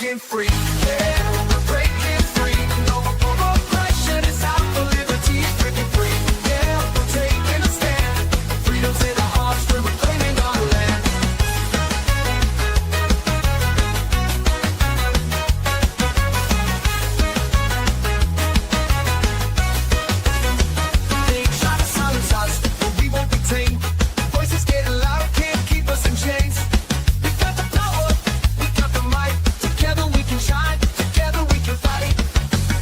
breaking free. Yeah, we're breaking free. No more oppression. It's out for liberty. Breaking free. Yeah, we're taking a stand. Freedom's in our hearts. We're reclaiming our land. They try to silence us, but we won't be tamed. Voices getting louder, can't keep us in chains. We got the power, we got the might. Together we can shine, together we can fight.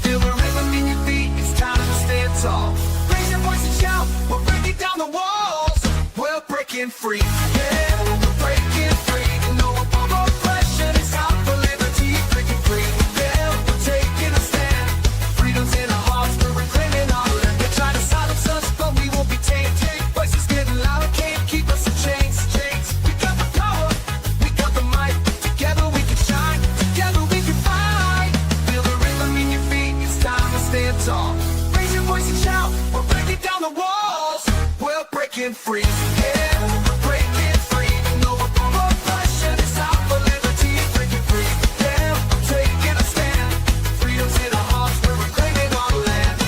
Feel the rhythm in your feet, it's time to stand tall. Raise your voice and shout, we're breaking down the walls. We're breaking free, yeah, we're breaking free. No more oppression, it's out for liberty. Breaking free, yeah, we're taking a stand. Freedom's in our hearts, we're reclaiming our land. They try to silence us, but we won't be tamed. Voices getting louder, can't keep us in chains. We got the power, we got the might. Together we can shine, together we can fight. Feel the rhythm in your feet, it's time to stand tall. Raise your voice and shout, we're breaking down the walls. We're breaking free, yeah, we're breaking free. No more oppression, it's out for liberty. Breaking free, yeah, we're taking a stand. Freedom's in our hearts, we're reclaiming our land.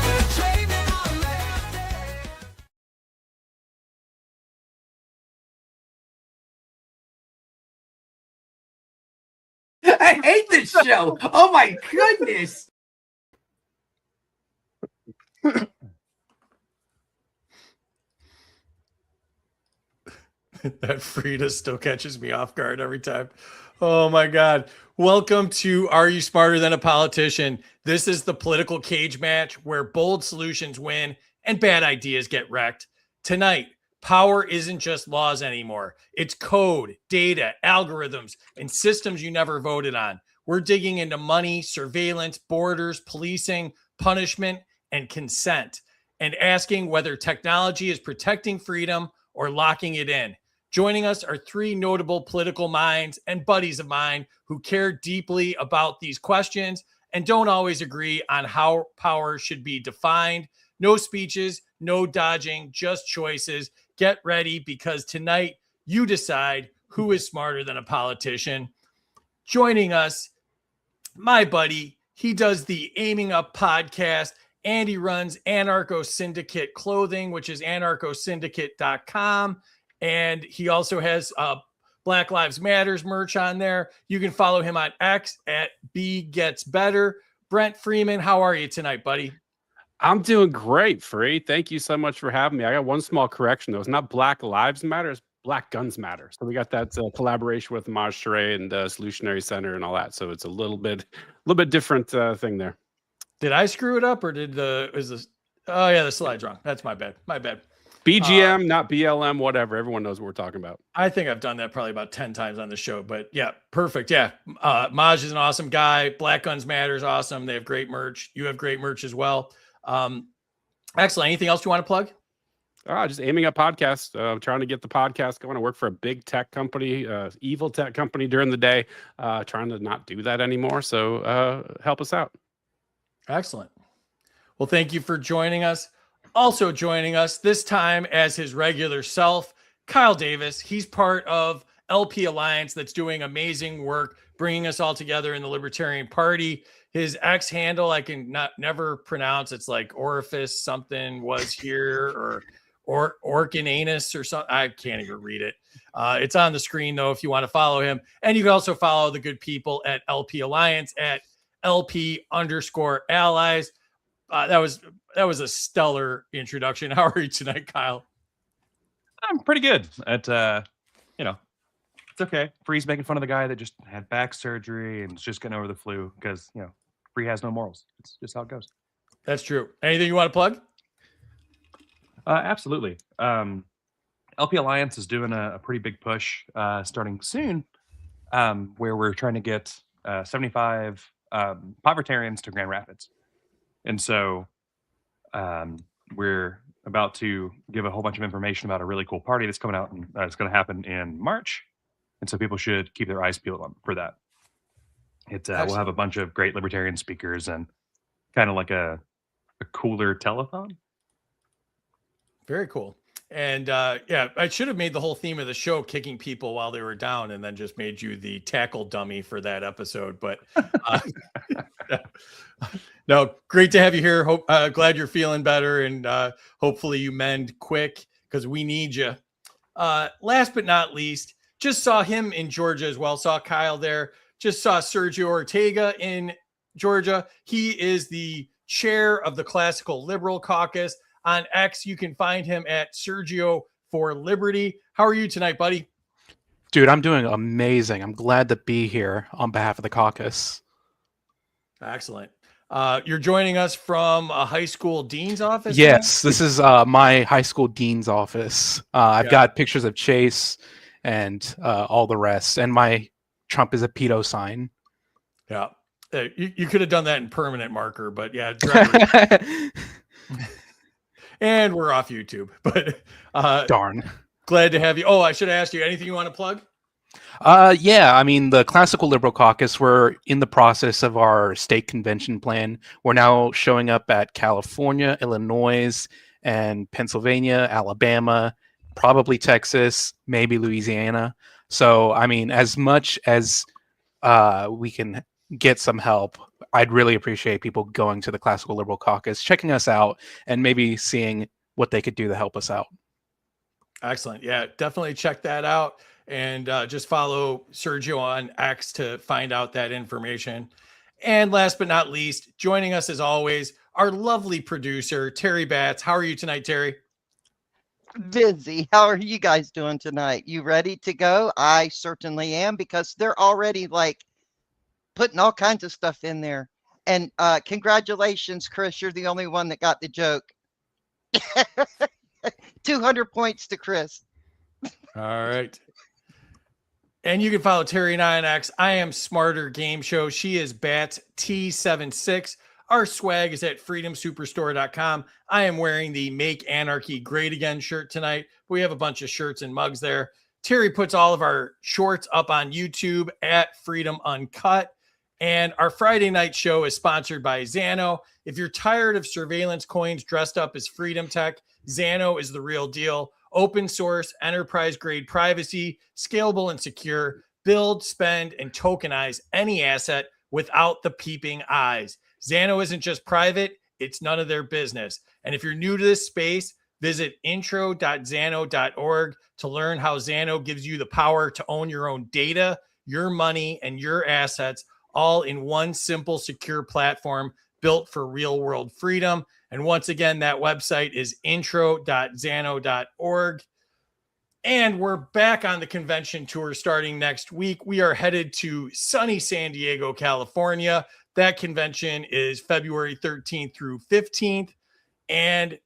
We're claiming our land, yeah. I hate this show. Oh my goodness. That Frida still catches me off guard every time. Oh my God. Welcome to Are You Smarter Than a Politician? This is the political cage match where bold solutions win and bad ideas get wrecked. Tonight, power isn't just laws anymore. It's code, data, algorithms, and systems you never voted on. We're digging into money, surveillance, borders, policing, punishment, and consent, and asking whether technology is protecting freedom or locking it in. Joining us are three notable political minds and buddies of mine who care deeply about these questions and don't always agree on how power should be defined. No speeches, no dodging, just choices. Get ready, because tonight you decide who is smarter than a politician. Joining us, my buddy, he does the Aiming Up podcast and he runs Anarcho Syndicate Clothing, which is anarchosyndicate.com. And he also has Black Lives Matters merch on there. You can follow him on X at BGetsBetter. Brent Freeman, how are you tonight, buddy? I'm doing great, Free. Thank you so much for having me. I got one small correction, though. It's not Black Lives Matter, it's Black Guns Matter. So we got that collaboration with Maj Touré and the Solutionary Center and all that. So it's a little bit different thing there. Did I screw it up, or the slide's wrong? That's my bad. My bad. BGM, not BLM, whatever. Everyone knows what we're talking about. I think I've done that probably about 10 times on the show, but yeah, perfect. Yeah. Maj is an awesome guy. Black Guns Matter is awesome. They have great merch. You have great merch as well. Excellent. Anything else you want to plug? Just Aiming Up podcast. Trying to get the podcast going. I work for a big tech company, evil tech company during the day. Trying to not do that anymore. So help us out. Excellent. Well, thank you for joining us. Also joining us this time as his regular self, Kyle Davis. He's part of LP Alliance that's doing amazing work, bringing us all together in the Libertarian Party. His X handle I can never pronounce. It's like orifice something was here or Orcananus or something. I can't even read it. It's on the screen though if you want to follow him. And you can also follow the good people at LP Alliance at LP_allies. That was a stellar introduction. How are you tonight, Kyle? I'm pretty good. It's okay. Free's making fun of the guy that just had back surgery and is just getting over the flu because Free has no morals. It's just how it goes. That's true. Anything you want to plug? Absolutely. LP Alliance is doing a pretty big push starting soon, where we're trying to get 75 Povertarians to Grand Rapids. And so we're about to give a whole bunch of information about a really cool party that's coming out and it's going to happen in March. And so people should keep their eyes peeled on for that. We'll have a bunch of great libertarian speakers and kind of like a cooler telethon. Very cool. And yeah, I should have made the whole theme of the show kicking people while they were down, and then just made you the tackle dummy for that episode. But no, great to have you here. Hope glad you're feeling better, and hopefully you mend quick because we need you. Last but not least, just saw him in Georgia as well. Saw Kyle there. Just saw Sergio Ortega in Georgia. He is the chair of the Classical Liberal Caucus. On X, you can find him at Sergio for Liberty. How are you tonight, buddy? Dude, I'm doing amazing. I'm glad to be here on behalf of the caucus. Excellent. You're joining us from a high school dean's office? Yes, this is my high school dean's office. I've got pictures of Chase and all the rest. And my Trump is a pedo sign. Yeah. You could have done that in permanent marker, but yeah. And we're off YouTube. But darn. Glad to have you. Oh, I should ask you, anything you want to plug? Yeah, I mean, the Classical Liberal Caucus, we're in the process of our state convention plan. We're now showing up at California, Illinois, and Pennsylvania, Alabama, probably Texas, maybe Louisiana. So, I mean, as much as we can get some help, I'd really appreciate people going to the Classical Liberal Caucus, checking us out, and maybe seeing what they could do to help us out. Excellent. Yeah, definitely check that out. And just follow Sergio on X to find out that information. And last but not least, joining us as always, our lovely producer, Terry Batts. How are you tonight, Terry? Busy. How are you guys doing tonight? You ready to go? I certainly am, because they're already like putting all kinds of stuff in there. And congratulations, Chris. You're the only one that got the joke. 200 points to Chris. All right. And you can follow Terry and I on X. I am Smarter Game Show. She is Bat T76. Our swag is at freedomsuperstore.com. I am wearing the Make Anarchy Great Again shirt tonight. We have a bunch of shirts and mugs there. Terry puts all of our shorts up on YouTube at Freedom Uncut. And our Friday night show is sponsored by Xano. If you're tired of surveillance coins dressed up as freedom tech, Xano is the real deal. Open source, enterprise grade privacy, scalable and secure. Build, spend, and tokenize any asset without the peeping eyes. Xano isn't just private, it's none of their business. And if you're new to this space, visit intro.xano.org to learn how Xano gives you the power to own your own data, your money, and your assets, all in one simple, secure platform built for real world freedom. And once again, that website is intro.xano.org. And we're back on the convention tour starting next week. We are headed to sunny San Diego, California. That convention is February 13th through 15th. And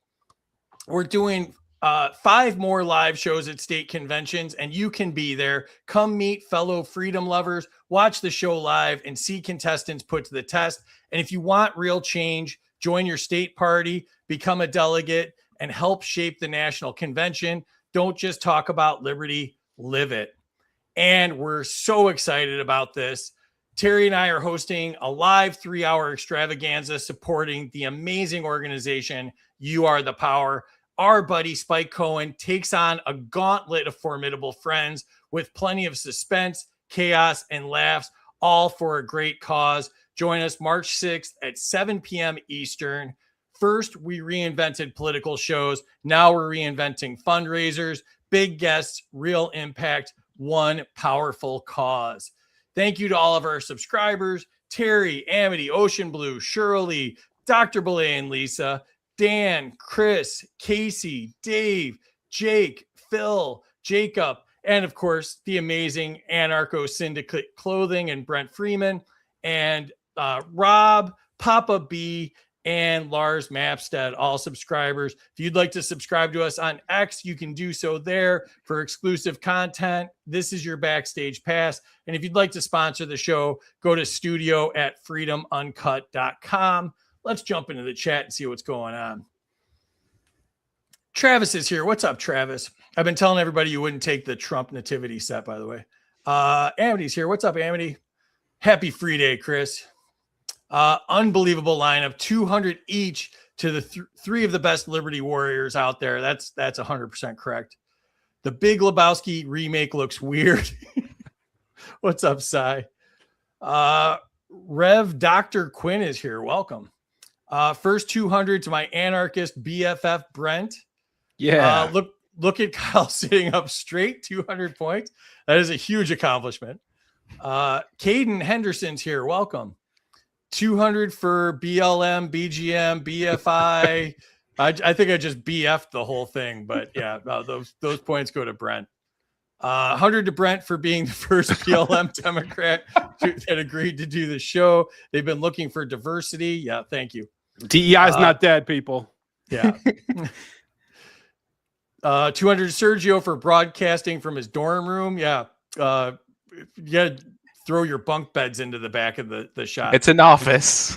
we're doing 5 more live shows at state conventions, and you can be there. Come meet fellow freedom lovers, watch the show live, and see contestants put to the test. And if you want real change, join your state party, become a delegate, and help shape the national convention. Don't just talk about liberty, live it. And we're so excited about this. Terry and I are hosting a live 3-hour extravaganza supporting the amazing organization, You Are the Power. Our buddy Spike Cohen takes on a gauntlet of formidable friends with plenty of suspense, chaos, and laughs, all for a great cause. Join us March 6th at 7 p.m. Eastern. First, we reinvented political shows. Now we're reinventing fundraisers, big guests, real impact, one powerful cause. Thank you to all of our subscribers, Terry, Amity, Ocean Blue, Shirley, Dr. Belay and Lisa, Dan, Chris, Casey, Dave, Jake, Phil, Jacob, and of course, the amazing Anarcho Syndicate Clothing and Brent Freeman, and Rob, Papa B, and Lars Mapstead, all subscribers. If you'd like to subscribe to us on X, you can do so there for exclusive content. This is your backstage pass. And if you'd like to sponsor the show, go to studio@freedomuncut.com. Let's jump into the chat and see what's going on. Travis is here. What's up, Travis? I've been telling everybody you wouldn't take the Trump nativity set, by the way. Amity's here. What's up, Amity? Happy free day, Chris. Unbelievable lineup, 200 each. to the three of the best Liberty Warriors out there. That's 100% correct. The Big Lebowski remake looks weird. What's up, Cy? Rev Dr. Quinn is here. Welcome. First 200 to my anarchist BFF Brent. Yeah. Look at Kyle sitting up straight, 200 points. That is a huge accomplishment. Caden Henderson's here. Welcome. 200 for BLM, BGM, BFI. I think I just BF'd the whole thing, but yeah, those points go to Brent. 100 to Brent for being the first BLM Democrat that agreed to do the show. They've been looking for diversity. Yeah, thank you. DEI is not dead, people. Yeah. 200 to Sergio for broadcasting from his dorm room. Yeah. Yeah. Throw your bunk beds into the back of the shot. It's an office.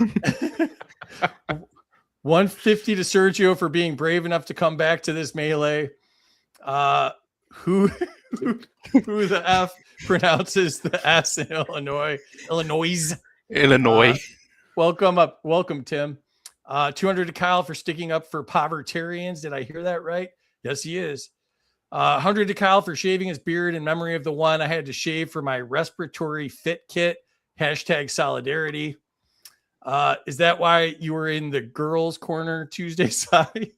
150 to Sergio for being brave enough to come back to this melee. Who the F pronounces the S in Illinois? Illinois. Welcome, Tim. 200 to Kyle for sticking up for povertarians. Did I hear that right? Yes, he is. 100 to Kyle for shaving his beard in memory of the one I had to shave for my respiratory fit kit. Hashtag solidarity. Is that why you were in the girls' corner Tuesday, Cy?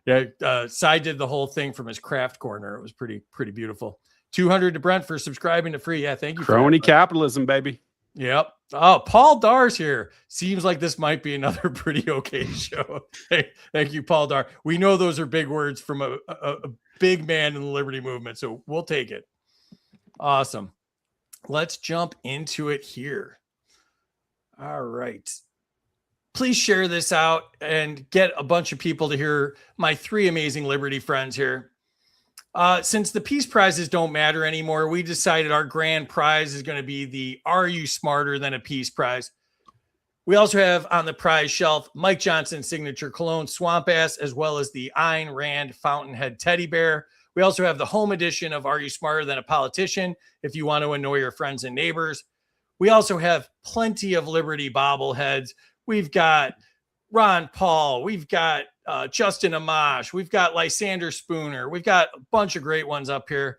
Yeah, Cy did the whole thing from his craft corner. It was pretty beautiful. 200 to Brent for subscribing to free. Yeah, thank you. Crony capitalism, baby. Yep. Oh, Paul Dar's here. Seems like this might be another pretty okay show. Hey, thank you, Paul Dar. We know those are big words from a big man in the Liberty movement, so we'll take it. Awesome. Let's jump into it here. All right. Please share this out and get a bunch of people to hear my three amazing Liberty friends here. Since the peace prizes don't matter anymore, we decided our grand prize is going to be the Are You Smarter Than a Peace Prize? We also have on the prize shelf Mike Johnson's signature cologne Swamp Ass, as well as the Ayn Rand Fountainhead Teddy Bear. We also have the home edition of Are You Smarter Than a Politician if you want to annoy your friends and neighbors. We also have plenty of Liberty bobbleheads. We've got Ron Paul. We've got Justin Amash. We've got Lysander Spooner. We've got a bunch of great ones up here.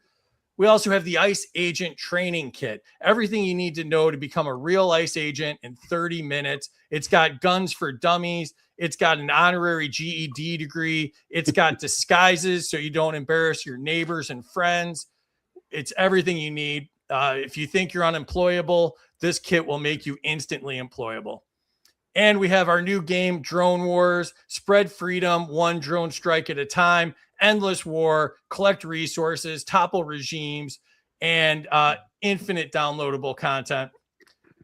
We also have the ICE Agent Training Kit. Everything you need to know to become a real ICE agent in 30 minutes. It's got guns for dummies. It's got an honorary GED degree. It's got disguises so you don't embarrass your neighbors and friends. It's everything you need. If you think you're unemployable, this kit will make you instantly employable. And we have our new game, Drone Wars, spread freedom, one drone strike at a time, endless war, collect resources, topple regimes, and infinite downloadable content.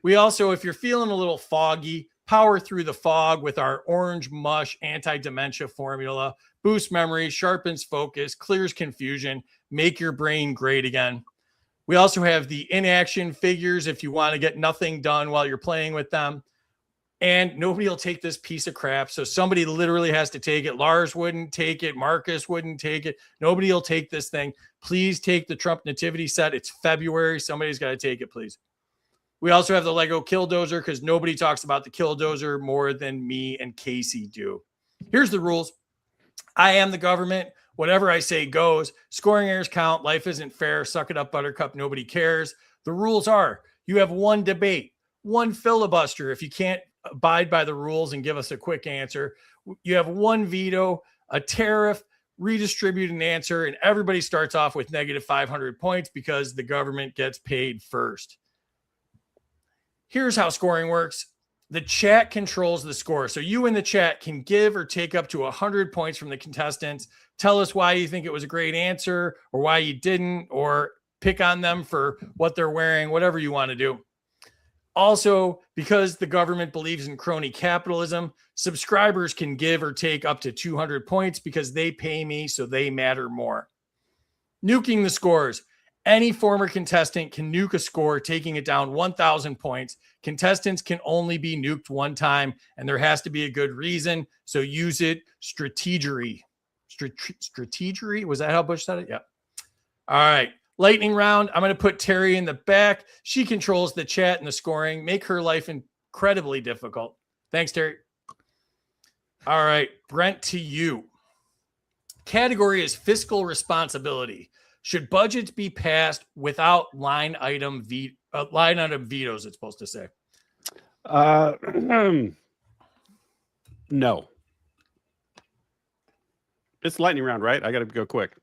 We also, if you're feeling a little foggy, power through the fog with our Orange Mush anti-dementia formula, boosts memory, sharpens focus, clears confusion, make your brain great again. We also have the inaction figures if you want to get nothing done while you're playing with them. And nobody will take this piece of crap. So somebody literally has to take it. Lars wouldn't take it. Marcus wouldn't take it. Nobody will take this thing. Please take the Trump nativity set. It's February. Somebody's got to take it, please. We also have the Lego Killdozer because nobody talks about the Killdozer more than me and Casey do. Here's the rules. I am the government. Whatever I say goes. Scoring errors count. Life isn't fair. Suck it up, Buttercup. Nobody cares. The rules are you have one debate, one filibuster. If you can't abide by the rules and give us a quick answer, you have one veto, a tariff, redistribute an answer, and everybody starts off with negative 500 points because the government gets paid first. Here's how scoring works. The chat controls the score. So you in the chat can give or take up to 100 points from the contestants. Tell us why you think it was a great answer or why you didn't, or pick on them for what they're wearing, whatever you want to do. Also, because the government believes in crony capitalism, subscribers can give or take up to 200 points because they pay me, so they matter more. Nuking the scores. Any former contestant can nuke a score, taking it down 1,000 points. Contestants can only be nuked one time, and there has to be a good reason, so use it strategery. Strategery? Was that how Bush said it? Yeah. All right. Lightning round. I'm going to put Terry in the back. She controls the chat and the scoring. Make her life incredibly difficult. Thanks, Terry. All right, Brent, to you. Category is fiscal responsibility. Should budgets be passed without line item vetoes? It's supposed to say. No. It's lightning round, right? I got to go quick.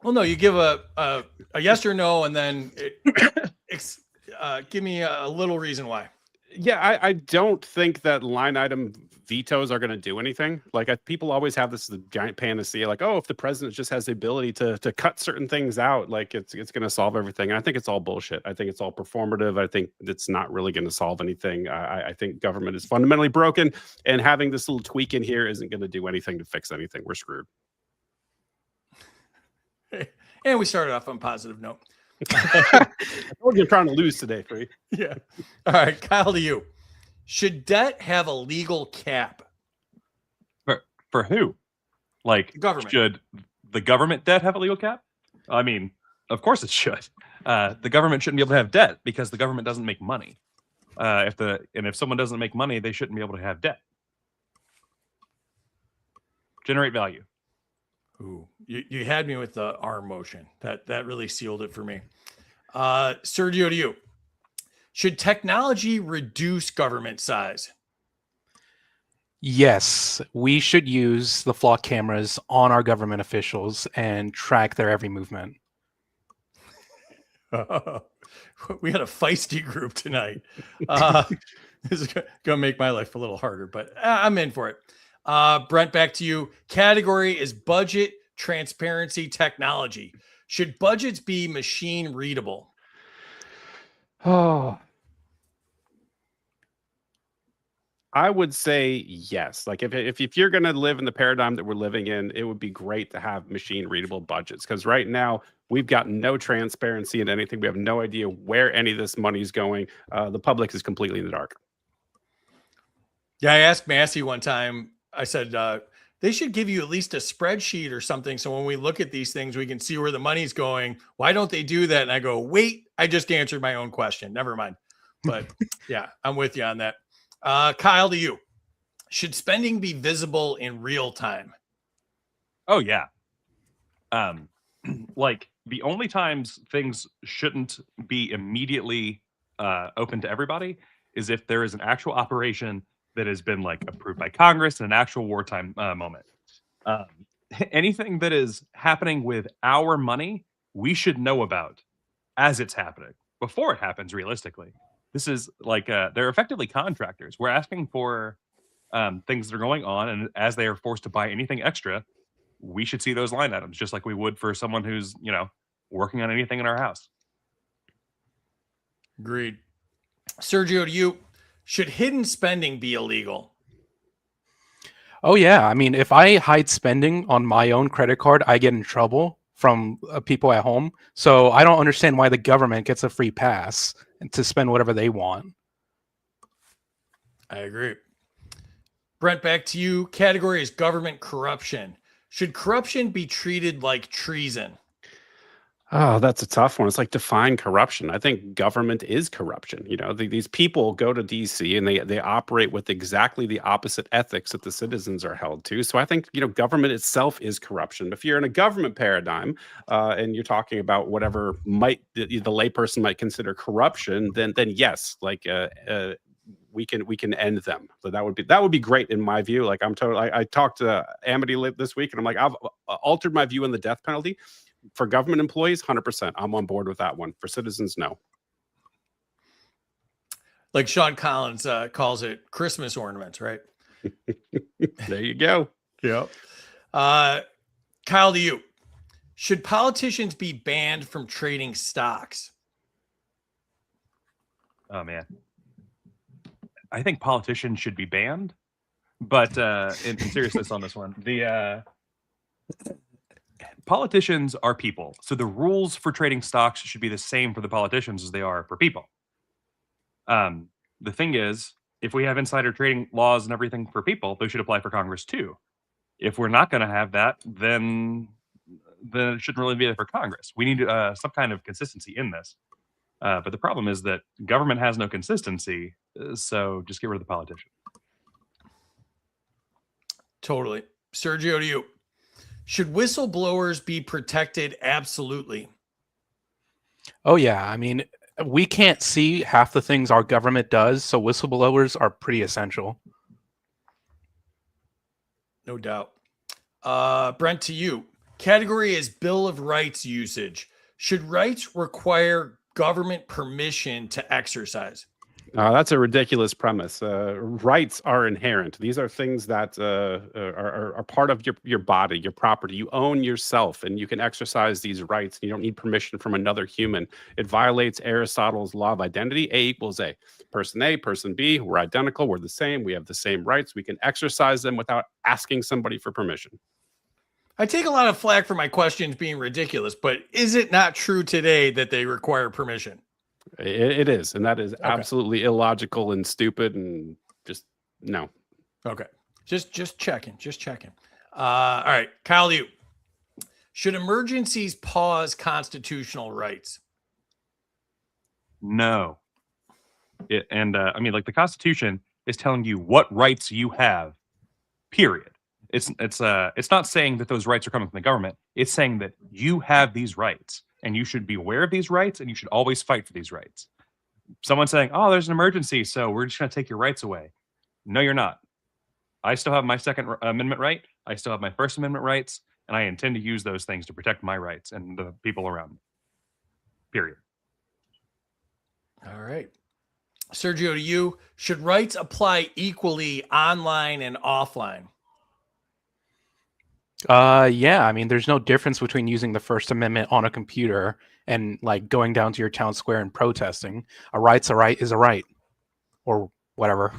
Well, no, you give a yes or no, and then give me a little reason why. Yeah, I don't think that line item vetoes are going to do anything. Like people always have this giant panacea, like, oh, if the president just has the ability to cut certain things out, like it's going to solve everything. And I think it's all bullshit. I think it's all performative. I think it's not really going to solve anything. I think government is fundamentally broken, and having this little tweak in here isn't going to do anything to fix anything. We're screwed. And we started off on a positive note. I told you I'm trying to lose today, Free. Yeah. All right, Kyle, to you. Should debt have a legal cap? For who? Like, Government. Should the government debt have a legal cap? I mean, of course it should. The government shouldn't be able to have debt because the government doesn't make money. If someone doesn't make money, they shouldn't be able to have debt. Generate value. Ooh, you had me with the arm motion. That really sealed it for me. Sergio, to you. Should technology reduce government size? Yes, we should use the flock cameras on our government officials and track their every movement. We had a feisty group tonight. This is going to make my life a little harder, but I'm in for it. Brent, back to you. Category is budget transparency technology. Should budgets be machine readable? Oh, I would say yes. Like if you're going to live in the paradigm that we're living in, it would be great to have machine readable budgets, because right now we've got no transparency in anything. We have no idea where any of this money is going. The public is completely in the dark. Yeah, I asked Massey one time. I said they should give you at least a spreadsheet or something, so when we look at these things, we can see where the money's going. Why don't they do that? And I go, wait, I just answered my own question. Never mind. But yeah, I'm with you on that. Kyle, to you. Should spending be visible in real time? Oh yeah. Like the only times things shouldn't be immediately open to everybody is if there is an actual operation that has been like approved by Congress in an actual wartime moment. Anything that is happening with our money, we should know about as it's happening before it happens. Realistically, this is like they're effectively contractors. We're asking for things that are going on, and as they are forced to buy anything extra, we should see those line items just like we would for someone who's working on anything in our house. Agreed. Sergio, to you. Should hidden spending be illegal? Oh, yeah. I mean, if I hide spending on my own credit card, I get in trouble from people at home. So I don't understand why the government gets a free pass to spend whatever they want. I agree. Brent, back to you. Category is government corruption. Should corruption be treated like treason? Oh, that's a tough one. It's like, define corruption. I think government is corruption. These people go to DC and they operate with exactly the opposite ethics that the citizens are held to. So I think, government itself is corruption. If you're in a government paradigm and you're talking about whatever the layperson might consider corruption, then yes, like we can end them. So that would be great in my view. Like I talked to Amity this week, and I'm like, I've altered my view on the death penalty. For government employees, 100%. I'm on board with that one. For citizens, no. Like Sean Collins calls it Christmas ornaments, right? There you go. Yep. Kyle, to you. Should politicians be banned from trading stocks? Oh, man. I think politicians should be banned. But in seriousness on this one, politicians are people. So the rules for trading stocks should be the same for the politicians as they are for people. The thing is, if we have insider trading laws and everything for people, those should apply for Congress too. If we're not going to have that, then it shouldn't really be there for Congress. We need some kind of consistency in this. But the problem is that government has no consistency, so just get rid of the politician. Totally. Sergio, to you. Should whistleblowers be protected? Absolutely. Oh yeah, I mean, we can't see half the things our government does, so whistleblowers are pretty essential. No doubt. Brent, to you. Category is Bill of Rights usage. Should rights require government permission to exercise? That's a ridiculous premise. Rights are inherent. These are things that are part of your body, your property. You own yourself, and you can exercise these rights. You don't need permission from another human. It violates Aristotle's law of identity. A equals A. Person A, person B, we're identical. We're the same. We have the same rights. We can exercise them without asking somebody for permission. I take a lot of flack for my questions being ridiculous, but is it not true today that they require permission? It is, and that is absolutely illogical and stupid, and just no. Okay, just checking, all right, Kyle, you. Should emergencies pause constitutional rights? No. I mean, like, the Constitution is telling you what rights you have. Period. It's not saying that those rights are coming from the government. It's saying that you have these rights, and you should be aware of these rights, and you should always fight for these rights. Someone saying, "Oh, there's an emergency, so we're just going to take your rights away." No, you're not. I still have my Second Amendment right. I still have my First Amendment rights, and I intend to use those things to protect my rights and the people around me. Period. All right. Sergio, to you. Should rights apply equally online and offline? Yeah, I mean, there's no difference between using the First Amendment on a computer and like going down to your town square and protesting. A right's a right is a right, or whatever.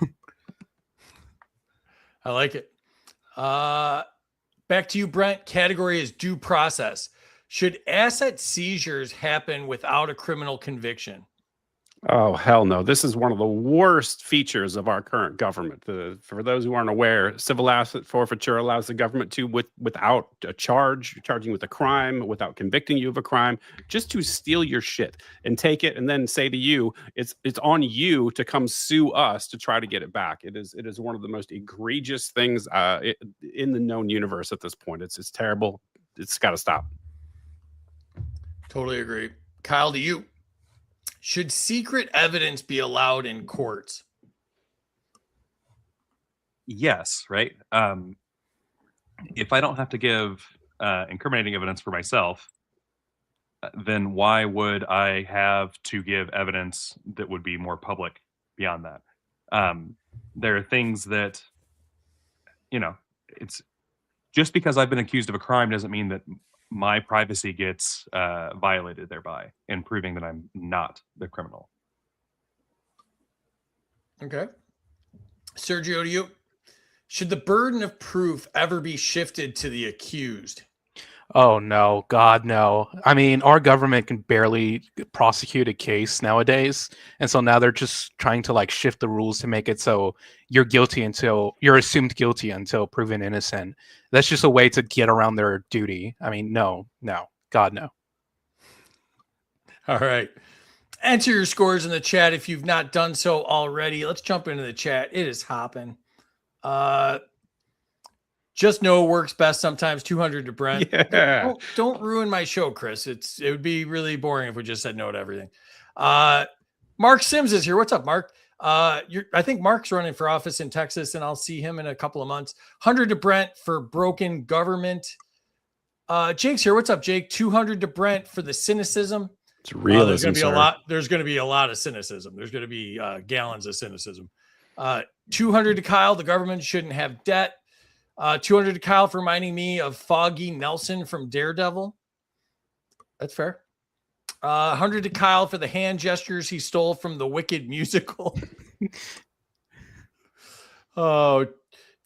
I like it. Back to you, Brent. Category is due process. Should asset seizures happen without a criminal conviction? Oh, hell no. This is one of the worst features of our current government. For those who aren't aware, civil asset forfeiture allows the government to, without a charge, charging with a crime, without convicting you of a crime, just to steal your shit and take it and then say to you, it's on you to come sue us to try to get it back. It is one of the most egregious things in the known universe at this point. It's terrible. It's got to stop. Totally agree. Kyle, to you. Should secret evidence be allowed in courts? Yes, right? If I don't have to give incriminating evidence for myself, then why would I have to give evidence that would be more public beyond that? There are things that, it's just because I've been accused of a crime doesn't mean that my privacy gets violated thereby, and proving that I'm not the criminal. Okay. Sergio, to you. Should the burden of proof ever be shifted to the accused? Oh no, God no. I mean, our government can barely prosecute a case nowadays, and so now they're just trying to like shift the rules to make it so you're assumed guilty until proven innocent. That's just a way to get around their duty. I mean, no, God no. All right. Enter your scores in the chat if you've not done so already. Let's jump into the chat. It is hopping. Just know it works best sometimes. 200 to Brent. Yeah. Don't ruin my show, Chris. It would be really boring if we just said no to everything. Mark Sims is here. What's up, Mark? I think Mark's running for office in Texas, and I'll see him in a couple of months. 100 to Brent for broken government. Jake's here. What's up, Jake? 200 to Brent for the cynicism. It's realism, there's going to be sir. a lot. There's going to be a lot of cynicism. There's going to be gallons of cynicism. 200 to Kyle. The government shouldn't have debt. 200 to Kyle for reminding me of Foggy Nelson from Daredevil. That's fair. 100 to Kyle for the hand gestures he stole from the Wicked musical. Oh,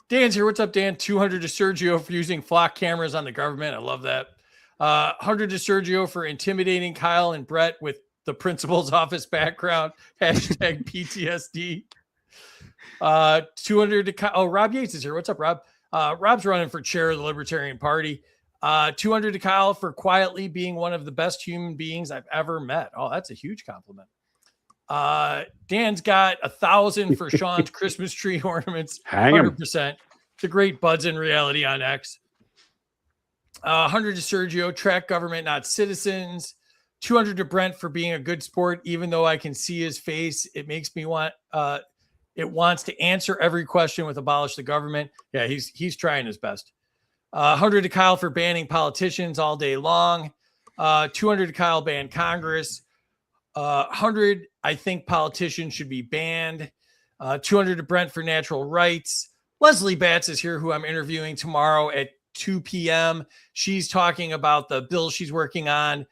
Dan's here. What's up, Dan? 200 to Sergio for using flock cameras on the government. I love that. 100 to Sergio for intimidating Kyle and Brett with the principal's office background. Hashtag PTSD. 200 to Kyle. Oh, Rob Yates is here. What's up, Rob? Rob's running for chair of the Libertarian Party. 200 to Kyle for quietly being one of the best human beings I've ever met. Oh, that's a huge compliment. Dan's got 1,000 for Sean's Christmas tree ornaments. Hang 'em. 100%. The great Buds in Reality on X. 100 to Sergio, track government, not citizens. 200 to Brent for being a good sport, even though I can see his face. It makes me want, it wants to answer every question with abolish the government. Yeah, he's trying his best. 100 to Kyle for banning politicians all day long. 200 to Kyle ban Congress. 100, I think politicians should be banned. 200 to Brent for natural rights. Leslie Batts is here, who I'm interviewing tomorrow at 2 p.m. She's talking about the bill she's working on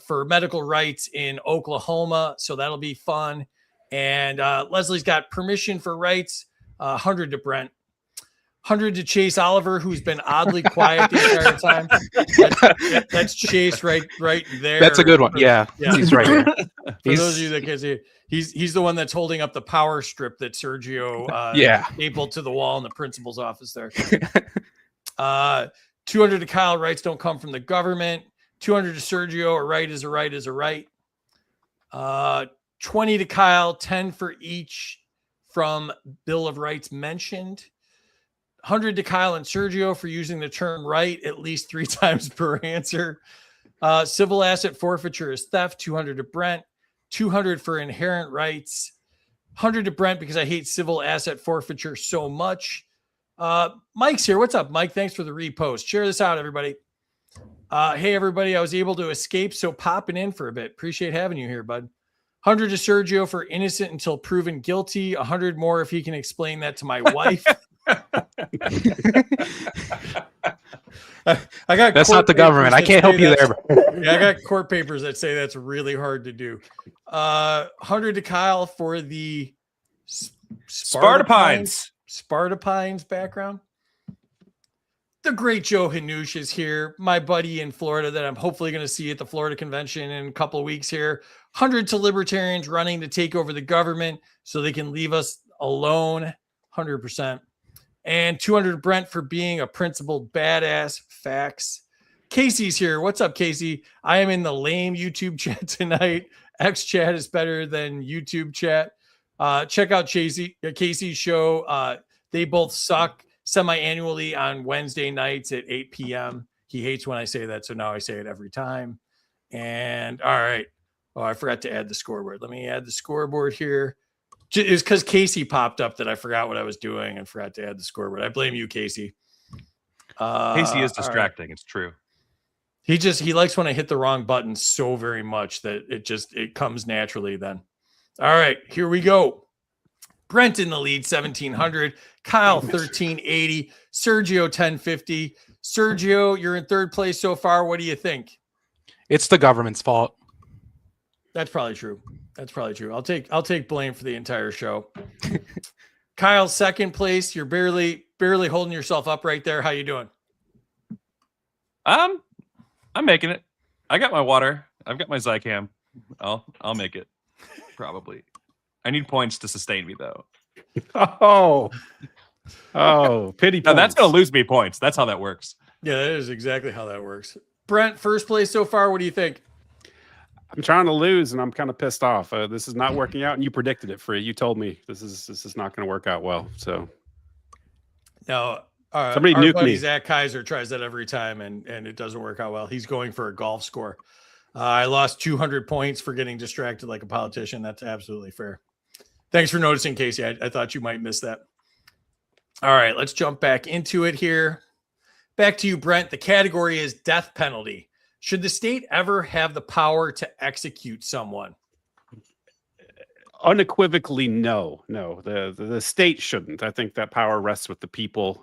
for medical rights in Oklahoma. So that'll be fun. And Leslie's got permission for rights. 100 to Brent. 100 to Chase Oliver, who's been oddly quiet the entire time. That's Chase right there. That's a good one. Yeah. He's right here. For those of you that can't see, he's the one that's holding up the power strip that Sergio stapled to the wall in the principal's office there. 200 to Kyle, rights don't come from the government. 200 to Sergio, a right is a right is a right. 20 to Kyle, 10 for each from Bill of Rights mentioned. 100 to Kyle and Sergio for using the term right at least 3 times per answer. Civil asset forfeiture is theft. 200 to Brent. 200 for inherent rights. 100 to Brent because I hate civil asset forfeiture so much. Mike's here. What's up, Mike? Thanks for the repost. Share this out, everybody. Hey, everybody. I was able to escape, so popping in for a bit. Appreciate having you here, bud. 100 to Sergio for innocent until proven guilty. 100 more if he can explain that to my wife. That's not the government. I can't help you there. Yeah, I got court papers that say that's really hard to do. 100 to Kyle for the Sparta Pines background. The great Joe Hanush is here, my buddy in Florida that I'm hopefully going to see at the Florida convention in a couple of weeks here. 100 to libertarians running to take over the government so they can leave us alone. 100%. And 200 to Brent for being a principled badass. Facts. Casey's here. What's up, Casey? I am in the lame YouTube chat tonight. X chat is better than YouTube chat. Check out Casey's show. They both suck semi-annually on Wednesday nights at 8 p.m. He hates when I say that, so now I say it every time. And all right. Oh, I forgot to add the scoreboard. Let me add the scoreboard here. It's because Casey popped up that I forgot what I was doing and forgot to add the scoreboard. I blame you, Casey. Casey is distracting. Right. It's true. He likes when I hit the wrong button so very much that it comes naturally then. All right, here we go. Brent in the lead, 1,700. Kyle, 1,380. Sergio, 1,050. Sergio, you're in third place so far. What do you think? It's the government's fault. That's probably true. I'll take blame for the entire show. Kyle, second place. You're barely holding yourself up right there. How you doing? I'm making it. I got my water. I've got my Zycam. I'll make it. Probably. I need points to sustain me though. Pity points. Now that's gonna lose me points. That's how that works. Yeah, that is exactly how that works. Brent, first place so far. What do you think? I'm trying to lose, and I'm kind of pissed off. This is not working out, and you predicted it, Free. You told me this is not going to work out well. So now, somebody our nuke buddy me. Zach Kaiser tries that every time, and it doesn't work out well. He's going for a golf score. I lost 200 points for getting distracted like a politician. That's absolutely fair. Thanks for noticing, Casey. I thought you might miss that. All right, let's jump back into it here. Back to you, Brent. The category is death penalty. Should the state ever have the power to execute someone? Unequivocally, no. The state shouldn't. I think that power rests with the people,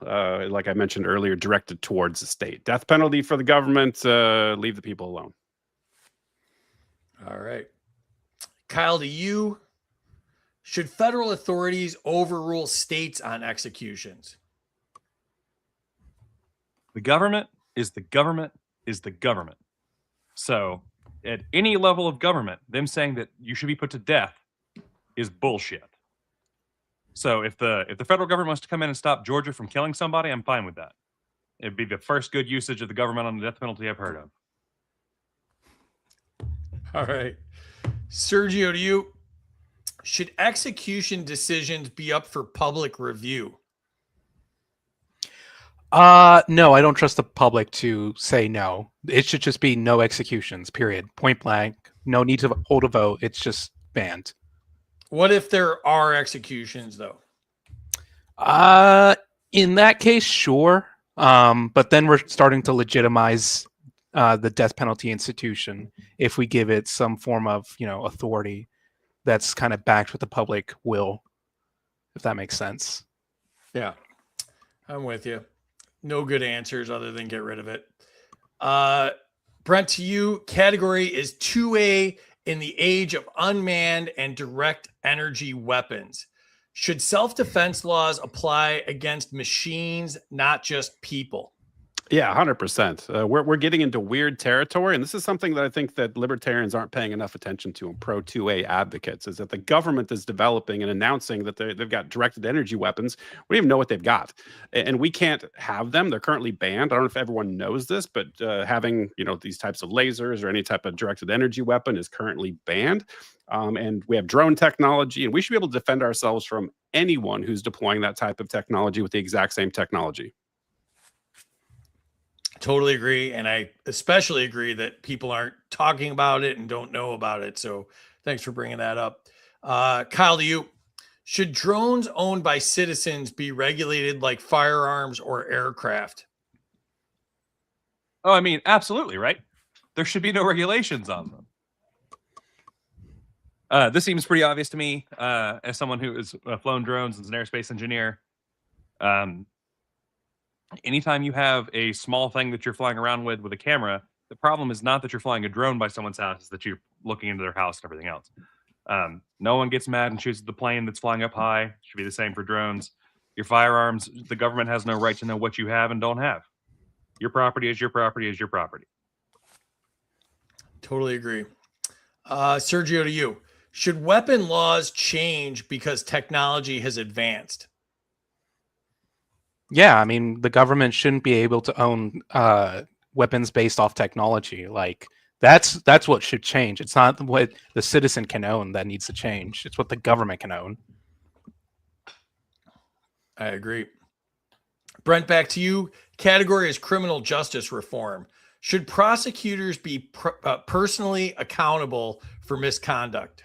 like I mentioned earlier, directed towards the state. Death penalty for the government, leave the people alone. All right. Kyle, to you, should federal authorities overrule states on executions? The government is the government is the government. So at any level of government, them saying that you should be put to death is bullshit. So if the federal government wants to come in and stop Georgia from killing somebody, I'm fine with that. It'd be the first good usage of the government on the death penalty I've heard of. All right. Sergio, to you, should execution decisions be up for public review? No, I don't trust the public to say no. It should just be no executions, period. Point blank. No need to hold a vote. It's just banned. What if there are executions though? In that case, sure. But then we're starting to legitimize the death penalty institution if we give it some form of, authority that's kind of backed with the public will, if that makes sense. Yeah, I'm with you. No good answers other than get rid of it. Brent, to you, category is 2A in the age of unmanned and direct energy weapons. Should self-defense laws apply against machines, not just people? Yeah, 100%. We're getting into weird territory, and this is something that I think that libertarians aren't paying enough attention to, and pro 2A advocates, is that the government is developing and announcing that they've got directed energy weapons. We don't even know what they've got, and we can't have them. They're currently banned. I don't know if everyone knows this, but having these types of lasers or any type of directed energy weapon is currently banned. And we have drone technology, and we should be able to defend ourselves from anyone who's deploying that type of technology with the exact same technology. Totally agree. And I especially agree that people aren't talking about it and don't know about it. So thanks for bringing that up. Kyle, to you, should drones owned by citizens be regulated like firearms or aircraft? Oh, I mean, absolutely, right? There should be no regulations on them. This seems pretty obvious to me as someone who has flown drones and is an aerospace engineer. Anytime you have a small thing that you're flying around with a camera, the problem is not that you're flying a drone by someone's house, it's that you're looking into their house and everything else. No one gets mad and shoots the plane that's flying up high. Should be the same for drones. Your firearms, the government has no right to know what you have and don't have. Your property is your property is your property. Totally agree. Sergio, to you, should weapon laws change because technology has advanced? Yeah, I mean, the government shouldn't be able to own weapons based off technology. Like that's what should change. It's not what the citizen can own that needs to change. It's what the government can own. I agree. Brent, back to you. Category is criminal justice reform. Should prosecutors be personally accountable for misconduct?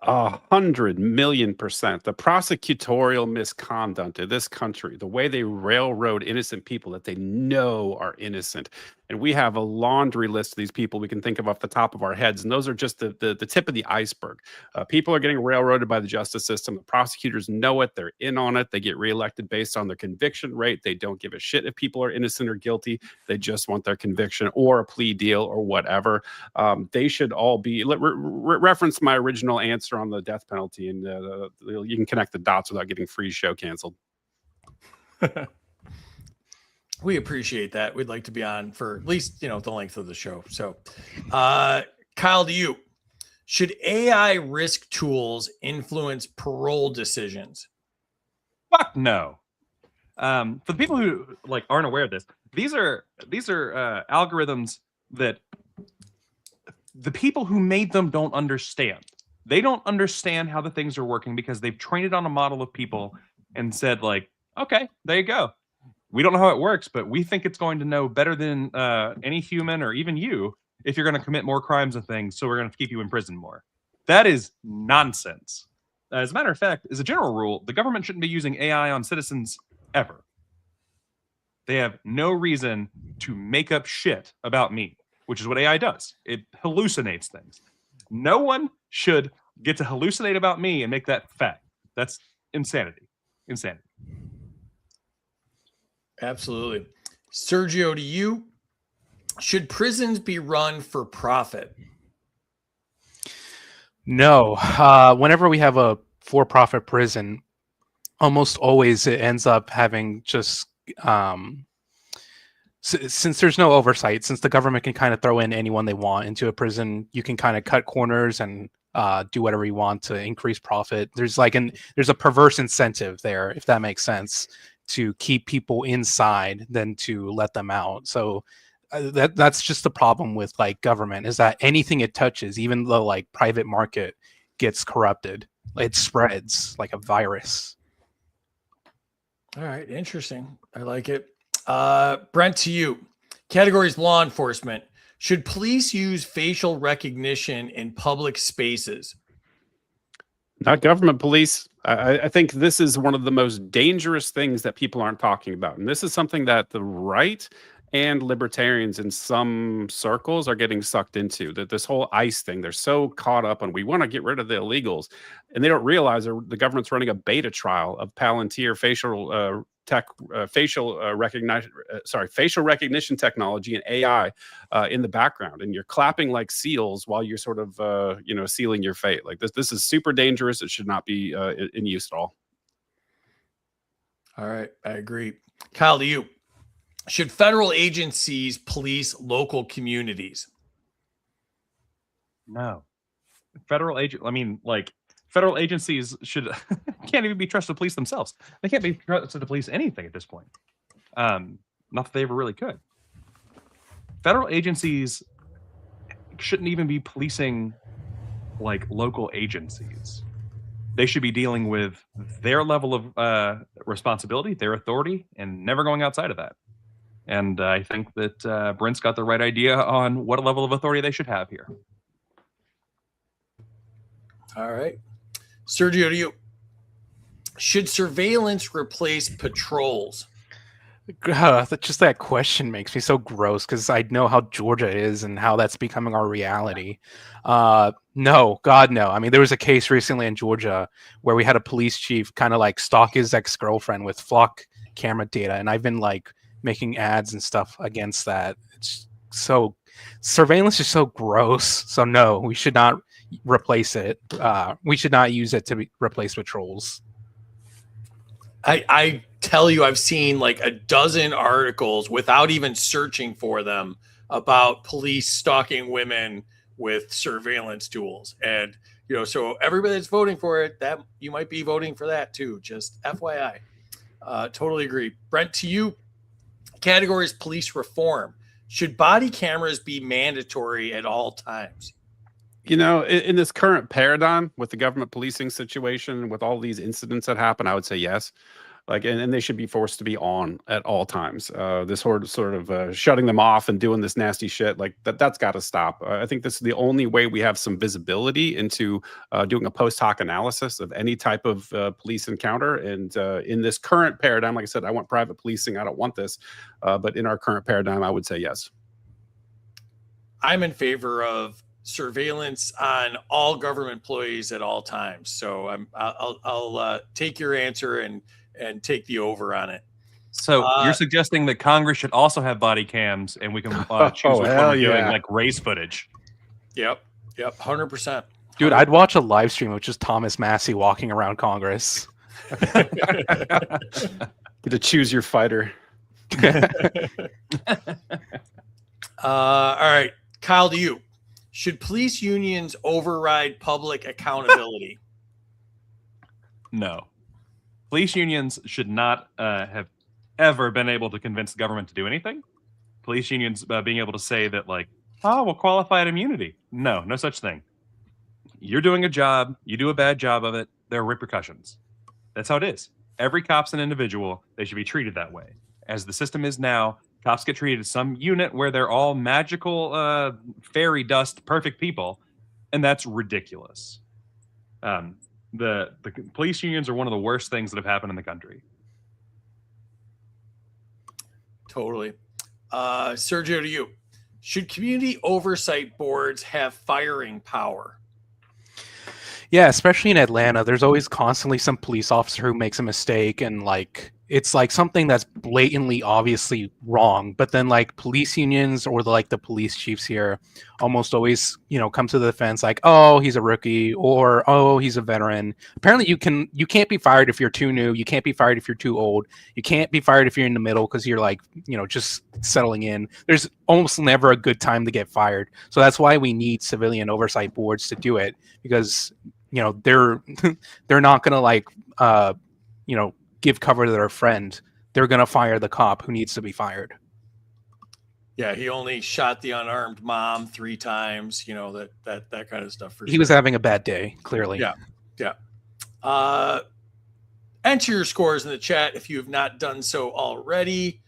100,000,000%. The prosecutorial misconduct in this country, the way they railroad innocent people that they know are innocent. And we have a laundry list of these people we can think of off the top of our heads. And those are just the tip of the iceberg. People are getting railroaded by the justice system. The prosecutors know it. They're in on it. They get reelected based on their conviction rate. They don't give a shit if people are innocent or guilty. They just want their conviction or a plea deal or whatever. They should all be, reference my original answer on the death penalty, and you can connect the dots without getting free show canceled. We appreciate that. We'd like to be on for at least, the length of the show. So, Kyle, to you, should AI risk tools influence parole decisions? Fuck no. For the people who aren't aware of this, these are algorithms that the people who made them don't understand. They don't understand how the things are working because they've trained it on a model of people and said, okay, there you go. We don't know how it works, but we think it's going to know better than any human or even you if you're going to commit more crimes and things, so we're going to keep you in prison more. That is nonsense. As a matter of fact, as a general rule, the government shouldn't be using AI on citizens ever. They have no reason to make up shit about me, which is what AI does. It hallucinates things. No one should get to hallucinate about me and make that fact. That's insanity. Insanity. Absolutely. Sergio, to you, should prisons be run for profit? No. Whenever we have a for-profit prison, almost always it ends up having just since there's no oversight, since the government can kind of throw in anyone they want into a prison, you can kind of cut corners and do whatever you want to increase profit. There's a perverse incentive there, if that makes sense, to keep people inside than to let them out. So that's just the problem with government, is that anything it touches, even though private market gets corrupted, it spreads like a virus. All right, interesting. I like it. Brent, to you. Categories law enforcement. Should police use facial recognition in public spaces? Not government police. I think this is one of the most dangerous things that people aren't talking about. And this is something that the right and libertarians in some circles are getting sucked into. That this whole ICE thing, they're so caught up on we want to get rid of the illegals. And they don't realize the government's running a beta trial of Palantir facial facial recognition technology and AI in the background, and you're clapping like seals while you're sort of sealing your fate. Like this is super dangerous. It should not be in use at all. All right, I agree. Kyle, to you. Should federal agencies police local communities? No. Federal agencies should can't even be trusted to police themselves. They can't be trusted to police anything at this point. Not that they ever really could. Federal agencies shouldn't even be policing like local agencies. They should be dealing with their level of responsibility, their authority, and never going outside of that. And I think that Brent's got the right idea on what level of authority they should have here. All right. Sergio, to you. Should surveillance replace patrols? Just that question makes me so gross because I know how Georgia is and how that's becoming our reality. No, God, no. I mean, there was a case recently in Georgia where we had a police chief kind of like stalk his ex-girlfriend with flock camera data, and I've been like making ads and stuff against that. It's so surveillance is so gross. So no, we should not replace it. We should not use it to replace patrols. I tell you, I've seen like a dozen articles without even searching for them about police stalking women with surveillance tools. And, so everybody that's voting for it, that you might be voting for that too. Just FYI. Totally agree. Brent, to you, categories police reform. Should body cameras be mandatory at all times? In this current paradigm with the government policing situation, with all these incidents that happen, I would say yes. And they should be forced to be on at all times. This sort of shutting them off and doing this nasty shit, like that's got to stop. I think this is the only way we have some visibility into doing a post hoc analysis of any type of police encounter. And in this current paradigm, like I said, I want private policing. I don't want this. But in our current paradigm, I would say yes. I'm in favor of surveillance on all government employees at all times. So I'll take your answer and take the over on it. So you're suggesting that Congress should also have body cams, and we can choose which one we're doing, like race footage. Yep, 100%. Dude, I'd watch a live stream of just Thomas Massey walking around Congress. Get to choose your fighter. All right, Kyle, to you. Should police unions override public accountability? No. Police unions should not have ever been able to convince the government to do anything. Police unions being able to say that, qualified immunity. No such thing. You're doing a job, you do a bad job of it, there are repercussions. That's how it is. Every cop's an individual. They should be treated that way. As the system is now, cops get treated as some unit where they're all magical, fairy dust, perfect people, and that's ridiculous. The police unions are one of the worst things that have happened in the country. Totally. Sergio, to you. Should community oversight boards have firing power? Yeah, especially in Atlanta, there's always constantly some police officer who makes a mistake, and it's like something that's blatantly obviously wrong, but then police unions or the police chiefs here almost always come to the defense like, oh, he's a rookie, or oh, he's a veteran. Apparently you can't be fired if you're too new, you can't be fired if you're too old, you can't be fired if you're in the middle because you're just settling in. There's almost never a good time to get fired. So that's why we need civilian oversight boards to do it, because they're not gonna give cover to their friend. They're going to fire the cop who needs to be fired. Yeah, he only shot the unarmed mom 3 times, that kind of stuff. He was having a bad day, clearly. Yeah. Enter your scores in the chat if you have not done so already.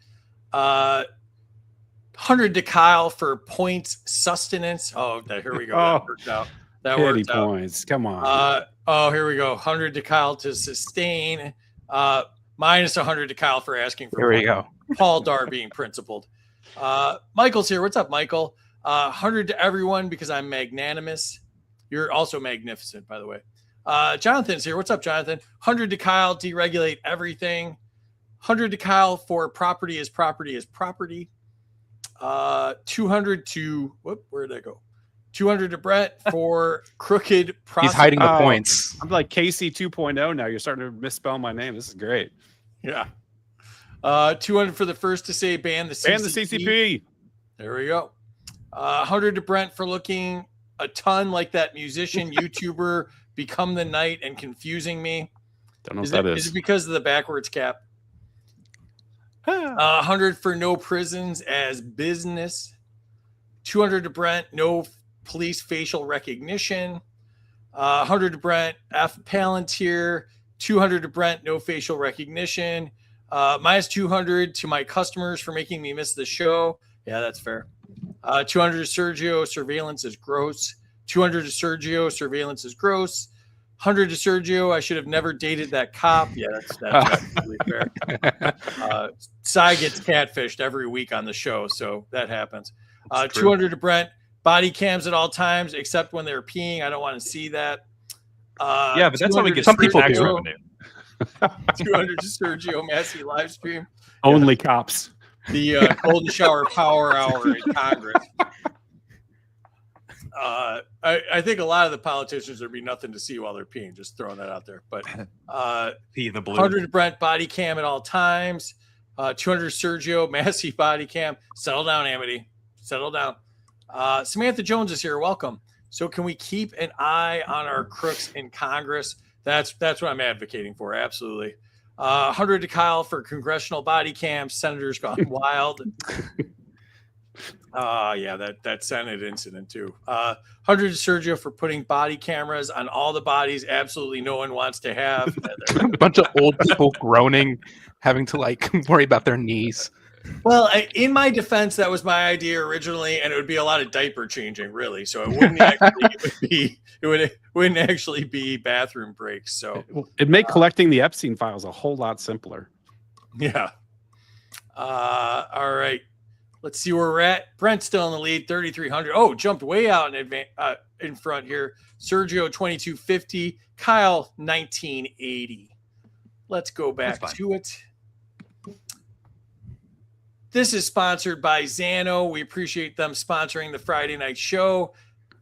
100 to Kyle for points sustenance. Oh, here we go. That worked out. That Pity worked out. points. Come on. Here we go. 100 to Kyle to sustain. Minus 100 to Kyle for asking for. Here we go. Paul Dar being principled. Michael's here. What's up, Michael? 100 to everyone because I'm magnanimous. You're also magnificent, by the way. Jonathan's here. What's up, Jonathan? 100 to Kyle, deregulate everything. 100 to Kyle for property is property is property. 200 to where did I go? 200 to Brett for crooked process. He's hiding the points. I'm like Casey 2.0 now. You're starting to misspell my name. This is great. Yeah. 200 for the first to say ban the CCP. Ban the CCP. There we go. 100 to Brent for looking a ton like that musician YouTuber Become the Night and confusing me. Don't know what that is. Is it because of the backwards cap? 100 for no prisons as business. 200 to Brent, no police facial recognition. 100 to Brent, F Palantir. 200 to Brent, no facial recognition. Minus 200 to my customers for making me miss the show. Yeah, that's fair. 200 to Sergio, surveillance is gross. 200 to Sergio, surveillance is gross. 100 to Sergio, I should have never dated that cop. Yeah, that's absolutely fair. Cy gets catfished every week on the show, so that happens. 200 to Brent, body cams at all times, except when they're peeing. I don't want to see that. Yeah, but that's how we get some people tax do. revenue. 200 to Sergio, Massey live stream. Only cops. The golden shower power hour in Congress. I think a lot of the politicians there'd be nothing to see while they're peeing. Just throwing that out there. But Pee the blue. 100 to Brent, body cam at all times. 200 Sergio, Massey body cam. Settle down, Amity. Settle down. Samantha Jones is here. Welcome. So can we keep an eye on our crooks in Congress? That's what I'm advocating for. Absolutely. 100 to Kyle for congressional body cams. Senators gone wild. Yeah, that Senate incident too. 100 to Sergio for putting body cameras on all the bodies absolutely no one wants to have. A bunch of old people groaning, having to like worry about their knees. Well, in my defense, that was my idea originally, and it would be a lot of diaper changing, really. So it wouldn't wouldn't actually be bathroom breaks. So It'd make collecting the Epstein files a whole lot simpler. yeah. All right. Let's see where we're at. Brent's still in the lead, 3,300. Oh, jumped way out in front here. Sergio 2,250. Kyle 1,980. Let's go back to it. This is sponsored by Xano. We appreciate them sponsoring the Friday night show.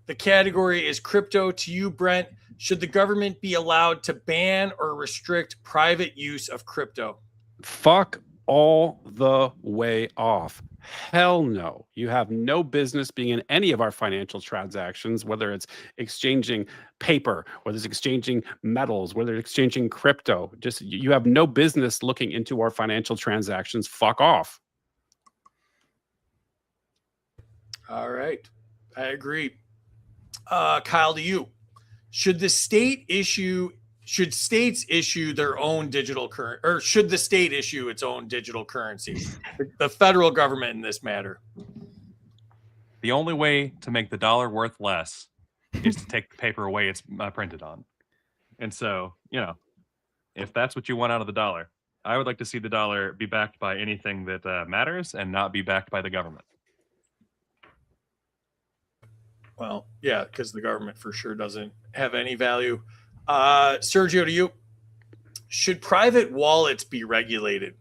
The category is crypto. To you, Brent, should the government be allowed to ban or restrict private use of crypto? Fuck all the way off. Hell no. You have no business being in any of our financial transactions, whether it's exchanging paper, whether it's exchanging metals, whether it's exchanging crypto. Just you have no business looking into our financial transactions. Fuck off. All right. I agree. Kyle, to you. Should states issue their own digital currency, or should the state issue its own digital currency? The federal government in this matter. The only way to make the dollar worth less is to take the paper away it's printed on. And so, if that's what you want out of the dollar, I would like to see the dollar be backed by anything that matters and not be backed by the government. Well, yeah, because the government for sure doesn't have any value. Sergio, to you. Should private wallets be regulated?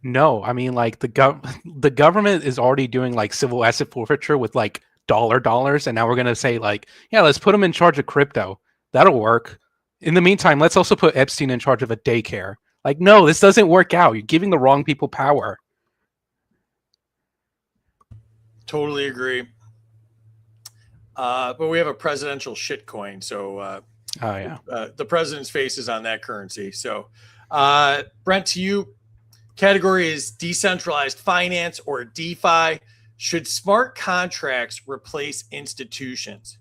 No, I mean, like the government is already doing like civil asset forfeiture with like dollars, and now we're gonna say like, yeah, let's put them in charge of crypto. That'll work. In the meantime, let's also put Epstein in charge of a daycare. Like, no, this doesn't work out. You're giving the wrong people power. Totally agree. But we have a presidential shitcoin, so the president's face is on that currency. So, Brent, to you, category is decentralized finance or DeFi. Should smart contracts replace institutions?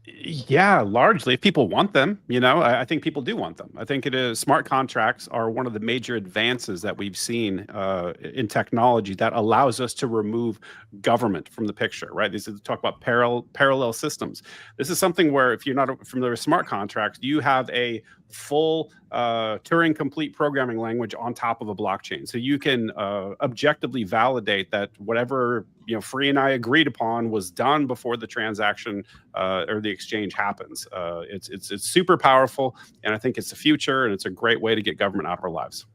Yeah, largely, if people want them, I think people do want them. I think it is smart contracts are one of the major advances that we've seen in technology that allows us to remove government from the picture, right? This is talk about parallel systems. This is something where if you're not familiar with smart contracts, you have a full Turing complete programming language on top of a blockchain. So you can objectively validate that whatever Free and I agreed upon was done before the transaction or the exchange happens. It's super powerful, and I think it's the future, and it's a great way to get government out of our lives.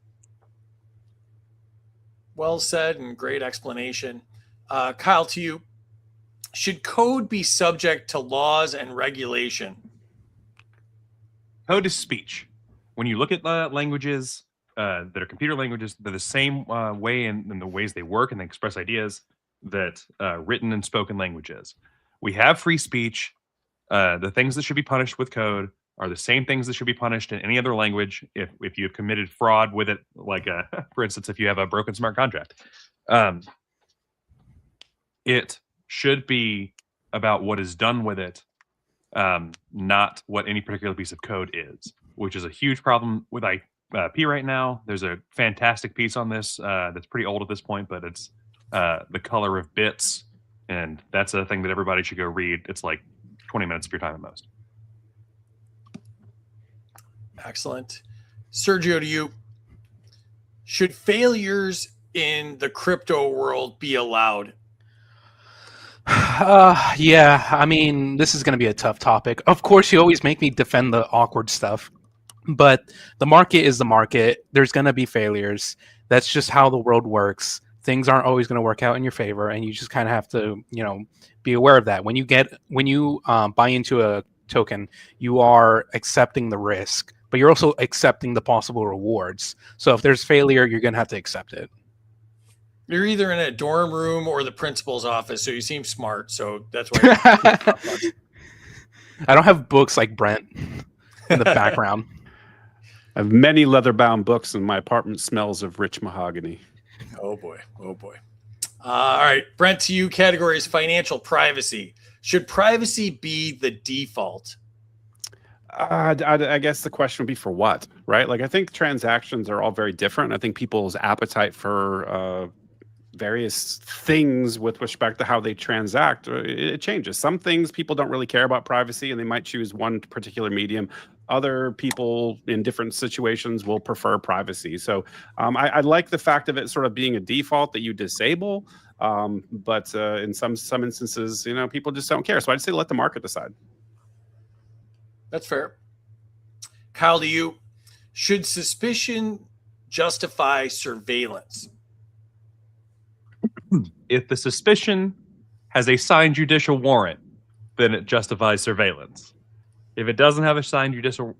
Well said and great explanation. Kyle, to you, should code be subject to laws and regulation? Code is speech. When you look at languages that are computer languages, they're the same way in the ways they work and they express ideas that written and spoken languages. We have free speech. The things that should be punished with code are the same things that should be punished in any other language if you've committed fraud with it, like for instance, if you have a broken smart contract. It should be about what is done with it, not what any particular piece of code is, which is a huge problem with IP right now. There's a fantastic piece on this that's pretty old at this point, but it's the color of bits, and that's a thing that everybody should go read. It's like 20 minutes of your time at most. Excellent. Sergio, to you, should failures in the crypto world be allowed? Yeah, I mean, this is going to be a tough topic. Of course, you always make me defend the awkward stuff, but the market is the market. There's going to be failures. That's just how the world works. Things aren't always going to work out in your favor, and you just kind of have to, be aware of that. When you buy into a token, you are accepting the risk, but you're also accepting the possible rewards. So if there's failure, you're going to have to accept it. You're either in a dorm room or the principal's office, so you seem smart. So that's why. I don't have books like Brent in the background. I have many leather-bound books, and my apartment smells of rich mahogany. Oh boy. Oh boy. All right, Brent, to you, category is financial privacy. Should privacy be the default? I guess the question would be for what, right? Like, I think transactions are all very different. I think people's appetite for various things with respect to how they transact, it changes. Some things people don't really care about privacy, and they might choose one particular medium. Other people in different situations will prefer privacy. So I like the fact of it sort of being a default that you disable, but in some instances, people just don't care. So I'd say let the market decide. That's fair. Kyle, to you, should suspicion justify surveillance? If the suspicion has a signed judicial warrant, then it justifies surveillance. If it doesn't have a signed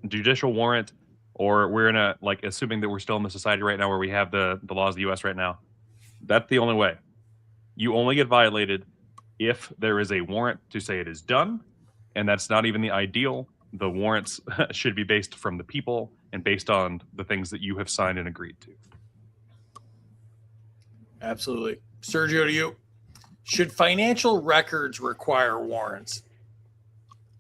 judicial warrant, or we're in a, like, assuming that we're still in the society right now where we have the laws of the US right now, that's the only way. You only get violated if there is a warrant to say it is done, and that's not even the ideal. The warrants should be based from the people and based on the things that you have signed and agreed to. Absolutely. Sergio, to you, should financial records require warrants?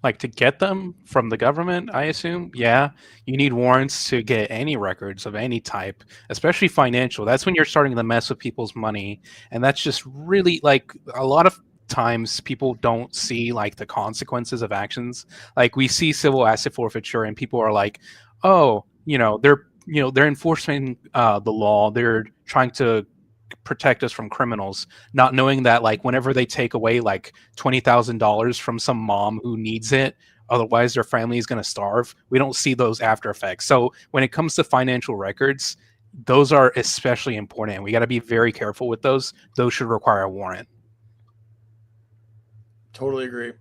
Like, to get them from the government, I assume. Yeah, you need warrants to get any records of any type, especially financial. That's when you're starting to mess with people's money. And that's just really, like, a lot of times people don't see, like, the consequences of actions. Like, we see civil asset forfeiture and people are like, oh, they're enforcing the law. They're trying to protect us from criminals, not knowing that, like, whenever they take away like $20,000 from some mom who needs it, otherwise their family is going to starve. We don't see those after effects. So when it comes to financial records, those are especially important, and we got to be very careful with those. Those should require a warrant. Totally agree.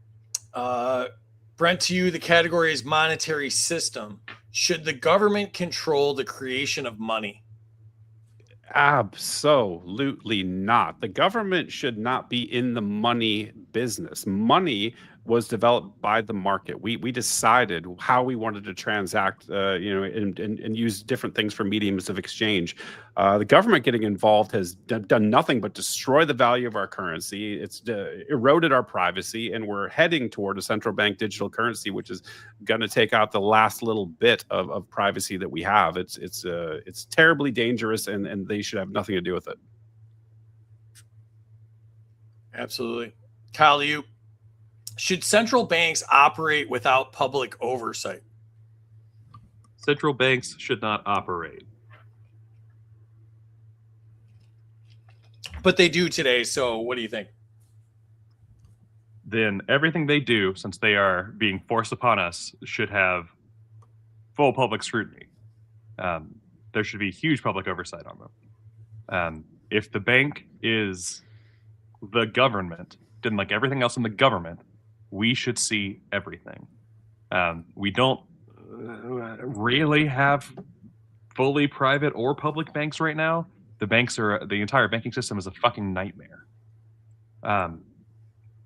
Brent, to you, the category is monetary system. Should the government control the creation of money? Absolutely not. The government should not be in the money business. Money was developed by the market. We decided how we wanted to transact, and use different things for mediums of exchange. The government getting involved has done nothing but destroy the value of our currency. It's eroded our privacy, and we're heading toward a central bank digital currency, which is going to take out the last little bit of privacy that we have. It's terribly dangerous, and they should have nothing to do with it. Absolutely. Kyle, should central banks operate without public oversight? Central banks should not operate. But they do today, so what do you think? Then everything they do, since they are being forced upon us, should have full public scrutiny. There should be huge public oversight on them. If the bank is the government, then like everything else in the government, we should see everything. We don't really have fully private or public banks right now. The entire banking system is a fucking nightmare.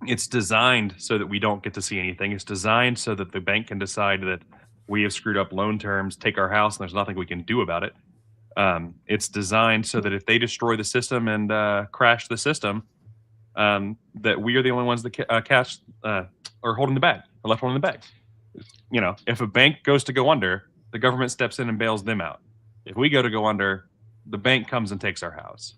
It's designed so that we don't get to see anything. It's designed so that the bank can decide that we have screwed up loan terms, take our house, and there's nothing we can do about it. It's designed so that if they destroy the system and crash the system, that we are the only ones that catch or holding the bag or left holding the bag. You know, if a bank goes to go under, the government steps in and bails them out. If we go to go under, the bank comes and takes our house.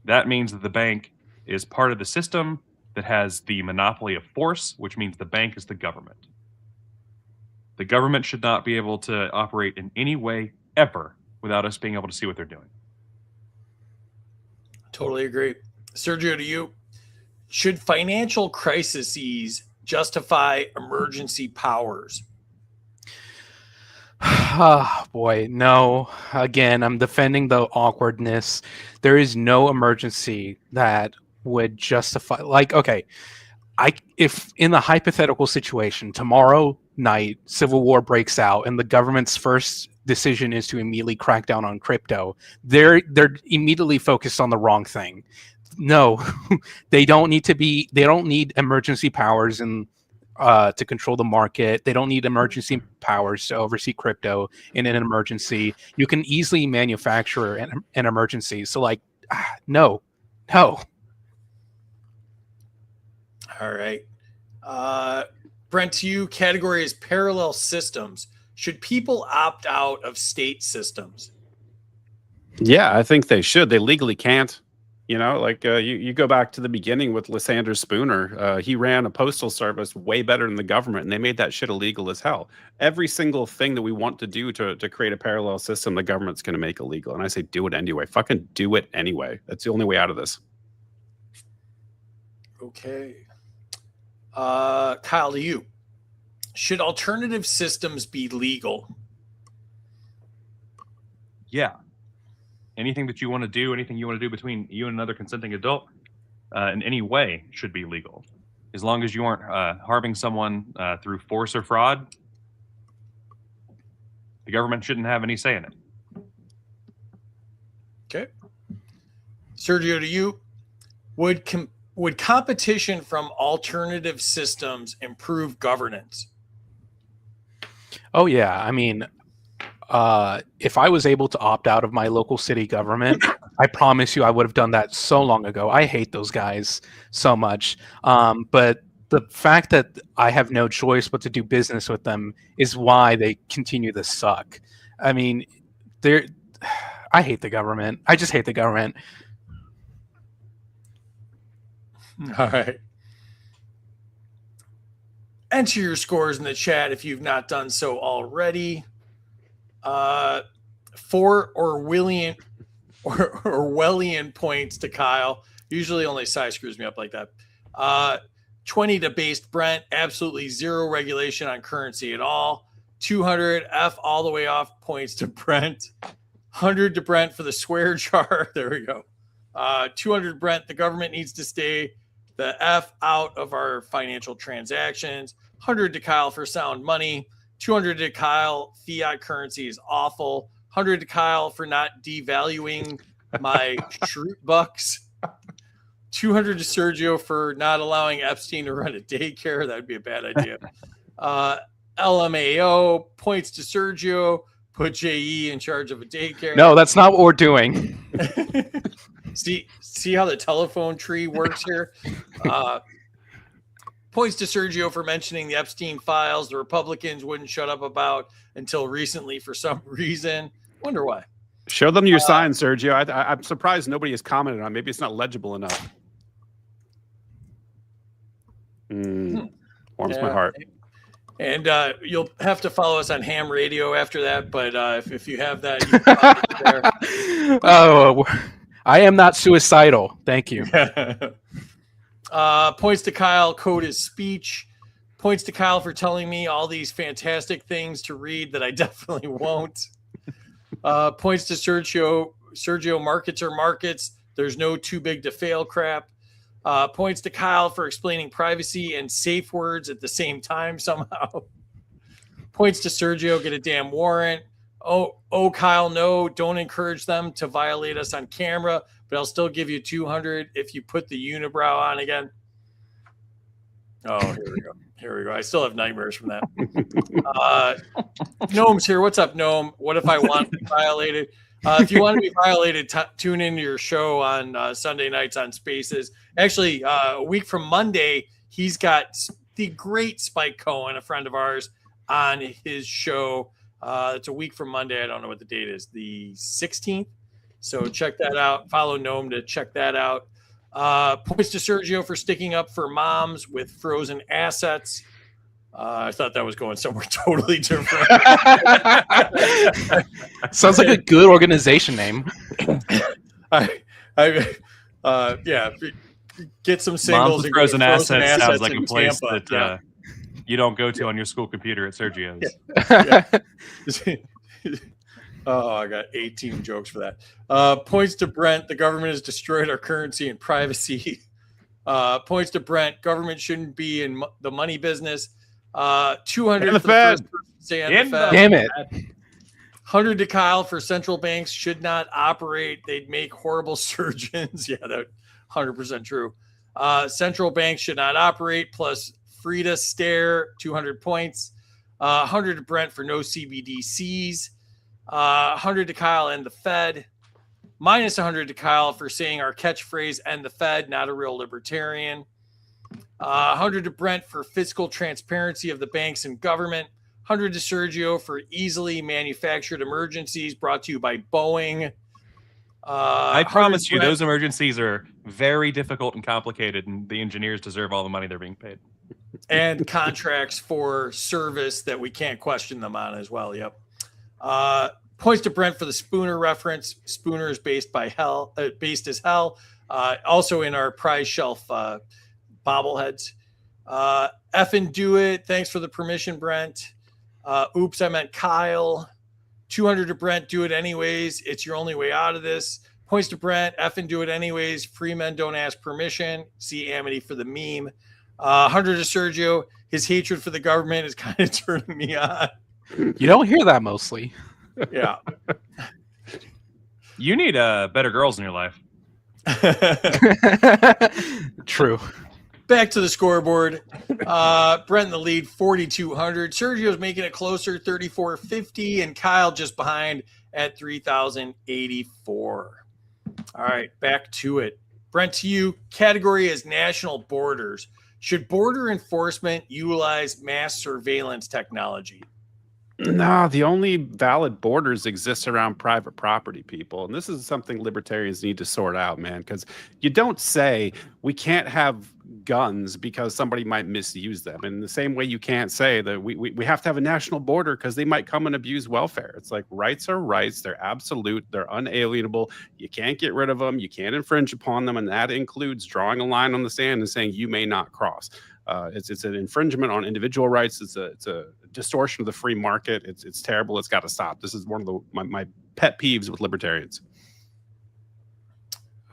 That means that the bank is part of the system that has the monopoly of force, which means the bank is the government. The government should not be able to operate in any way ever without us being able to see what they're doing. Totally agree. Sergio, to you, should financial crises justify emergency powers? Oh, boy, no. Again, I'm defending the awkwardness. There is no emergency that would justify, like, okay, if in the hypothetical situation, tomorrow night, civil war breaks out and the government's first decision is to immediately crack down on crypto, they're immediately focused on the wrong thing. No, they don't need emergency powers and to control the market. They don't need emergency powers to oversee crypto in an emergency. You can easily manufacture an emergency. So like, no. All right. Brent, to you, category is parallel systems. Should people opt out of state systems? Yeah, I think they should. They legally can't. You know, like you go back to the beginning with Lysander Spooner. He ran a postal service way better than the government, and they made that shit illegal as hell. Every single thing that we want to do to create a parallel system, the government's going to make illegal. And I say, do it anyway. Fucking do it anyway. That's the only way out of this. Okay. Kyle, to you. Should alternative systems be legal? Yeah. Anything that you want to do, anything you want to do between you and another consenting adult in any way should be legal. As long as you aren't harming someone through force or fraud, the government shouldn't have any say in it. Okay. Sergio, to you, would competition from alternative systems improve governance? Oh, yeah. I mean, if I was able to opt out of my local city government, I promise you I would have done that so long ago. I hate those guys so much. But the fact that I have no choice but to do business with them is why they continue to suck. I mean, I hate the government. I just hate the government. All right. Enter your scores in the chat if you've not done so already. For Orwellian points to Kyle. Usually only Cy screws me up like that. 20 to based Brent. Absolutely zero regulation on currency at all. 200 F all the way off points to Brent. 100 to Brent for the swear jar. There we go. 200 Brent. The government needs to stay the F out of our financial transactions. 100 to Kyle for sound money. 200 to Kyle, fiat currency is awful. 100 to Kyle for not devaluing my Shroot bucks. 200 to Sergio for not allowing Epstein to run a daycare. That would be a bad idea. LMAO, points to Sergio, put JE in charge of a daycare. No, that's not what we're doing. See how the telephone tree works here? Points to Sergio for mentioning the Epstein files the Republicans wouldn't shut up about until recently for some reason. Wonder why. Show them your sign, Sergio. I'm surprised nobody has commented on it. Maybe it's not legible enough. Warms my heart. And you'll have to follow us on ham radio after that. But if you have that, you can follow us there. Oh, I am not suicidal. Thank you. Points to Kyle, code his speech. Points to Kyle for telling me all these fantastic things to read that I definitely won't. Points to Sergio. Sergio, markets are markets. There's no too big to fail crap. Points to Kyle for explaining privacy and safe words at the same time somehow. Points to Sergio, get a damn warrant. Oh, Kyle, no, don't encourage them to violate us on camera, but I'll still give you 200 if you put the unibrow on again. Oh, here we go. I still have nightmares from that. Gnome's here. What's up, Gnome? What if I want to be violated? If you want to be violated, tune into your show on Sunday nights on Spaces. Actually, a week from Monday, he's got the great Spike Cohen, a friend of ours, on his show. It's a week from Monday. I don't know what the date is, the 16th. So check that out. Follow Gnome to check that out. Points to Sergio for sticking up for moms with frozen assets. I thought that was going somewhere totally different. Sounds like a good organization name. Yeah. Get some singles. Moms with and frozen get assets sounds like in a place Tampa. that you don't go to on your school computer at Sergio's. Oh, I got 18 jokes for that. Points to Brent. The government has destroyed our currency and privacy. Points to Brent. Government shouldn't be in the money business. 200 the for Fed. the first person to say on the Fed. Damn it. 100 to Kyle for central banks should not operate. They'd make horrible surgeons. Yeah, that's 100% true. Central banks should not operate. Plus Frida stare, 200 points. 100 to Brent for no CBDCs. 100 to Kyle and the Fed. Minus 100 to Kyle for saying our catchphrase and the Fed, not a real libertarian. 100 to Brent for fiscal transparency of the banks and government. 100 to Sergio for easily manufactured emergencies brought to you by Boeing. I promise you, those emergencies are very difficult and complicated, and the engineers deserve all the money they're being paid. And contracts for service that we can't question them on as well. Yep. Points to Brent for the Spooner reference. Spooner is based as hell. Also in our prize shelf bobbleheads. Effing do it. Thanks for the permission, Brent. Oops, I meant Kyle. 200 to Brent. Do it anyways. It's your only way out of this. Points to Brent. Effing do it anyways. Free men don't ask permission. See Amity for the meme. 100 to Sergio. His hatred for the government is kind of turning me on. You don't hear that mostly. Yeah. You need better girls in your life. True. Back to the scoreboard. Brent in the lead, 4,200. Sergio's making it closer, 3,450, and Kyle just behind at 3,084. All right, back to it. Brent, to you. Category is national borders. Should border enforcement utilize mass surveillance technology? No, the only valid borders exist around private property, people. And this is something libertarians need to sort out, man, because you don't say we can't have guns because somebody might misuse them. In the same way you can't say that we have to have a national border because they might come and abuse welfare. It's like rights are rights. They're absolute. They're unalienable. You can't get rid of them. You can't infringe upon them. And that includes drawing a line on the sand and saying you may not cross. It's an infringement on individual rights. It's a distortion of the free market. It's terrible. It's got to stop. This is one of my pet peeves with libertarians.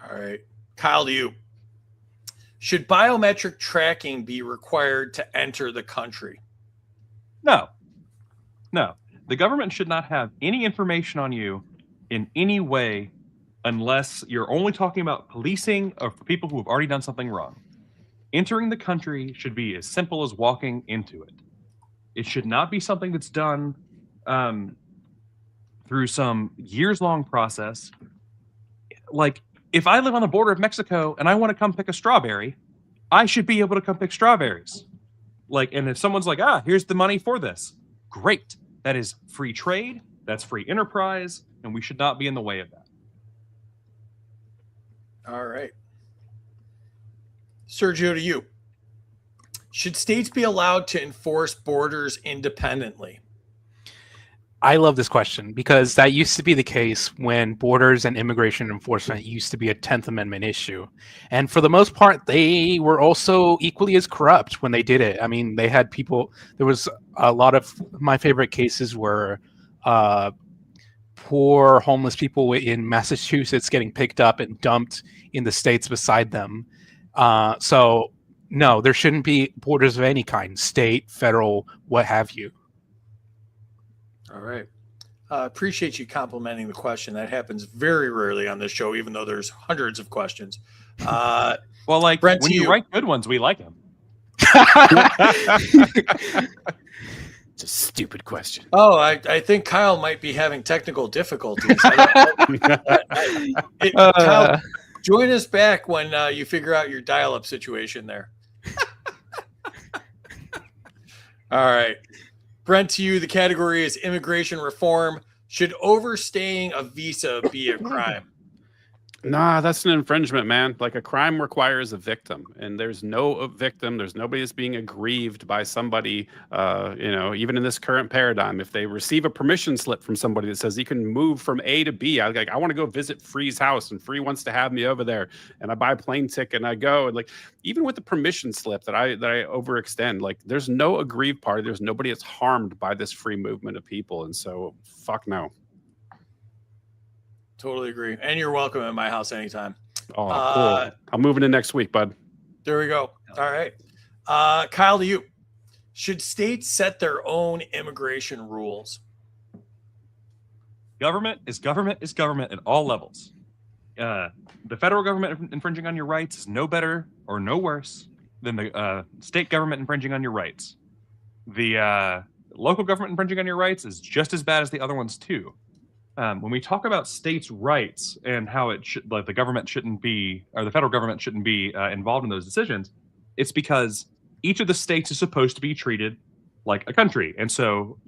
All right, Kyle, to you. Should biometric tracking be required to enter the country? No. The government should not have any information on you in any way unless you're only talking about policing or for people who have already done something wrong. Entering the country should be as simple as walking into it. It should not be something that's done through some years-long process. Like, if I live on the border of Mexico and I want to come pick a strawberry, I should be able to come pick strawberries. Like, and if someone's like, here's the money for this, great. That is free trade, that's free enterprise, and we should not be in the way of that. All right. Sergio, to you. Should states be allowed to enforce borders independently? I love this question because that used to be the case when borders and immigration enforcement used to be a 10th Amendment issue. And for the most part, they were also equally as corrupt when they did it. I mean, they had people, there was a lot of my favorite cases were poor homeless people in Massachusetts getting picked up and dumped in the states beside them. So no, there shouldn't be borders of any kind, state, federal, what have you. All right. Appreciate you complimenting the question. That happens very rarely on this show, even though there's hundreds of questions. Well, like, Brent, when you write good ones, we like them. It's a stupid question. Oh, I think Kyle might be having technical difficulties. Kyle, join us back when you figure out your dial-up situation there. All right. Brent, to you, the category is immigration reform. Should overstaying a visa be a crime? Nah, that's an infringement, man. Like, a crime requires a victim, and there's no victim. There's nobody that's being aggrieved by somebody, even in this current paradigm. If they receive a permission slip from somebody that says you can move from A to B, I want to go visit Free's house, and Free wants to have me over there, and I buy a plane ticket and I go, and like, even with the permission slip that I overextend, like, there's no aggrieved party. There's nobody that's harmed by this free movement of people, and so fuck no. Totally agree. And you're welcome at my house anytime. Oh, cool. I'm moving in next week, bud. There we go. All right. Kyle, to you. Should states set their own immigration rules? Government is government is government at all levels. The federal government infringing on your rights is no better or no worse than the state government infringing on your rights. The local government infringing on your rights is just as bad as the other ones too. When we talk about states' rights and how it should, like, the government shouldn't be, or the federal government shouldn't be involved in those decisions, it's because each of the states is supposed to be treated like a country. And so,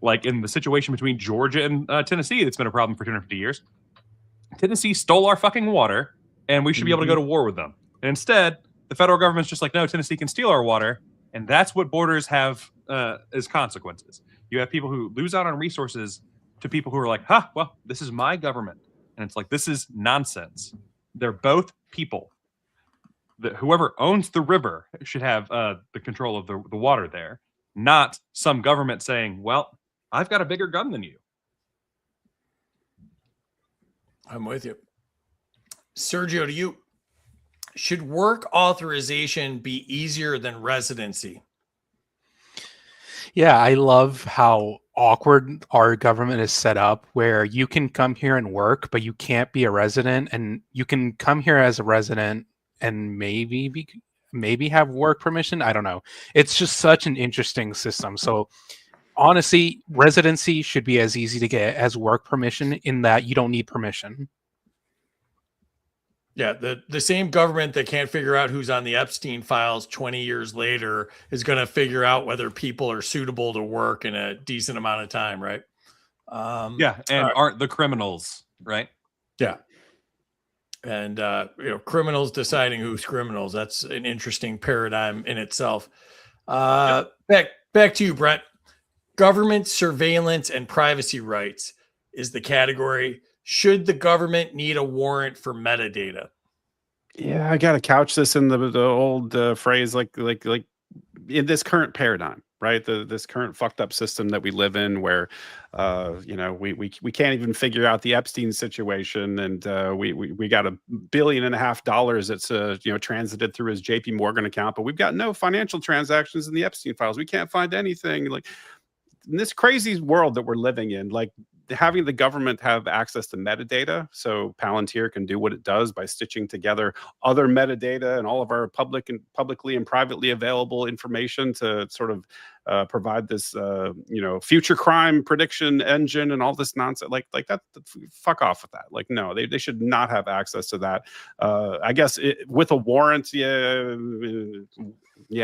like in the situation between Georgia and Tennessee, that's been a problem for 250 years. Tennessee stole our fucking water, and we should be able to go to war with them. And instead, the federal government's just like, no, Tennessee can steal our water, and that's what borders have as consequences. You have people who lose out on resources to people who are like, well, this is my government. And it's like, this is nonsense. They're both people. Whoever owns the river should have the control of the water there, not some government saying, well, I've got a bigger gun than you. I'm with you. Sergio, to you. Should work authorization be easier than residency? Yeah, I love how awkward our government is set up, where you can come here and work, but you can't be a resident, and you can come here as a resident and maybe have work permission. I don't know. It's just such an interesting system. So honestly, residency should be as easy to get as work permission, in that you don't need permission. Yeah, the same government that can't figure out who's on the Epstein files 20 years later is going to figure out whether people are suitable to work in a decent amount of time, right? Aren't the criminals, right? Yeah. And, criminals deciding who's criminals. That's an interesting paradigm in itself. Back to you, Brent. Government surveillance and privacy rights is the category. Should the government need a warrant for metadata? Yeah, I gotta couch this in the old phrase, like in this current paradigm, right? This current fucked up system that we live in, where we can't even figure out the Epstein situation, and we got $1.5 billion that's transited through his JP Morgan account, but we've got no financial transactions in the Epstein files. We can't find anything. Like, in this crazy world that we're living in, like, having the government have access to metadata, so Palantir can do what it does by stitching together other metadata and all of our publicly and privately available information to sort of provide this future crime prediction engine and all this nonsense like that. Fuck off with that. Like, no, they should not have access to that. I guess with a warrant, yeah,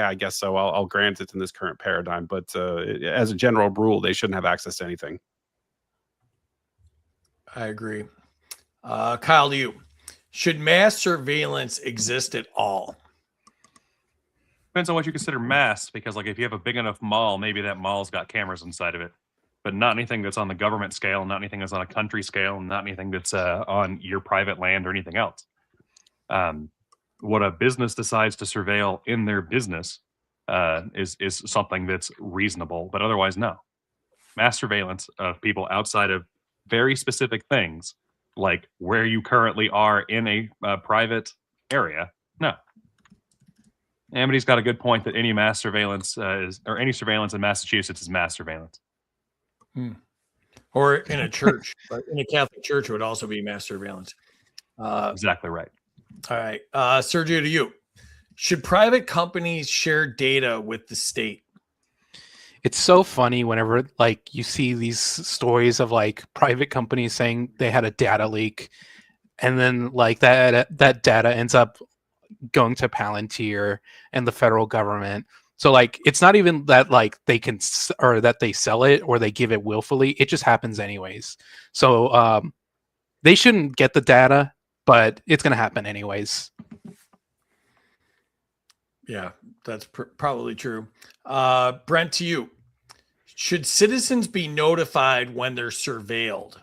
I guess so. I'll grant it in this current paradigm, but as a general rule, they shouldn't have access to anything. I agree. Kyle, to you. Should mass surveillance exist at all? Depends on what you consider mass, because like if you have a big enough mall, maybe that mall's got cameras inside of it, but not anything that's on the government scale, not anything that's on a country scale, and not anything that's on your private land or anything else. What a business decides to surveil in their business is something that's reasonable, but otherwise, no. Mass surveillance of people outside of very specific things, like where you currently are in a private area, no. Amity's got a good point that any mass surveillance any surveillance in Massachusetts is mass surveillance. Or in a church, in a Catholic church, it would also be mass surveillance. Exactly right. All right, Sergio, to you. Should private companies share data with the state? It's so funny whenever like you see these stories of like private companies saying they had a data leak, and then like that data ends up going to Palantir and the federal government. So like it's not even that like they can or that they sell it or they give it willfully. It just happens anyways. So they shouldn't get the data, but it's going to happen anyways. Yeah, that's probably true. Brent, to you. Should citizens be notified when they're surveilled?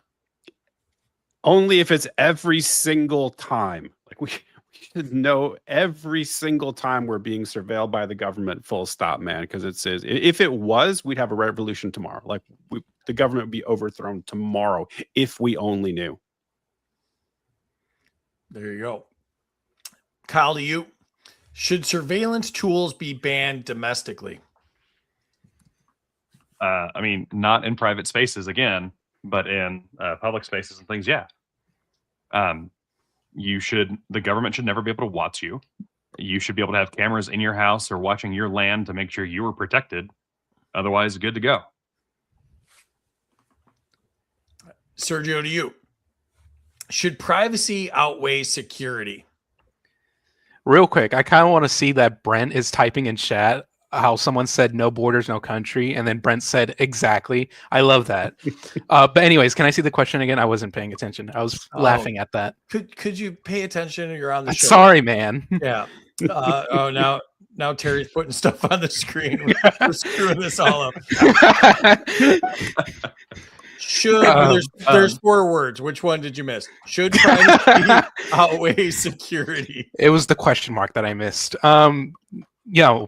Only if it's every single time. Like we should know every single time we're being surveilled by the government, full stop, man. Because it says if it was, we'd have a revolution tomorrow. Like the government would be overthrown tomorrow if we only knew. There you go. Kyle, to you. Should surveillance tools be banned domestically? I mean, not in private spaces again, but in public spaces and things. Yeah. The government should never be able to watch you. You should be able to have cameras in your house or watching your land to make sure you are protected. Otherwise, good to go. Sergio, to you. Should privacy outweigh security? Real quick, I kind of want to see that Brent is typing in chat how someone said no borders, no country, and then Brent said exactly. I love that. But anyways, can I see the question again? I wasn't paying attention. I was laughing at that. Could you pay attention? You're on the show. Sorry, man. Yeah. Now Terry's putting stuff on the screen. We're screwing this all up. There's 4 words. Which one did you miss? Should privacy outweigh security? It was the question mark that I missed.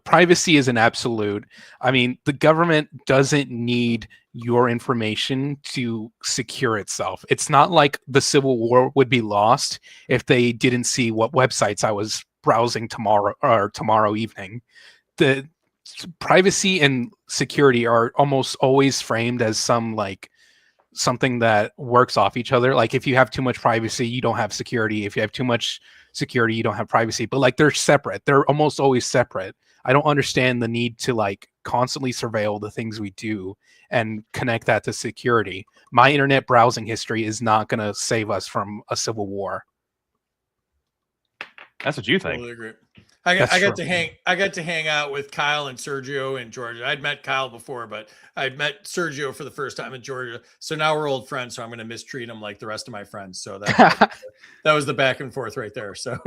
Privacy is an absolute. I mean, the government doesn't need your information to secure itself. It's not like the Civil War would be lost if they didn't see what websites I was browsing tomorrow evening. The privacy and security are almost always framed as something that works off each other. Like if you have too much privacy, you don't have security. If you have too much security, you don't have privacy. But like they're separate. They're almost always separate. I don't understand the need to like constantly surveil the things we do and connect that to security. My internet browsing history is not going to save us from a civil war. That's what you think. Totally agree. I got to hang out with Kyle and Sergio in Georgia. I'd met Kyle before, but I'd met Sergio for the first time in Georgia. So now we're old friends. So I'm going to mistreat him like the rest of my friends. So that was the back and forth right there. So,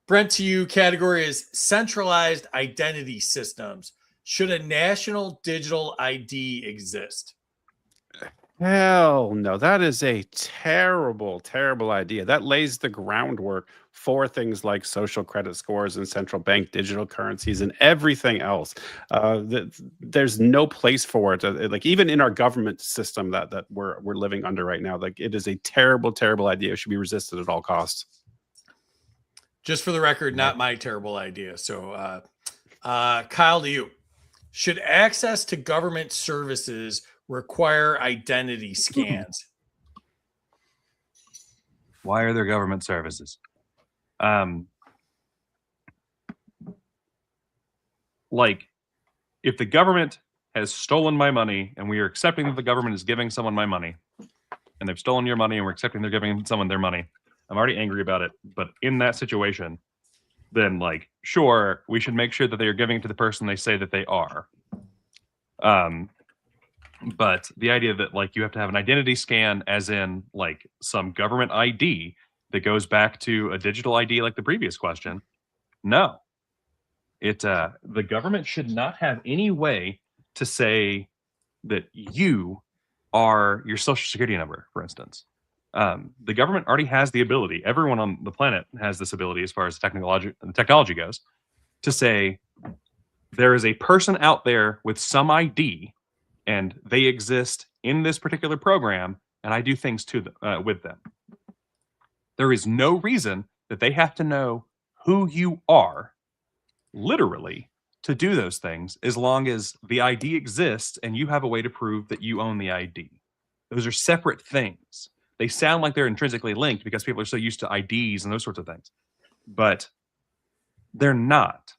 Brent, to you, category is centralized identity systems. Should a national digital ID exist? Hell no, that is a terrible, terrible idea. That lays the groundwork for things like social credit scores and central bank digital currencies and everything else. There's no place for it. Like even in our government system that we're living under right now, like it is a terrible, terrible idea. It should be resisted at all costs. Just for the record, not my terrible idea. So, Kyle, to you. Should access to government services require identity scans? Why are there government services? Like, if the government has stolen my money and we are accepting that the government is giving someone my money, and they've stolen your money and we're accepting they're giving someone their money, I'm already angry about it. But in that situation, then, like, sure, we should make sure that they are giving it to the person they say that they are. But the idea that, like, you have to have an identity scan, as in, like, some government ID that goes back to a digital ID like the previous question, no. The government should not have any way to say that you are your social security number, for instance. The government already has the ability, everyone on the planet has this ability as far as technology goes, to say there is a person out there with some ID and they exist in this particular program and I do things to them, with them. There is no reason that they have to know who you are, literally, to do those things, as long as the ID exists and you have a way to prove that you own the ID. Those are separate things. They sound like they're intrinsically linked because people are so used to IDs and those sorts of things, but they're not.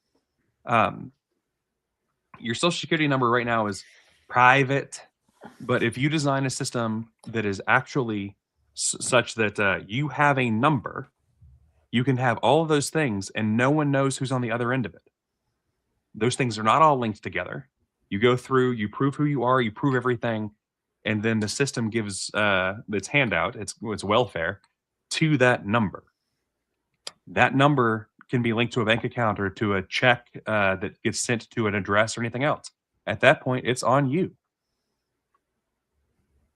Your social security number right now is private, but if you design a system that is actually such that you have a number, you can have all of those things and no one knows who's on the other end of it. Those things are not all linked together. You go through, you prove who you are, you prove everything, and then the system gives its handout, its welfare, to that number. That number can be linked to a bank account or to a check that gets sent to an address or anything else. At that point, it's on you.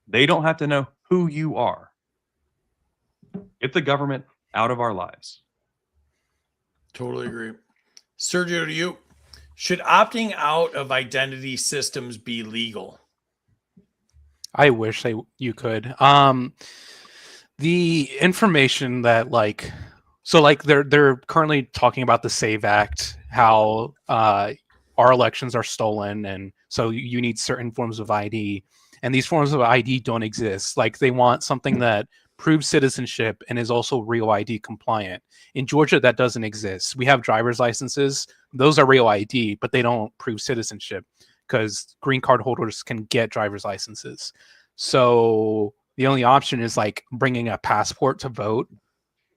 They don't have to know who you are. Get the government out of our lives. Totally agree. Sergio, to you, should opting out of identity systems be legal? I wish you could. The information that they're currently talking about the SAVE Act, how our elections are stolen, and so you need certain forms of ID, and these forms of ID don't exist. Like, they want something that proves citizenship and is also real ID compliant. In Georgia, that doesn't exist. We have driver's licenses; those are real ID, but they don't prove citizenship because green card holders can get driver's licenses. So the only option is like bringing a passport to vote.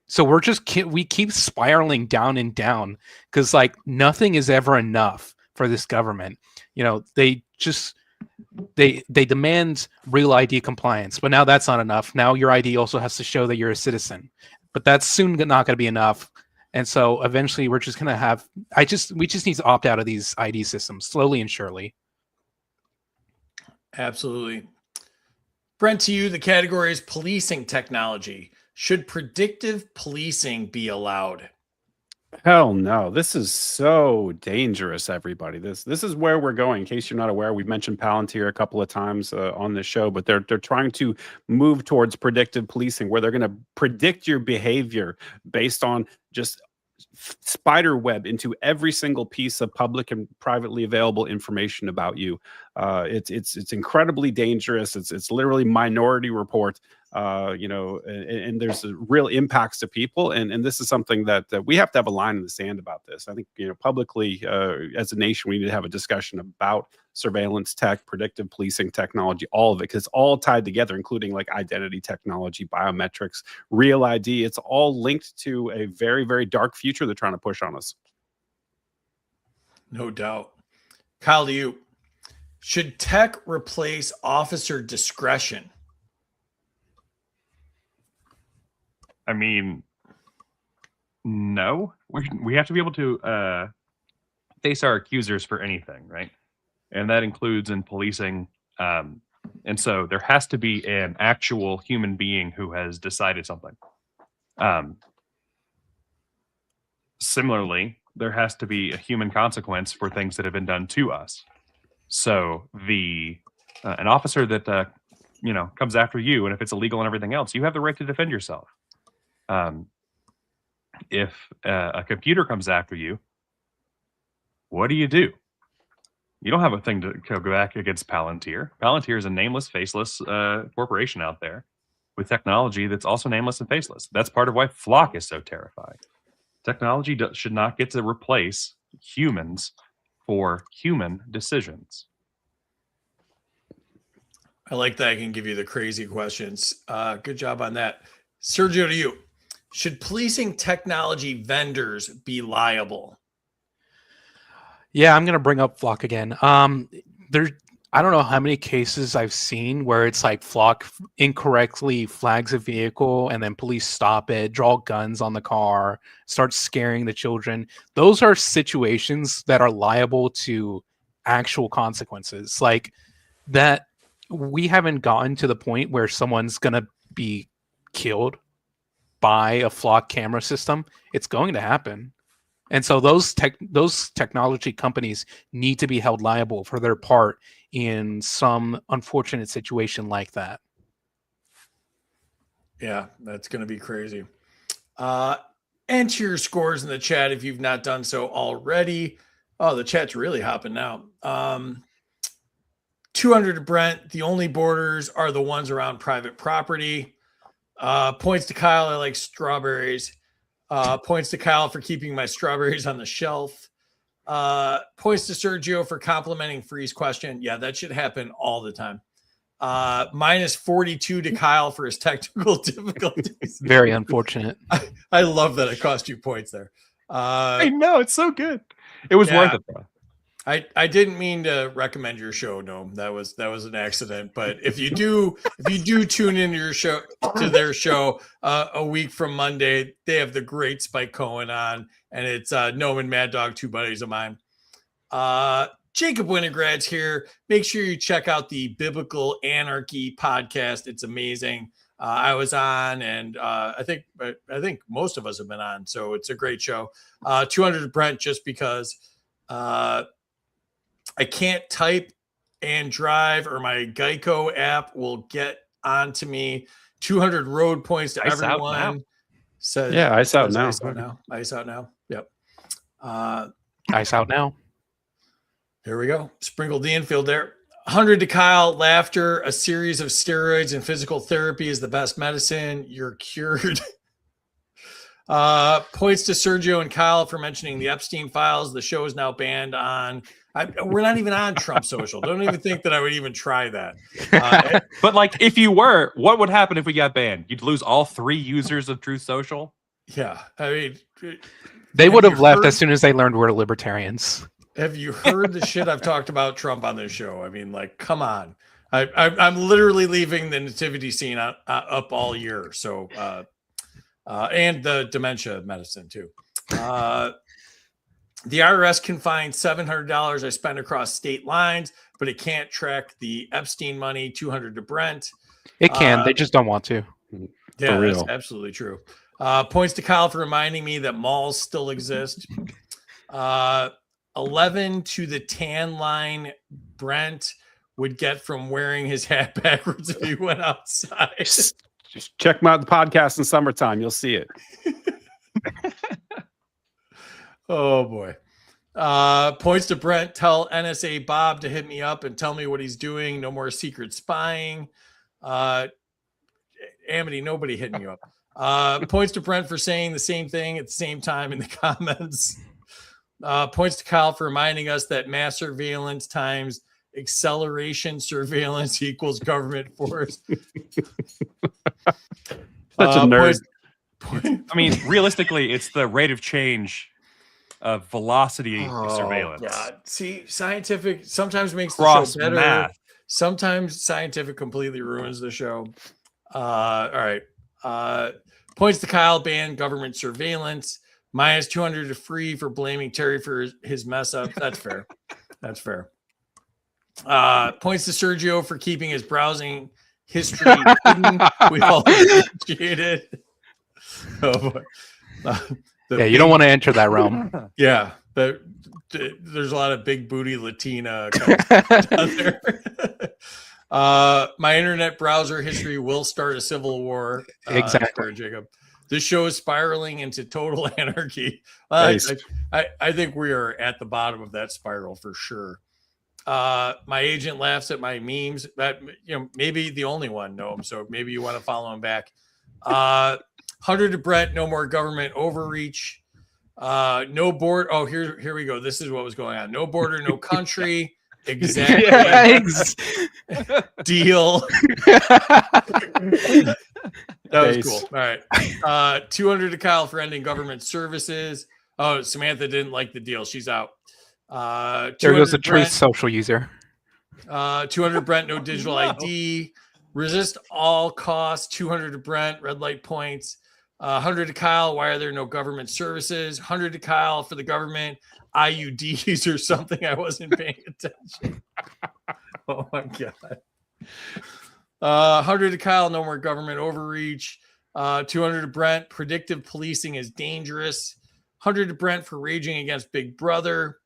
So we keep spiraling down and down because, like, nothing is ever enough for this government. You know, they demand real ID compliance, but now that's not enough. Now your ID also has to show that you're a citizen, but that's soon not going to be enough. And so eventually we're just going to have, we just need to opt out of these ID systems slowly and surely. Absolutely. Brent, to you, the category is policing technology. Should predictive policing be allowed? Hell no. This is so dangerous, everybody. This is where we're going. In case you're not aware, we've mentioned Palantir a couple of times on this show, but they're trying to move towards predictive policing, where they're going to predict your behavior based on just spider web into every single piece of public and privately available information about you. It's incredibly dangerous. It's literally Minority Report. And there's real impacts to people, and this is something that we have to have a line in the sand about this. I think, publicly, as a nation, we need to have a discussion about surveillance tech, predictive policing technology, all of it, because it's all tied together, including like identity technology, biometrics, real ID. It's all linked to a very, very dark future they're trying to push on us. No doubt. Kyle, to you, should tech replace officer discretion? I mean, no. We have to be able to face our accusers for anything, right? And that includes in policing. And so there has to be an actual human being who has decided something. Similarly, there has to be a human consequence for things that have been done to us. So an officer that comes after you, and if it's illegal and everything else, you have the right to defend yourself. If a computer comes after you, what do? You don't have a thing to go back against Palantir. Palantir is a nameless, faceless corporation out there with technology that's also nameless and faceless. That's part of why Flock is so terrifying. Technology should not get to replace humans for human decisions. I like that I can give you the crazy questions. Good job on that. Sergio, to you. Should policing technology vendors be liable? Yeah, I'm gonna bring up Flock again. I don't know how many cases I've seen where it's like Flock incorrectly flags a vehicle and then police stop it, draw guns on the car, start scaring the children. Those are situations that are liable to actual consequences. Like that, we haven't gotten to the point where someone's gonna be killed by a Flock camera system. It's going to happen. And so those technology companies need to be held liable for their part in some unfortunate situation like that. Yeah, that's going to be crazy. Enter your scores in the chat if you've not done so already. Oh, the chat's really hopping now. 200 to Brent. The only borders are the ones around private property. Points to Kyle. I like strawberries. Points to Kyle for keeping my strawberries on the shelf. Points to Sergio for complimenting Free's question. Yeah, that should happen all the time. Minus 42 to Kyle for his technical difficulties. Very unfortunate. I love that it cost you points there. I know, it's so good. It was worth it, though. I didn't mean to recommend your show, no. That was an accident. But if you do tune into your show to their show a week from Monday, they have the great Spike Cohen on, and it's Noam and Mad Dog, two buddies of mine. Jacob Winograd's here. Make sure you check out the Biblical Anarchy podcast. It's amazing. I was on, and I think most of us have been on, so it's a great show. 200 to Brent, just because I can't type and drive, or my Geico app will get onto me. 200 road points to Ice out everyone. now. Says, Yeah, ice out says now. Ice out now. Ice out now. Yep. Ice out now. Here we go. Sprinkle the infield there. 100 to Kyle. Laughter. A series of steroids and physical therapy is the best medicine. You're cured. Points to Sergio and Kyle for mentioning the Epstein files. The show is now banned on. We're not even on Trump Social. Don't even think that I would even try that. But like, if you were, what would happen if we got banned? You'd lose all 3 users of Truth Social. Yeah, I mean, They would have left as soon as they learned we're libertarians. have you heard the shit I've talked about Trump on this show? I mean, like, come on. I'm literally leaving the nativity scene up all year. So, and the dementia medicine too. The IRS can find $700 I spent across state lines, but it can't track the Epstein money. 200 to Brent. It can. They just don't want to. Yeah, real. that's absolutely true. Points to Kyle for reminding me that malls still exist. 11 to the tan line. Brent would get from wearing his hat backwards if he went outside. Just check out the podcast in summertime. You'll see it. Oh boy. Points to Brent. Tell NSA Bob to hit me up and tell me what he's doing. No more secret spying. Amity, nobody hitting you up. Points to Brent for saying the same thing at the same time in the comments. Points to Kyle for reminding us that mass surveillance times acceleration surveillance equals government force. Such a nerd. I mean, realistically, it's the rate of change of velocity surveillance. God. See, scientific sometimes makes the Cross show better. math. Sometimes scientific completely ruins the show. All right. Points to Kyle, ban government surveillance. Minus 200 to Free for blaming Terry for his mess up. That's fair. That's fair. Points to Sergio for keeping his browsing history hidden. We all appreciate it. Oh boy. Yeah, you don't want to enter that realm. Yeah, but there's a lot of big booty Latina down there. My internet browser history will start a civil war. Exactly, Jacob. This show is spiraling into total anarchy. Nice. I think we are at the bottom of that spiral for sure. My agent laughs at my memes. That maybe the only one, Noam. So maybe you want to follow him back. 100 to Brent. No more government overreach. No board. Oh, here we go. This is what was going on. No border, no country. Exactly. Deal. That was cool. All right. 200 to Kyle for ending government services. Oh, Samantha didn't like the deal. She's out. There goes the Truth Social user. 200 Brent, no digital ID. Resist all costs. 200 to Brent, red light points. 100 to Kyle, why are there no government services? 100 to Kyle for the government. IUDs or something. I wasn't paying attention. Oh my God. 100 to Kyle, no more government overreach. 200 to Brent, predictive policing is dangerous. 100 to Brent for raging against Big Brother.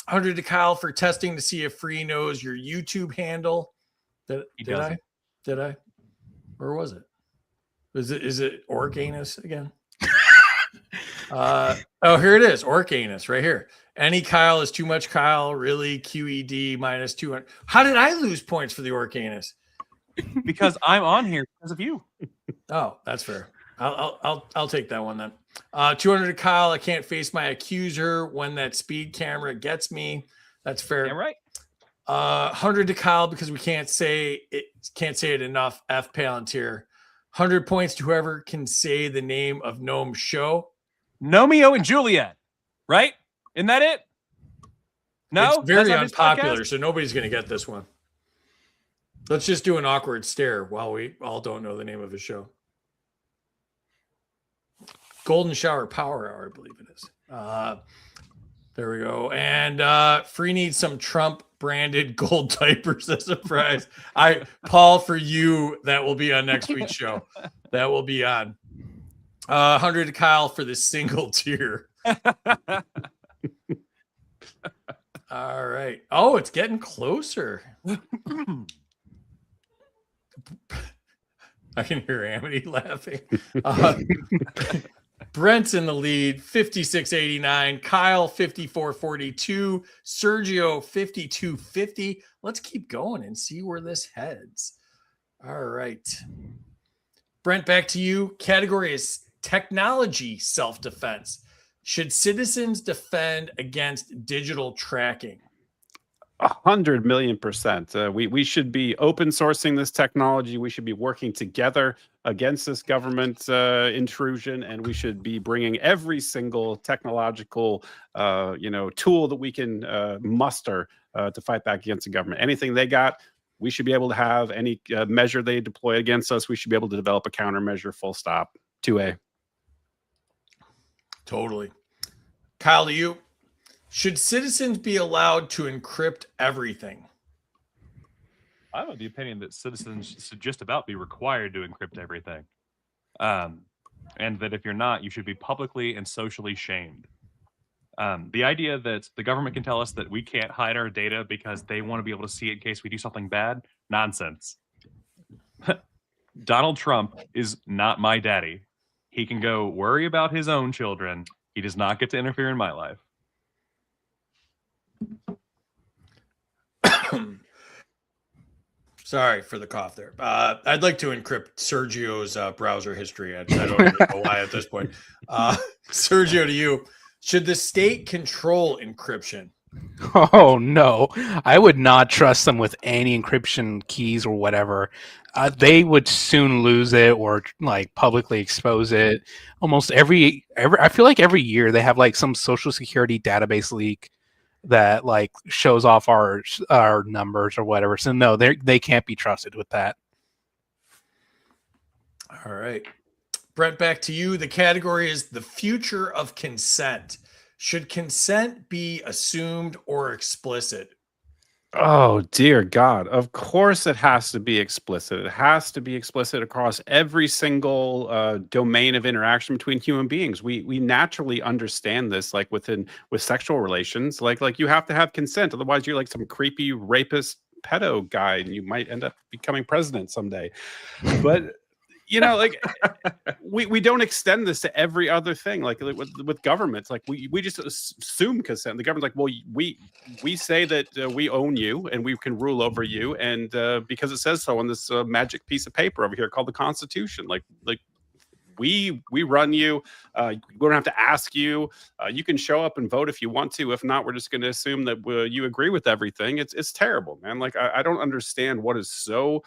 100 to Kyle for testing to see if Free knows your YouTube handle. Did I? Where was it? Is it Orcanus again? Oh, here it is. Orcanus right here. Any Kyle is too much Kyle. Really? QED minus 200. How did I lose points for the Orcanus? Because I'm on here because of you. Oh, that's fair. I'll take that one then. 200 to Kyle. I can't face my accuser when that speed camera gets me. That's fair. Yeah, right. 100 to Kyle because we can't say it enough. F Palantir. 100 points to whoever can say the name of Gnome's show. Nomeo and Juliet, right? Isn't that it? No, it's very That's on his unpopular, podcast? so nobody's going to get this one. Let's just do an awkward stare while we all don't know the name of his show. Golden Shower Power Hour, I believe it is. There we go. And Free needs some Trump branded gold diapers as a prize. Paul, for you, that will be on next week's show. That will be on. 100 to Kyle for the single tier. All right. Oh, it's getting closer. I can hear Amity laughing. Brent's in the lead, 56.89. Kyle, 54.42. Sergio, 52.50. Let's keep going and see where this heads. All right. Brent, back to you. Category is technology self-defense. Should citizens defend against digital tracking? 100 million%. We should be open sourcing this technology. We should be working together against this government intrusion, and we should be bringing every single technological tool that we can muster to fight back against the government. Anything they got, we should be able to have. Any measure they deploy against us, we should be able to develop a countermeasure. Full stop. 2A. Totally. Kyle, to you. Should citizens be allowed to encrypt everything? I'm of the opinion that citizens should just about be required to encrypt everything. And that if you're not, you should be publicly and socially shamed. The idea that the government can tell us that we can't hide our data because they want to be able to see it in case we do something bad, nonsense. Donald Trump is not my daddy. He can go worry about his own children. He does not get to interfere in my life. Sorry for the cough there. I'd like to encrypt Sergio's browser history. I don't even know why at this point. Sergio, to you. Should the state control encryption? Oh, no. I would not trust them with any encryption keys or whatever. They would soon lose it or like publicly expose it. Almost every I feel like every year they have like some social security database leak that like shows off our numbers or whatever. So no, they can't be trusted with that. All right. Brent, back to you. The category is the future of consent. Should consent be assumed or explicit? Oh, dear God. Of course it has to be explicit. It has to be explicit across every single domain of interaction between human beings. We naturally understand this, like with sexual relations. Like you have to have consent. Otherwise, you're like some creepy rapist pedo guy, and you might end up becoming president someday. But you know, like we don't extend this to every other thing, like with governments. Like we just assume consent. The government's like, well, we say that we own you and we can rule over you, and because it says so on this magic piece of paper over here called the Constitution. Like we run you. We don't have to ask you. You can show up and vote if you want to. If not, we're just going to assume that you agree with everything. It's terrible, man. Like I don't understand what is so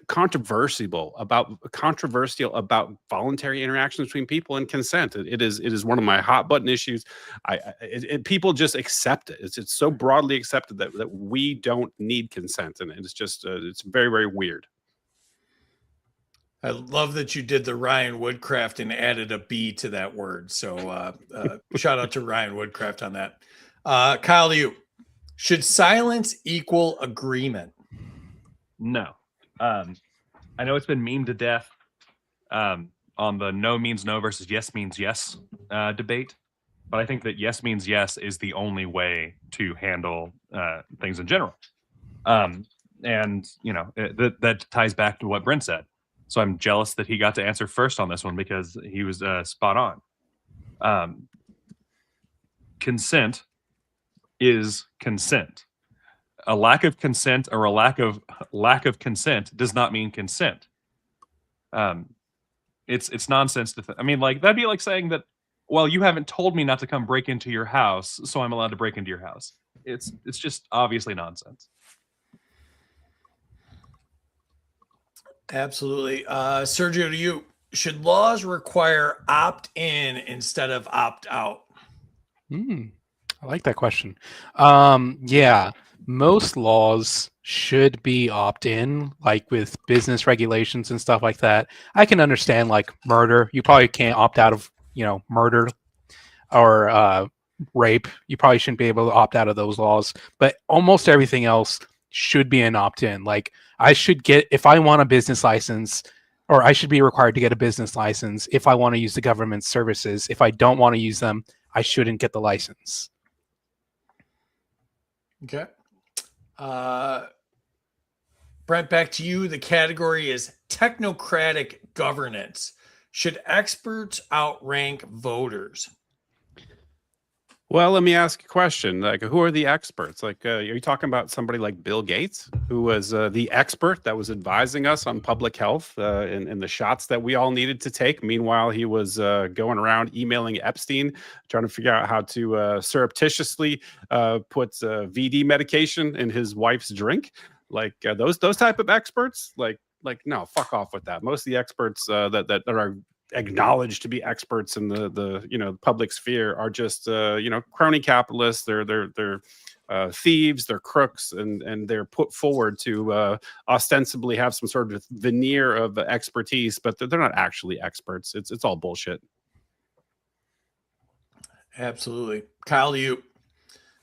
controversial about voluntary interactions between people and consent. It is one of my hot button issues. People just accept it. It's so broadly accepted that we don't need consent, and it's just it's very, very weird. I love that you did the Ryan Woodcraft and added a B to that word. So shout out to Ryan Woodcraft on that. Kyle, to you. Should silence equal agreement? No. I know it's been memed to death on the no means no versus yes means yes debate, but I think that yes means yes is the only way to handle things in general. And, you know, that ties back to what Brent said. So I'm jealous that he got to answer first on this one because he was spot on. Consent is consent. A lack of consent or a lack of consent does not mean consent. It's nonsense to I mean, like, that'd be like saying that, well, you haven't told me not to come break into your house, so I'm allowed to break into your house. It's just obviously nonsense. Absolutely. Sergio, to you. Should laws require opt-in instead of opt-out? I like that question. Yeah, most laws should be opt-in, like with business regulations and stuff like that. I can understand, like murder. You probably can't opt out of, murder or rape. You probably shouldn't be able to opt out of those laws. But almost everything else should be an opt-in. Like I should get, if I want a business license, or I should be required to get a business license if I want to use the government's services. If I don't want to use them, I shouldn't get the license. Okay. Brent, back to you. The category is technocratic governance. Should experts outrank voters? Well, let me ask a question. Like, who are the experts? Like, are you talking about somebody like Bill Gates, who was the expert that was advising us on public health and the shots that we all needed to take? Meanwhile, he was going around emailing Epstein, trying to figure out how to surreptitiously put VD medication in his wife's drink. Like those type of experts, like no, fuck off with that. Most of the experts that are acknowledged to be experts in the public sphere are just crony capitalists. They're thieves, they're crooks, and they're put forward to ostensibly have some sort of veneer of expertise, but they're not actually experts. It's all bullshit. Absolutely. Kyle, you.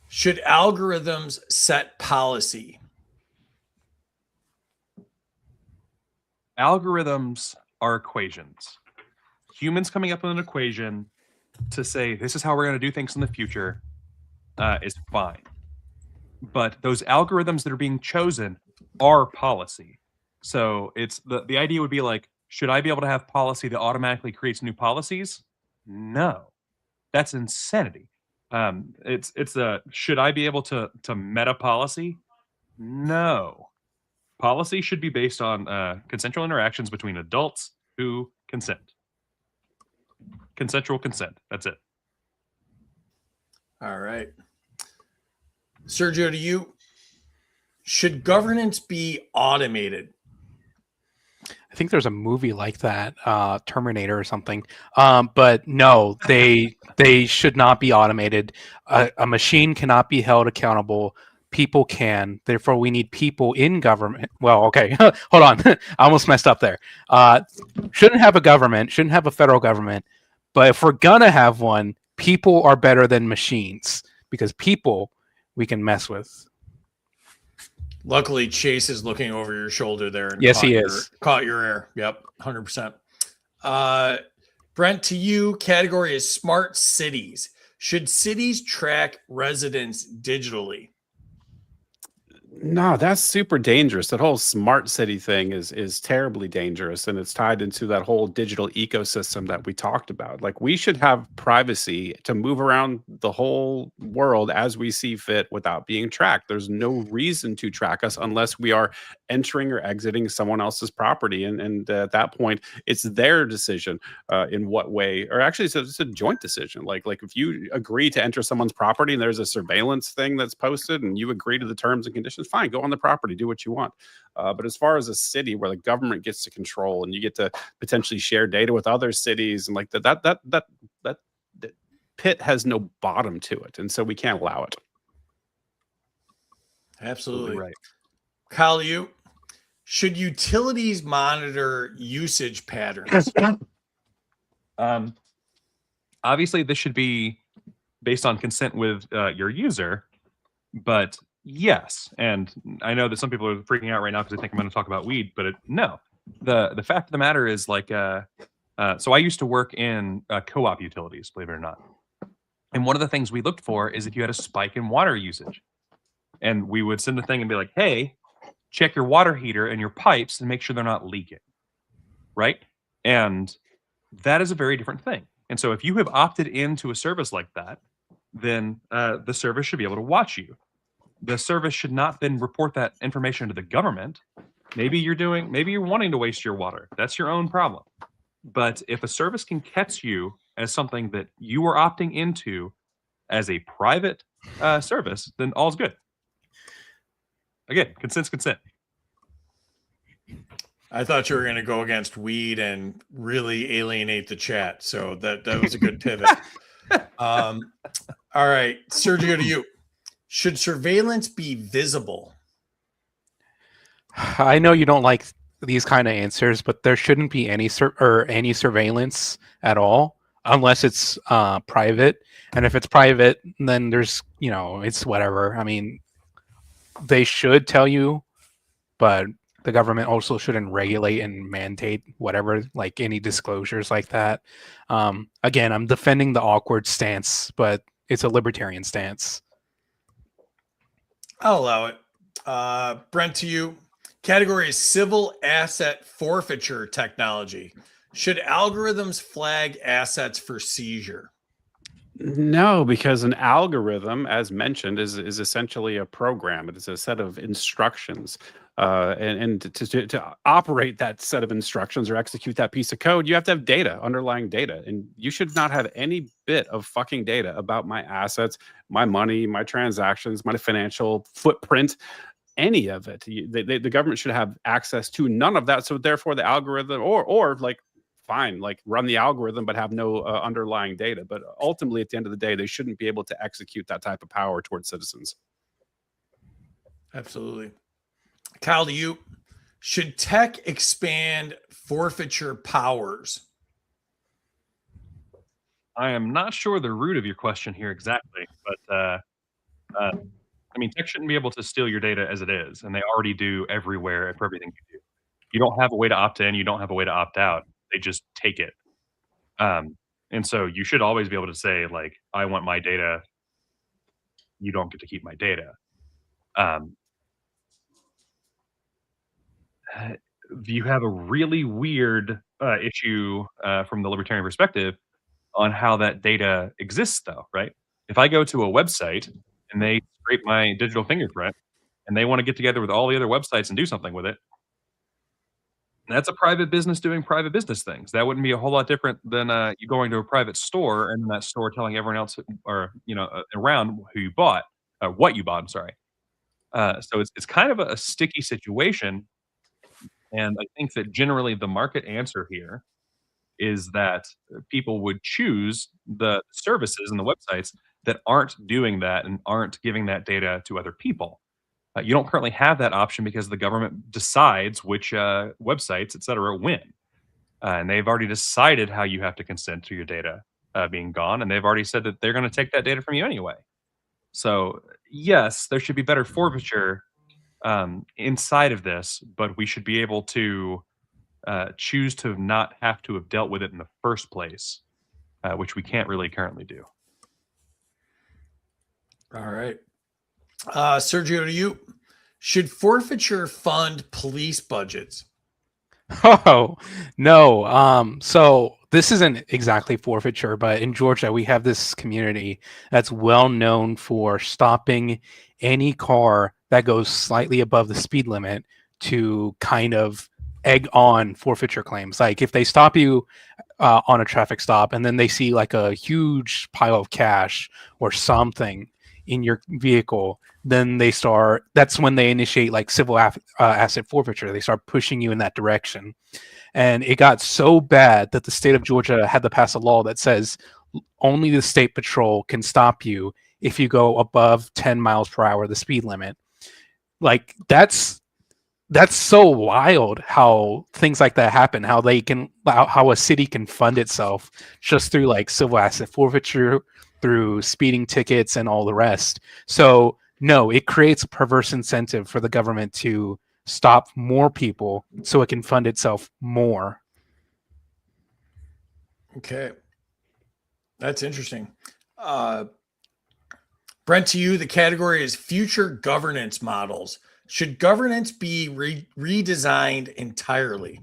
Should algorithms set policy? Algorithms are equations. Humans coming up with an equation to say this is how we're going to do things in the future is fine. But those algorithms that are being chosen are policy. So it's the idea would be like, should I be able to have policy that automatically creates new policies? No, that's insanity. Should I be able to meta policy? No. Policy should be based on consensual interactions between adults who consent. Consensual consent. That's it. All right. Sergio, to you. Should governance be automated? I think there's a movie like that, Terminator or something. But no, they should not be automated. A machine cannot be held accountable. People can. Therefore, we need people in government. Well, okay, hold on. I almost messed up there. Shouldn't have a government. Shouldn't have a federal government. But if we're gonna have one, people are better than machines because people we can mess with. Luckily, Chase is looking over your shoulder there. And yes, he is. Caught your air. Yep, 100%. Brent, to you, category is smart cities. Should cities track residents digitally? No, that's super dangerous. That whole smart city thing is terribly dangerous, and it's tied into that whole digital ecosystem that we talked about. Like we should have privacy to move around the whole world as we see fit without being tracked. There's no reason to track us unless we are entering or exiting someone else's property, and at that point, it's their decision in what way, or actually, it's a joint decision. Like if you agree to enter someone's property and there's a surveillance thing that's posted, and you agree to the terms and conditions, fine, go on the property, do what you want. But as far as a city where the government gets to control and you get to potentially share data with other cities, and like that pit has no bottom to it, and so we can't allow it. Absolutely right. Kyle, you should utilities monitor usage patterns? Obviously, this should be based on consent with your user, but yes. And I know that some people are freaking out right now because they think I'm going to talk about weed, but no. The fact of the matter is, like, so I used to work in co-op utilities, believe it or not. And one of the things we looked for is if you had a spike in water usage. And we would send a thing and be like, hey, check your water heater and your pipes and make sure they're not leaking. Right? And that is a very different thing. And so if you have opted into a service like that, then the service should be able to watch you. The service should not then report that information to the government. Maybe you're wanting to waste your water. That's your own problem. But if a service can catch you as something that you are opting into as a private service, then all's good. Again, consent's consent. I thought you were going to go against weed and really alienate the chat. So that was a good pivot. All right, Sergio, to you. Should surveillance be visible? I know you don't like these kind of answers, but there shouldn't be any any surveillance at all unless it's private. And if it's private, then there's, it's whatever. I mean, they should tell you, but the government also shouldn't regulate and mandate whatever, like any disclosures like that. Again, I'm defending the awkward stance, but it's a libertarian stance. I'll allow it. Brent, to you. Category is civil asset forfeiture technology. Should algorithms flag assets for seizure? No, because an algorithm, as mentioned, is essentially a program. It is a set of instructions. And to operate that set of instructions or execute that piece of code, you have to have data, underlying data. And you should not have any bit of fucking data about my assets, my money, my transactions, my financial footprint, any of it. The government should have access to none of that. So therefore the algorithm or like, fine, like run the algorithm, but have no underlying data. But ultimately, at the end of the day, they shouldn't be able to execute that type of power towards citizens. Absolutely. Kyle, to you. Should tech expand forfeiture powers? I am not sure the root of your question here exactly, but I mean, tech shouldn't be able to steal your data as it is, and they already do everywhere for everything you do. You don't have a way to opt in, you don't have a way to opt out. They just take it. And so you should always be able to say, like, I want my data. You don't get to keep my data. You have a really weird issue from the libertarian perspective on how that data exists, though, right? If I go to a website and they scrape my digital fingerprint and they want to get together with all the other websites and do something with it, that's a private business doing private business things. That wouldn't be a whole lot different than you going to a private store and that store telling everyone else or around who you bought, what you bought. I'm sorry. So it's kind of a sticky situation, and I think that generally the market answer here is that people would choose the services and the websites that aren't doing that and aren't giving that data to other people. You don't currently have that option because the government decides which websites, et cetera, win. And they've already decided how you have to consent to your data being gone. And they've already said that they're going to take that data from you anyway. So, yes, there should be better forfeiture inside of this, but we should be able to choose to not have to have dealt with it in the first place, which we can't really currently do. All right. Sergio, to you. Should forfeiture fund police budgets? Oh, no. So this isn't exactly forfeiture, but in Georgia, we have this community that's well known for stopping any car that goes slightly above the speed limit to kind of egg on forfeiture claims. Like if they stop you on a traffic stop and then they see like a huge pile of cash or something in your vehicle, then that's when they initiate like civil asset forfeiture. They start pushing you in that direction. And it got so bad that the state of Georgia had to pass a law that says only the state patrol can stop you if you go above 10 miles per hour, the speed limit. Like that's so wild how things like that happen, how a city can fund itself just through like civil asset forfeiture, through speeding tickets and all the rest. So no, it creates a perverse incentive for the government to stop more people so it can fund itself more. Okay. That's interesting. Brent, to you, the category is future governance models. Should governance be redesigned entirely?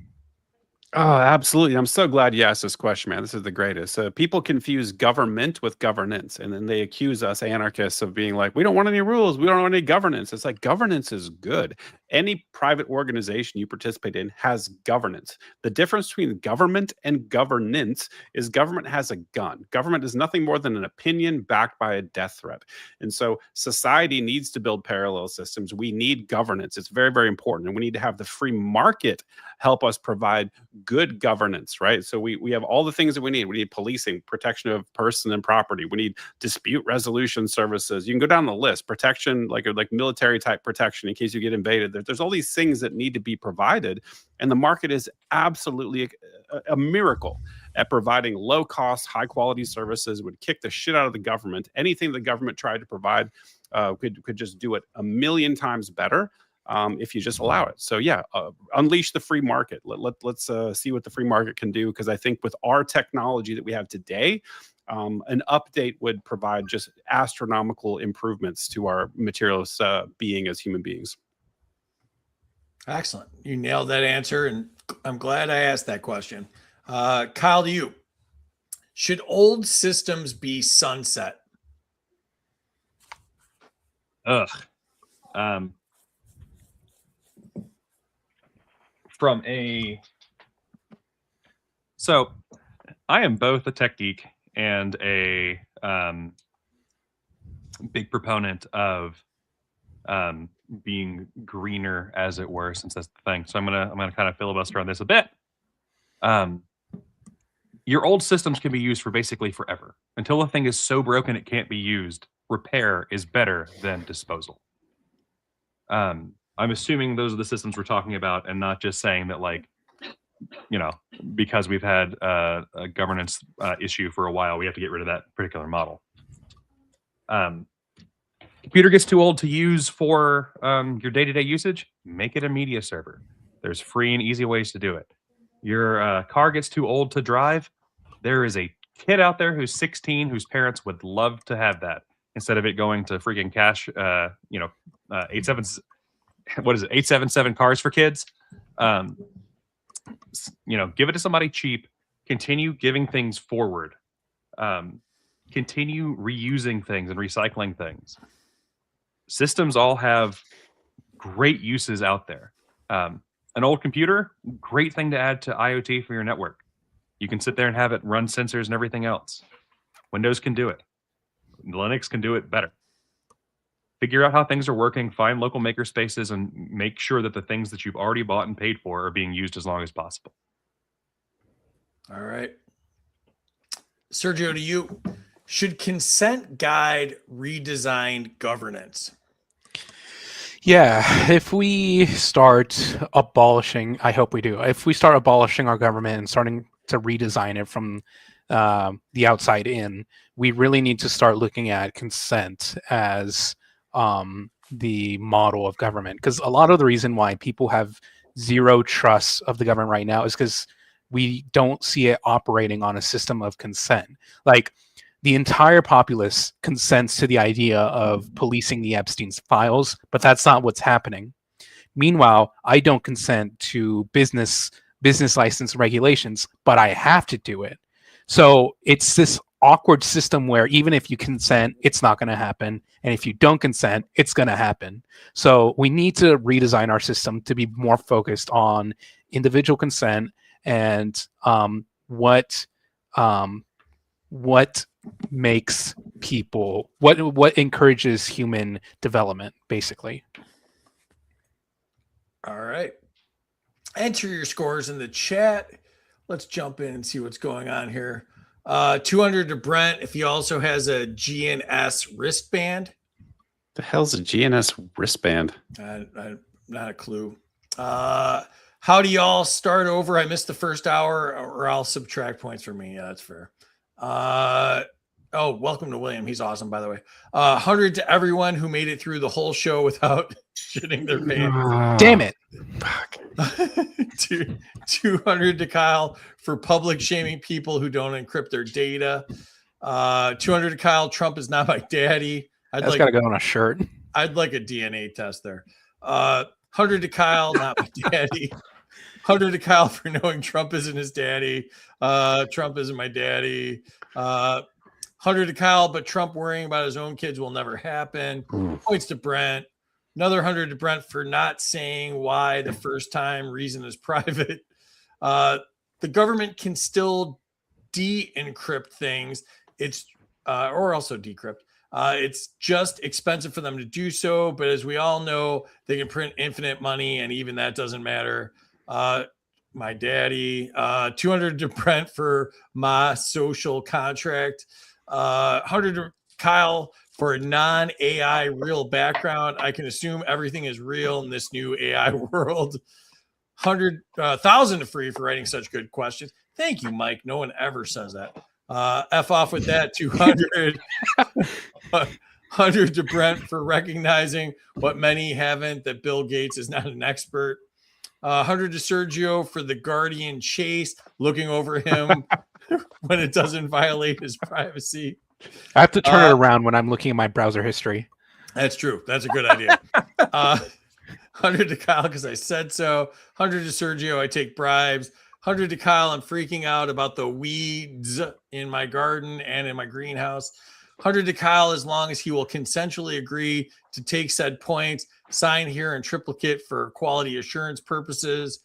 Oh, absolutely. I'm so glad you asked this question, man. This is the greatest. People confuse government with governance, and then they accuse us anarchists of being like, we don't want any rules. We don't want any governance. It's like governance is good. Any private organization you participate in has governance. The difference between government and governance is government has a gun. Government is nothing more than an opinion backed by a death threat. And so society needs to build parallel systems. We need governance. It's very, very important. And we need to have the free market help us provide good governance, right? So we have all the things that we need. We need policing, protection of person and property. We need dispute resolution services. You can go down the list. Protection, like military type protection in case you get invaded. There's all these things that need to be provided, and the market is absolutely a miracle at providing low cost, high quality services. Would kick the shit out of the government. Anything the government tried to provide could just do it a million times better. If you just allow it. So yeah, unleash the free market. Let's see what the free market can do, because I think with our technology that we have today, an update would provide just astronomical improvements to our materials being as human beings. Excellent. You nailed that answer, and I'm glad I asked that question. Kyle, to you. Should old systems be sunset? Ugh. So I am both a tech geek and a big proponent of being greener, as it were, since that's the thing. So I'm gonna kind of filibuster on this a bit. Your old systems can be used for basically forever. Until a thing is so broken it can't be used, repair is better than disposal. I'm assuming those are the systems we're talking about, and not just saying that, like, because we've had a governance issue for a while, we have to get rid of that particular model. Computer gets too old to use for your day-to-day usage, make it a media server. There's free and easy ways to do it. Your car gets too old to drive, there is a kid out there who's 16 whose parents would love to have that, instead of it going to freaking cash, 877 cars for kids. Give it to somebody cheap. Continue giving things forward. Continue reusing things and recycling things. Systems all have great uses out there. An old computer, great thing to add to IoT for your network. You can sit there and have it run sensors and everything else. Windows can do it. Linux can do it better. Figure out how things are working, find local maker spaces, and make sure that the things that you've already bought and paid for are being used as long as possible. All right. Sergio, to you. Should consent guide redesigned governance? Yeah, if we start abolishing, I hope we do, if we start abolishing our government and starting to redesign it from the outside in, we really need to start looking at consent as the model of government. Because a lot of the reason why people have zero trust of the government right now is because we don't see it operating on a system of consent. Like, the entire populace consents to the idea of policing the Epstein's files, but that's not what's happening. Meanwhile, I don't consent to business license regulations, but I have to do it. So it's this awkward system where even if you consent, it's not going to happen. And if you don't consent, it's going to happen. So we need to redesign our system to be more focused on individual consent and what makes people, what encourages human development, basically. All right. Enter your scores in the chat. Let's jump in and see what's going on here. 200 to Brent if he also has a GNS wristband. The hell's a GNS wristband? Not a clue. How do y'all start over? I missed the first hour, or I'll subtract points for me. Yeah, that's fair. Welcome to William. He's awesome, by the way. 100 to everyone who made it through the whole show without shitting their pants. Damn it. 200 to Kyle for public shaming people who don't encrypt their data. 200 to Kyle. Trump is not my daddy. That's got to go on a shirt. I'd like a DNA test there. 100 to Kyle, not my daddy. 100 to Kyle for knowing Trump isn't his daddy. Trump isn't my daddy. 100 to Kyle, but Trump worrying about his own kids will never happen. Points to Brent. Another 100 to Brent for not saying why the first time reason is private. The government can still de-encrypt things. It's or also decrypt. It's just expensive for them to do so. But as we all know, they can print infinite money, and even that doesn't matter. My daddy. 200 to Brent for my social contract. 100 to Kyle for a non-AI real background. I can assume everything is real in this new AI world. 100,000 to Free for writing such good questions. Thank you, Mike. No one ever says that. F off with that. 200. 100 to Brent for recognizing what many haven't, that Bill Gates is not an expert. 100 to Sergio for the Guardian chase, looking over him when it doesn't violate his privacy. I have to turn it around when I'm looking at my browser history. That's true. That's a good idea. 100 to Kyle because I said so. 100 to Sergio, I take bribes. 100 to Kyle, I'm freaking out about the weeds in my garden and in my greenhouse. 100 to Kyle, as long as he will consensually agree to take said points, sign here in triplicate for quality assurance purposes.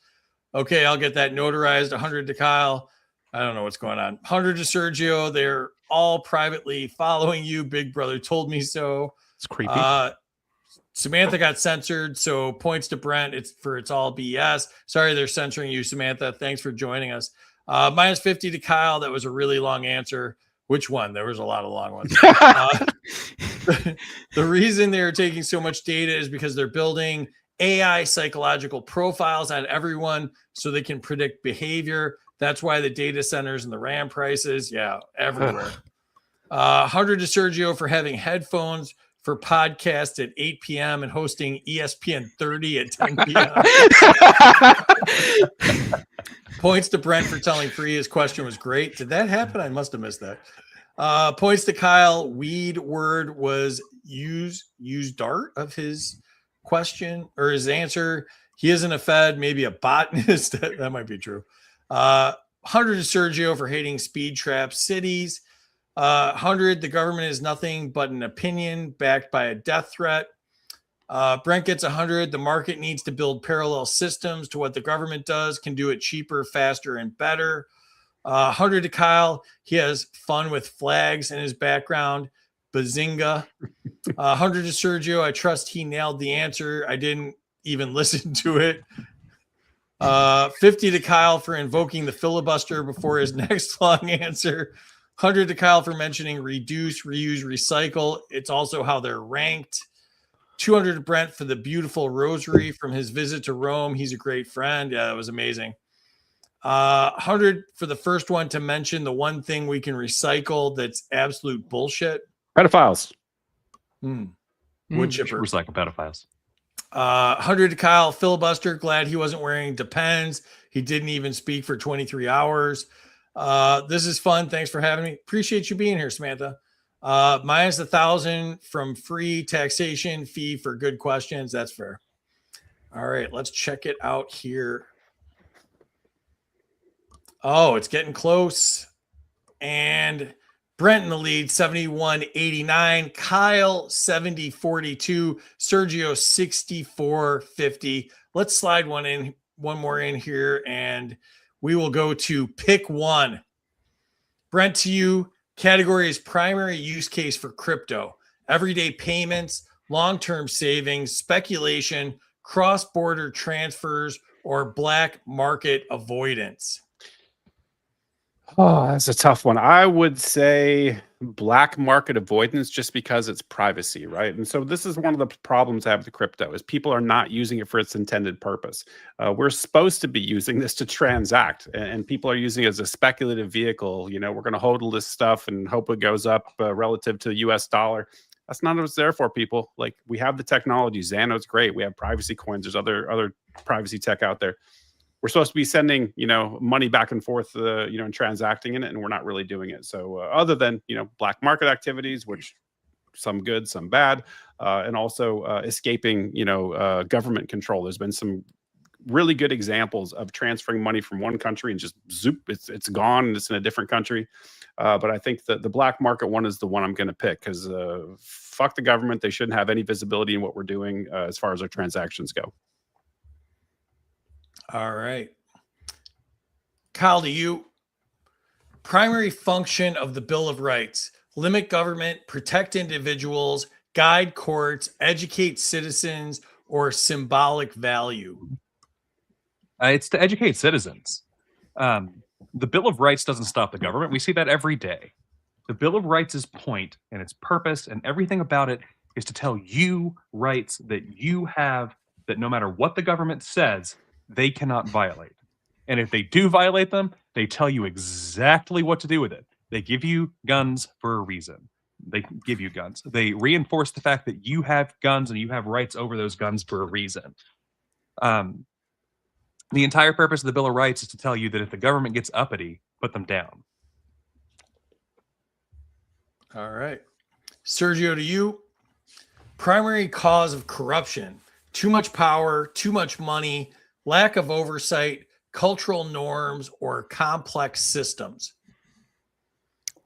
Okay, I'll get that notarized. 100 to Kyle. I don't know what's going on. 100 to Sergio. They're all privately following you. Big brother told me so. It's creepy. Samantha got censored, so points to Brent. It's all BS. Sorry, they're censoring you, Samantha. Thanks for joining us. Minus 50 to Kyle. That was a really long answer. Which one? There was a lot of long ones. The reason they're taking so much data is because they're building AI psychological profiles on everyone so they can predict behavior. That's why the data centers and the RAM prices, everywhere. 100 to Sergio for having headphones for podcasts at 8 p.m. and hosting ESPN 30 at 10 p.m. Points to Brent for telling Free his question was great. Did that happen? I must have missed that. Points to Kyle. Weed word was use dart of his question or his answer. He isn't a Fed, maybe a botanist. That might be true. 100 to Sergio for hating speed trap cities. 100, the government is nothing but an opinion backed by a death threat. Brent gets 100. The market needs to build parallel systems to what the government does, can do it cheaper, faster, and better. 100 to Kyle. He has fun with flags in his background. Bazinga. 100 to Sergio. I trust he nailed the answer. I didn't even listen to it. 50 to Kyle for invoking the filibuster before his next long answer. 100 to Kyle for mentioning reduce, reuse, recycle. It's also how they're ranked. 200 to Brent for the beautiful rosary from his visit to Rome. He's a great friend. Yeah, that was amazing. 100 for the first one to mention the one thing we can recycle that's absolute bullshit. Pedophiles. Wood chipper. Recycle pedophiles. 100 to Kyle, filibuster. Glad he wasn't wearing Depends. He didn't even speak for 23 hours. This is fun. Thanks for having me. Appreciate you being here, Samantha. Minus 1,000 from free taxation fee for good questions. That's fair. All right, let's check it out here. Oh, it's getting close. And Brent in the lead, 71-89. Kyle, 70-42. Sergio, 64-50. Let's slide one more in here, and we will go to pick one. Brent, to you. Category is primary use case for crypto. Everyday payments, long-term savings, speculation, cross-border transfers, or black market avoidance. Oh, that's a tough one. I would say black market avoidance just because it's privacy, right? And so this is one of the problems I have with crypto is people are not using it for its intended purpose. We're supposed to be using this to transact, and people are using it as a speculative vehicle. You know, we're going to hodl this stuff and hope it goes up relative to the US dollar. That's not what it's there for, people. Like, we have the technology. Xano's great. We have privacy coins. There's other privacy tech out there. We're supposed to be sending, money back and forth, and transacting in it, and we're not really doing it. So other than, black market activities, which some good, some bad, and also escaping, government control. There's been some really good examples of transferring money from one country and just zoop, it's gone and it's in a different country. But I think that the black market one is the one I'm going to pick because fuck the government. They shouldn't have any visibility in what we're doing as far as our transactions go. All right. Kyle, to you. Primary function of the Bill of Rights: limit government, protect individuals, guide courts, educate citizens, or symbolic value? It's to educate citizens. The Bill of Rights doesn't stop the government. We see that every day. The Bill of Rights' point and its purpose and everything about it is to tell you rights that you have that no matter what the government says, they cannot violate. And if they do violate them, they tell you exactly what to do with it. They give you guns for a reason. They give you guns. They reinforce the fact that you have guns and you have rights over those guns for a reason. The entire purpose of the Bill of Rights is to tell you that if the government gets uppity, put them down. All right. Sergio, to you. Primary cause of corruption: too much power, too much money, lack of oversight, cultural norms, or complex systems?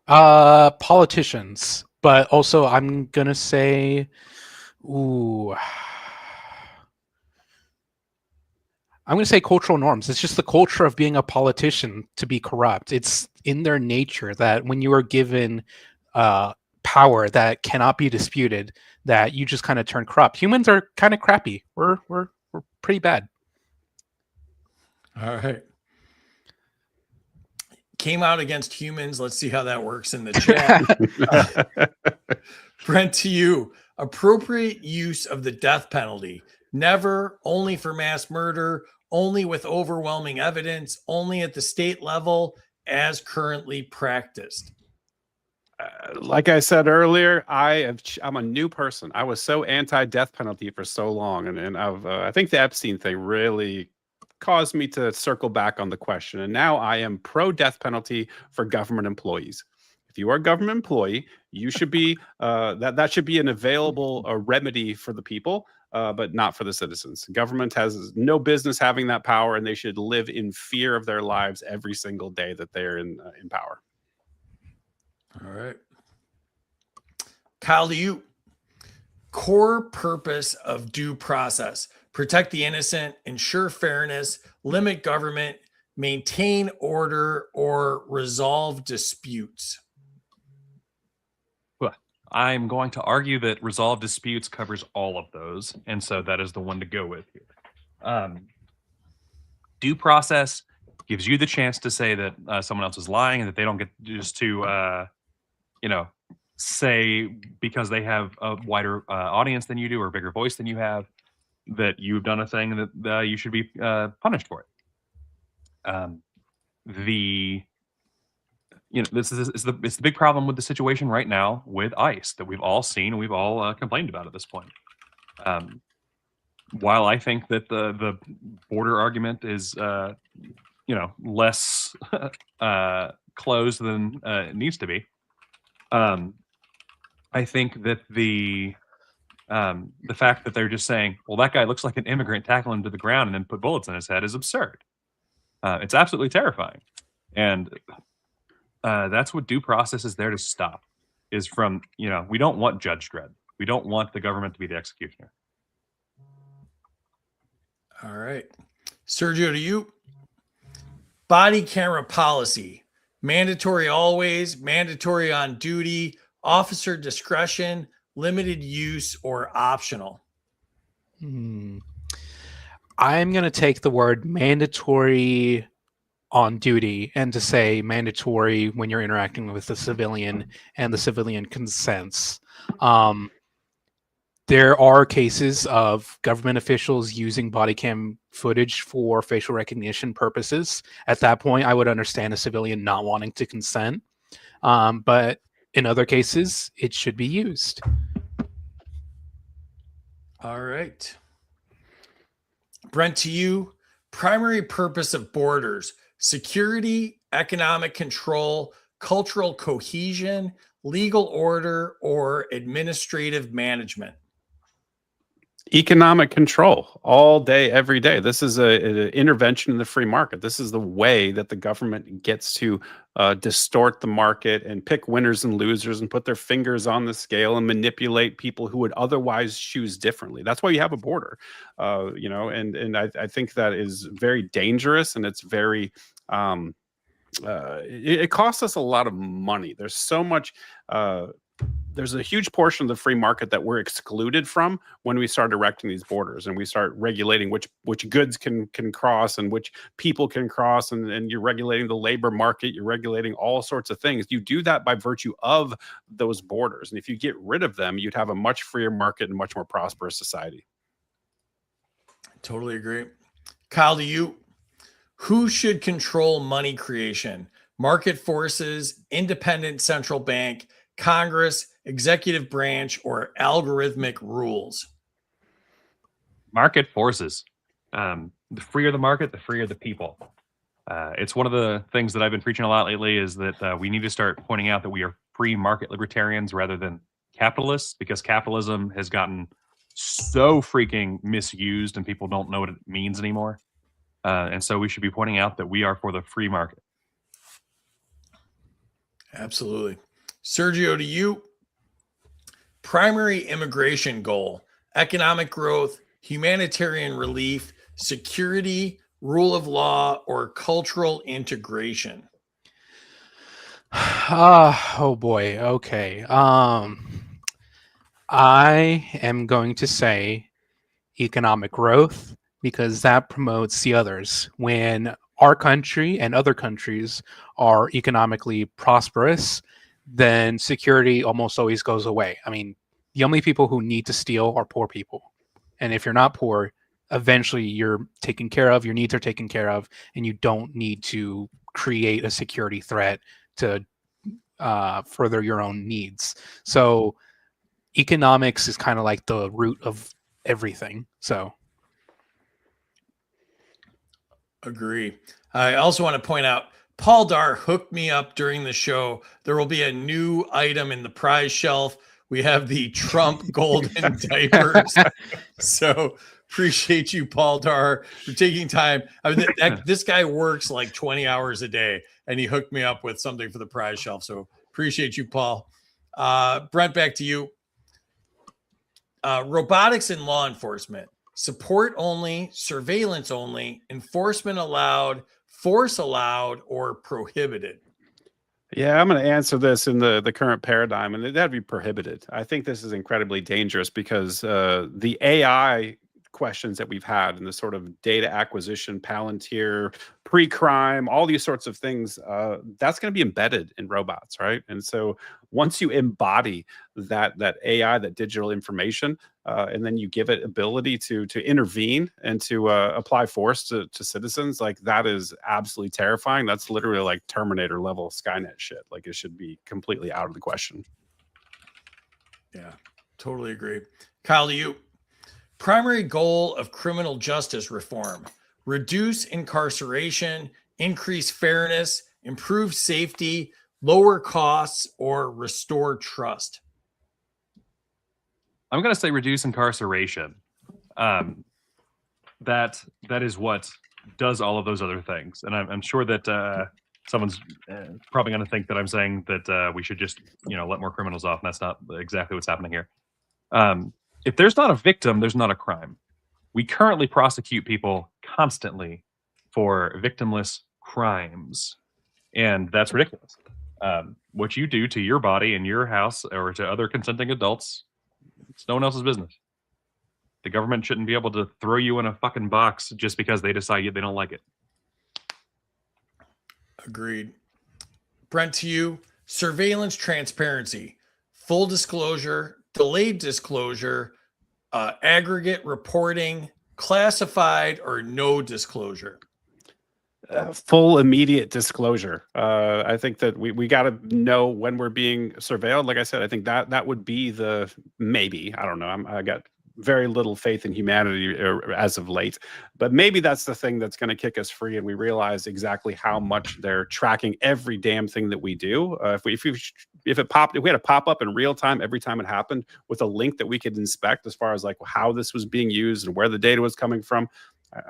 Politicians, but also I'm gonna say, I'm gonna say cultural norms. It's just the culture of being a politician to be corrupt. It's in their nature that when you are given power that cannot be disputed, that you just kind of turn corrupt. Humans are kind of crappy. We're pretty bad. All right. Came out against humans. Let's see how that works in the chat. Brent, to you. Appropriate use of the death penalty: never, only for mass murder, only with overwhelming evidence, only at the state level, as currently practiced. Like I said earlier, I'm a new person. I was so anti-death penalty for so long, and I think the Epstein thing really caused me to circle back on the question. And now I am pro-death penalty for government employees. If you are a government employee, you should be that should be an available remedy for the people, but not for the citizens. Government has no business having that power, and they should live in fear of their lives every single day that they're in power. All right. Kyle, to you. Core purpose of due process: protect the innocent, ensure fairness, limit government, maintain order, or resolve disputes. Well, I'm going to argue that resolve disputes covers all of those, and so that is the one to go with here. Due process gives you the chance to say that someone else is lying and that they don't get just to, say because they have a wider audience than you do or a bigger voice than you have, that you've done a thing that you should be punished for it. It's the big problem with the situation right now with ICE that we've all seen and we've all complained about at this point. While I think that the border argument is less closed than it needs to be. I think that the fact that they're just saying, well, that guy looks like an immigrant, tackle him to the ground and then put bullets in his head is absurd. It's absolutely terrifying. And that's what due process is there to stop, is from, we don't want judge dread. We don't want the government to be the executioner. All right. Sergio, to you. Body camera policy. Mandatory always, mandatory on duty, officer discretion, limited use, or optional. I'm going to take the word mandatory on duty and to say mandatory when you're interacting with the civilian and the civilian consents. There are cases of government officials using body cam footage for facial recognition purposes. At that point, I would understand a civilian not wanting to consent. But in other cases, it should be used. All right. Brent, to you. Primary purpose of borders: security, economic control, cultural cohesion, legal order, or administrative management. Economic control all day, every day. This is an intervention in the free market. This is the way that the government gets to distort the market and pick winners and losers and put their fingers on the scale and manipulate people who would otherwise choose differently. That's why you have a border, and I think that is very dangerous, and it's very it costs us a lot of money. There's so much there's a huge portion of the free market that we're excluded from when we start erecting these borders and we start regulating which goods can cross and which people can cross, and you're regulating the labor market, you're regulating all sorts of things. You do that by virtue of those borders. And if you get rid of them, you'd have a much freer market and much more prosperous society. Totally agree. Kyle, to you. Who should control money creation? Market forces, independent central bank, Congress, executive branch, or algorithmic rules? Market forces. The freer the market, the freer the people. It's one of the things that I've been preaching a lot lately, is that we need to start pointing out that we are free market libertarians rather than capitalists, because capitalism has gotten so freaking misused and people don't know what it means anymore. And so we should be pointing out that we are for the free market. Absolutely. Sergio, to you. Primary immigration goal: economic growth, humanitarian relief, security, rule of law, or cultural integration? Oh boy. Okay. I am going to say economic growth, because that promotes the others. When our country and other countries are economically prosperous, then security almost always goes away. I mean, the only people who need to steal are poor people. And if you're not poor, eventually you're taken care of, your needs are taken care of, and you don't need to create a security threat to further your own needs. So economics is kind of like the root of everything. So agree. I also want to point out, Paul Dar hooked me up during the show. There will be a new item in the prize shelf. We have the Trump golden diapers. So appreciate you, Paul Dar, for taking time. I mean, this guy works like 20 hours a day, and he hooked me up with something for the prize shelf. So appreciate you, Paul. Brent, back to you. Robotics in law enforcement: support only, surveillance only, enforcement allowed, force allowed, or prohibited? Yeah, I'm going to answer this in the current paradigm, and that'd be prohibited. I think this is incredibly dangerous because the AI questions that we've had and the sort of data acquisition, Palantir, pre-crime, all these sorts of things, that's going to be embedded in robots, right? And so once you embody that AI, that digital information, and then you give it ability to intervene and to apply force to citizens, like that is absolutely terrifying. That's literally like Terminator level Skynet shit. Like it should be completely out of the question. Yeah, totally agree. Kyle, to you. Primary goal of criminal justice reform: reduce incarceration, increase fairness, improve safety, lower costs, or restore trust? I'm going to say reduce incarceration. That is what does all of those other things, and I'm sure that someone's probably going to think that I'm saying that we should just let more criminals off, and that's not exactly what's happening here. If there's not a victim, there's not a crime. We currently prosecute people constantly for victimless crimes, and that's ridiculous. What you do to your body in your house or to other consenting adults, it's no one else's business. The government shouldn't be able to throw you in a fucking box just because they decide they don't like it. Agreed. Brent, to you, surveillance transparency, full disclosure, delayed disclosure, aggregate reporting, classified, or no disclosure? Full immediate disclosure. I think that we got to know when we're being surveilled. Like I said, I think that would be the maybe. I don't know. I got very little faith in humanity as of late, but maybe that's the thing that's going to kick us free, and we realize exactly how much they're tracking every damn thing that we do. If we had a pop up in real time every time it happened with a link that we could inspect as far as like how this was being used and where the data was coming from,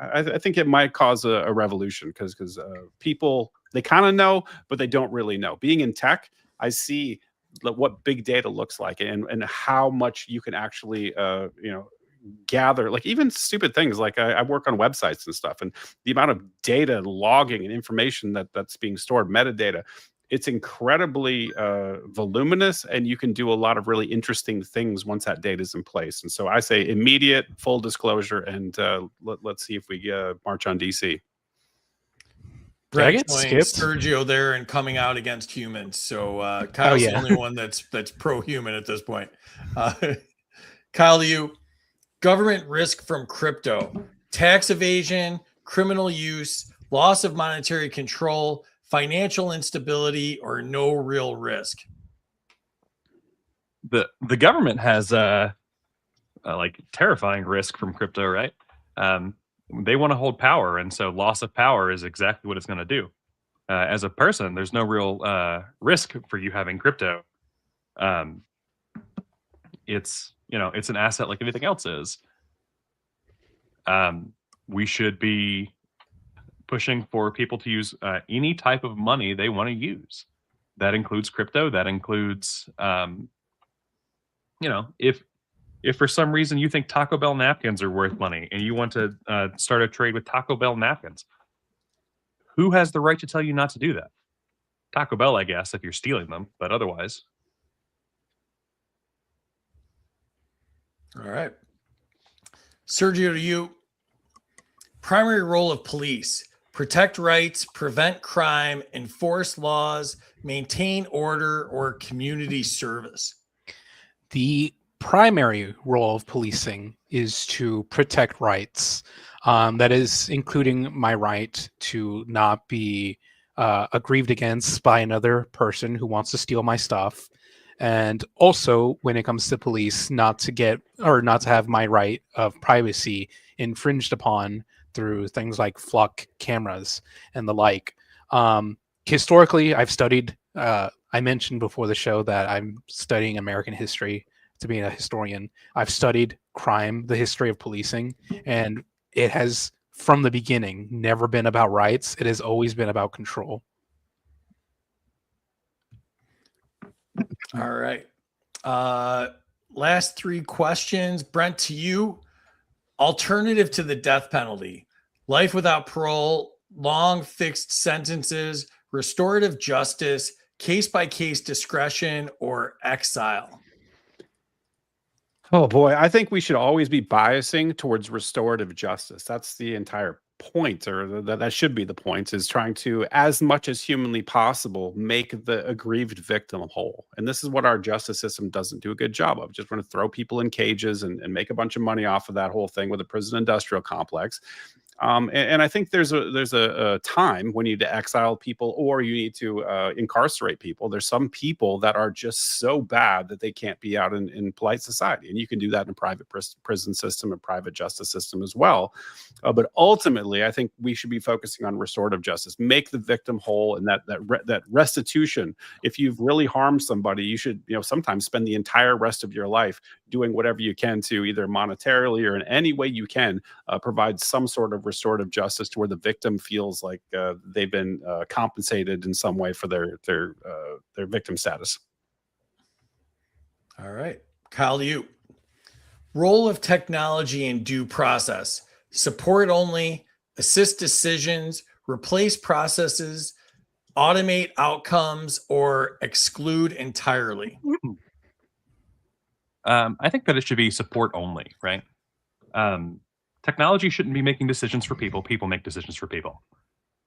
I think it might cause a revolution because people, they kind of know, but they don't really know. Being in tech, I see what big data looks like and how much you can actually gather, like even stupid things like I work on websites and stuff, and the amount of data and logging and information that's being stored, metadata, it's incredibly voluminous, and you can do a lot of really interesting things once that data is in place. And so I say immediate full disclosure, and let's see if we march on DC. Brent playing Sergio there and coming out against humans. So Kyle's the only one that's pro-human at this point. Kyle, to you, government risk from crypto, tax evasion, criminal use, loss of monetary control, financial instability, or no real risk? The government has like terrifying risk from crypto, right? They want to hold power, and so loss of power is exactly what it's going to do. As a person, there's no real risk for you having crypto. It's it's an asset like anything else is. We should be pushing for people to use any type of money they want to use. That includes crypto. That includes, if for some reason you think Taco Bell napkins are worth money and you want to start a trade with Taco Bell napkins, who has the right to tell you not to do that? Taco Bell, I guess, if you're stealing them, but otherwise. All right. Sergio, to you, primary role of police: protect rights, prevent crime, enforce laws, maintain order, or community service? The primary role of policing is to protect rights. That is including my right to not be aggrieved against by another person who wants to steal my stuff. And also, when it comes to police, not to have my right of privacy infringed upon through things like flock cameras and the like. Historically, I've studied, I mentioned before the show that I'm studying American history to be a historian. I've studied crime, the history of policing, and it has, from the beginning, never been about rights. It has always been about control. All right. Last three questions. Brent, to you, alternative to the death penalty: life without parole, long fixed sentences, restorative justice, case-by-case discretion, or exile? Oh boy, I think we should always be biasing towards restorative justice. That's the entire point, or that should be the point, is trying to, as much as humanly possible, make the aggrieved victim whole. And this is what our justice system doesn't do a good job of. Just want to throw people in cages and make a bunch of money off of that whole thing with the prison industrial complex. And I think there's a time when you need to exile people or you need to incarcerate people. There's some people that are just so bad that they can't be out in polite society, and you can do that in a private prison system, a private justice system as well. But ultimately, I think we should be focusing on restorative justice, make the victim whole, and that restitution. If you've really harmed somebody, you should sometimes spend the entire rest of your life doing whatever you can to either monetarily or in any way you can provide some sort of restorative justice to where the victim feels like they've been compensated in some way for their victim status. All right, Kyle, to you. Role of technology in due process: support only, assist decisions, replace processes, automate outcomes, or exclude entirely. I think that it should be support only, right? Technology shouldn't be making decisions for people. People make decisions for people.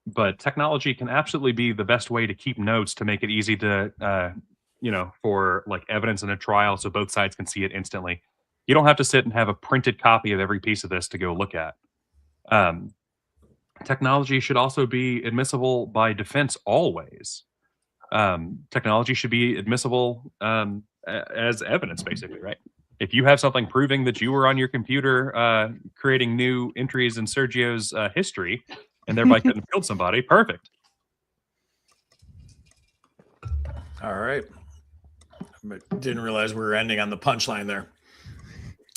But technology can absolutely be the best way to keep notes, to make it easy to, for like evidence in a trial so both sides can see it instantly. You don't have to sit and have a printed copy of every piece of this to go look at. Technology should also be admissible by defense always. Technology should be admissible as evidence, basically, right? If you have something proving that you were on your computer creating new entries in Sergio's history and thereby couldn't have killed somebody, perfect. All right. Didn't realize we were ending on the punchline there.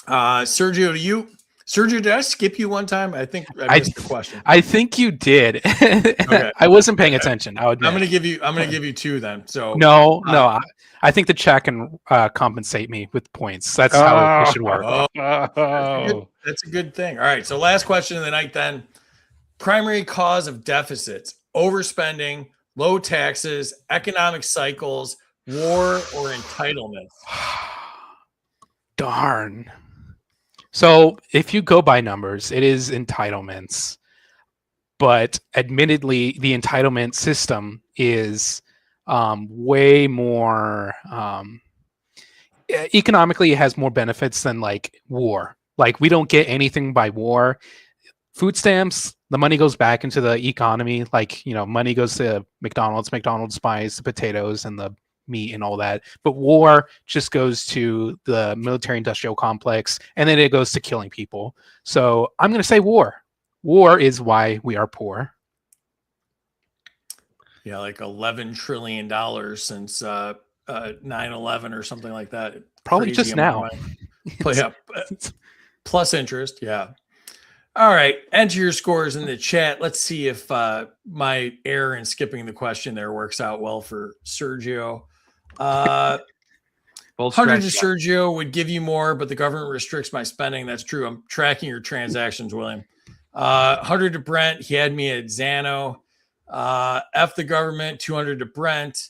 Sergio, to you. Sergio, did I skip you one time? I think I missed the question. I think you did. Okay. I wasn't paying attention. I would. I'm gonna give you two then. So no. I think the chat can compensate me with points. That's how it should work. That's a good thing. All right. So last question of the night then. Primary cause of deficits: overspending, low taxes, economic cycles, war, or entitlements. Darn. So if you go by numbers, it is entitlements. But admittedly, the entitlement system is way more economically, it has more benefits than like war. Like we don't get anything by war. Food stamps, the money goes back into the economy. Like, money goes to McDonald's. McDonald's buys the potatoes and the meat and all that. But war just goes to the military industrial complex, and then it goes to killing people. So I'm going to say war. War is why we are poor. Yeah, like $11 trillion since 9/11 or something like that. Probably Crazy just now. Yeah, plus interest. Yeah. All right. Enter your scores in the chat. Let's see if my error in skipping the question there works out well for Sergio. 100 to Sergio would give you more, but the government restricts my spending. That's true. I'm tracking your transactions, William. 100 to Brent. He had me at Zano. F the government. 200 to Brent.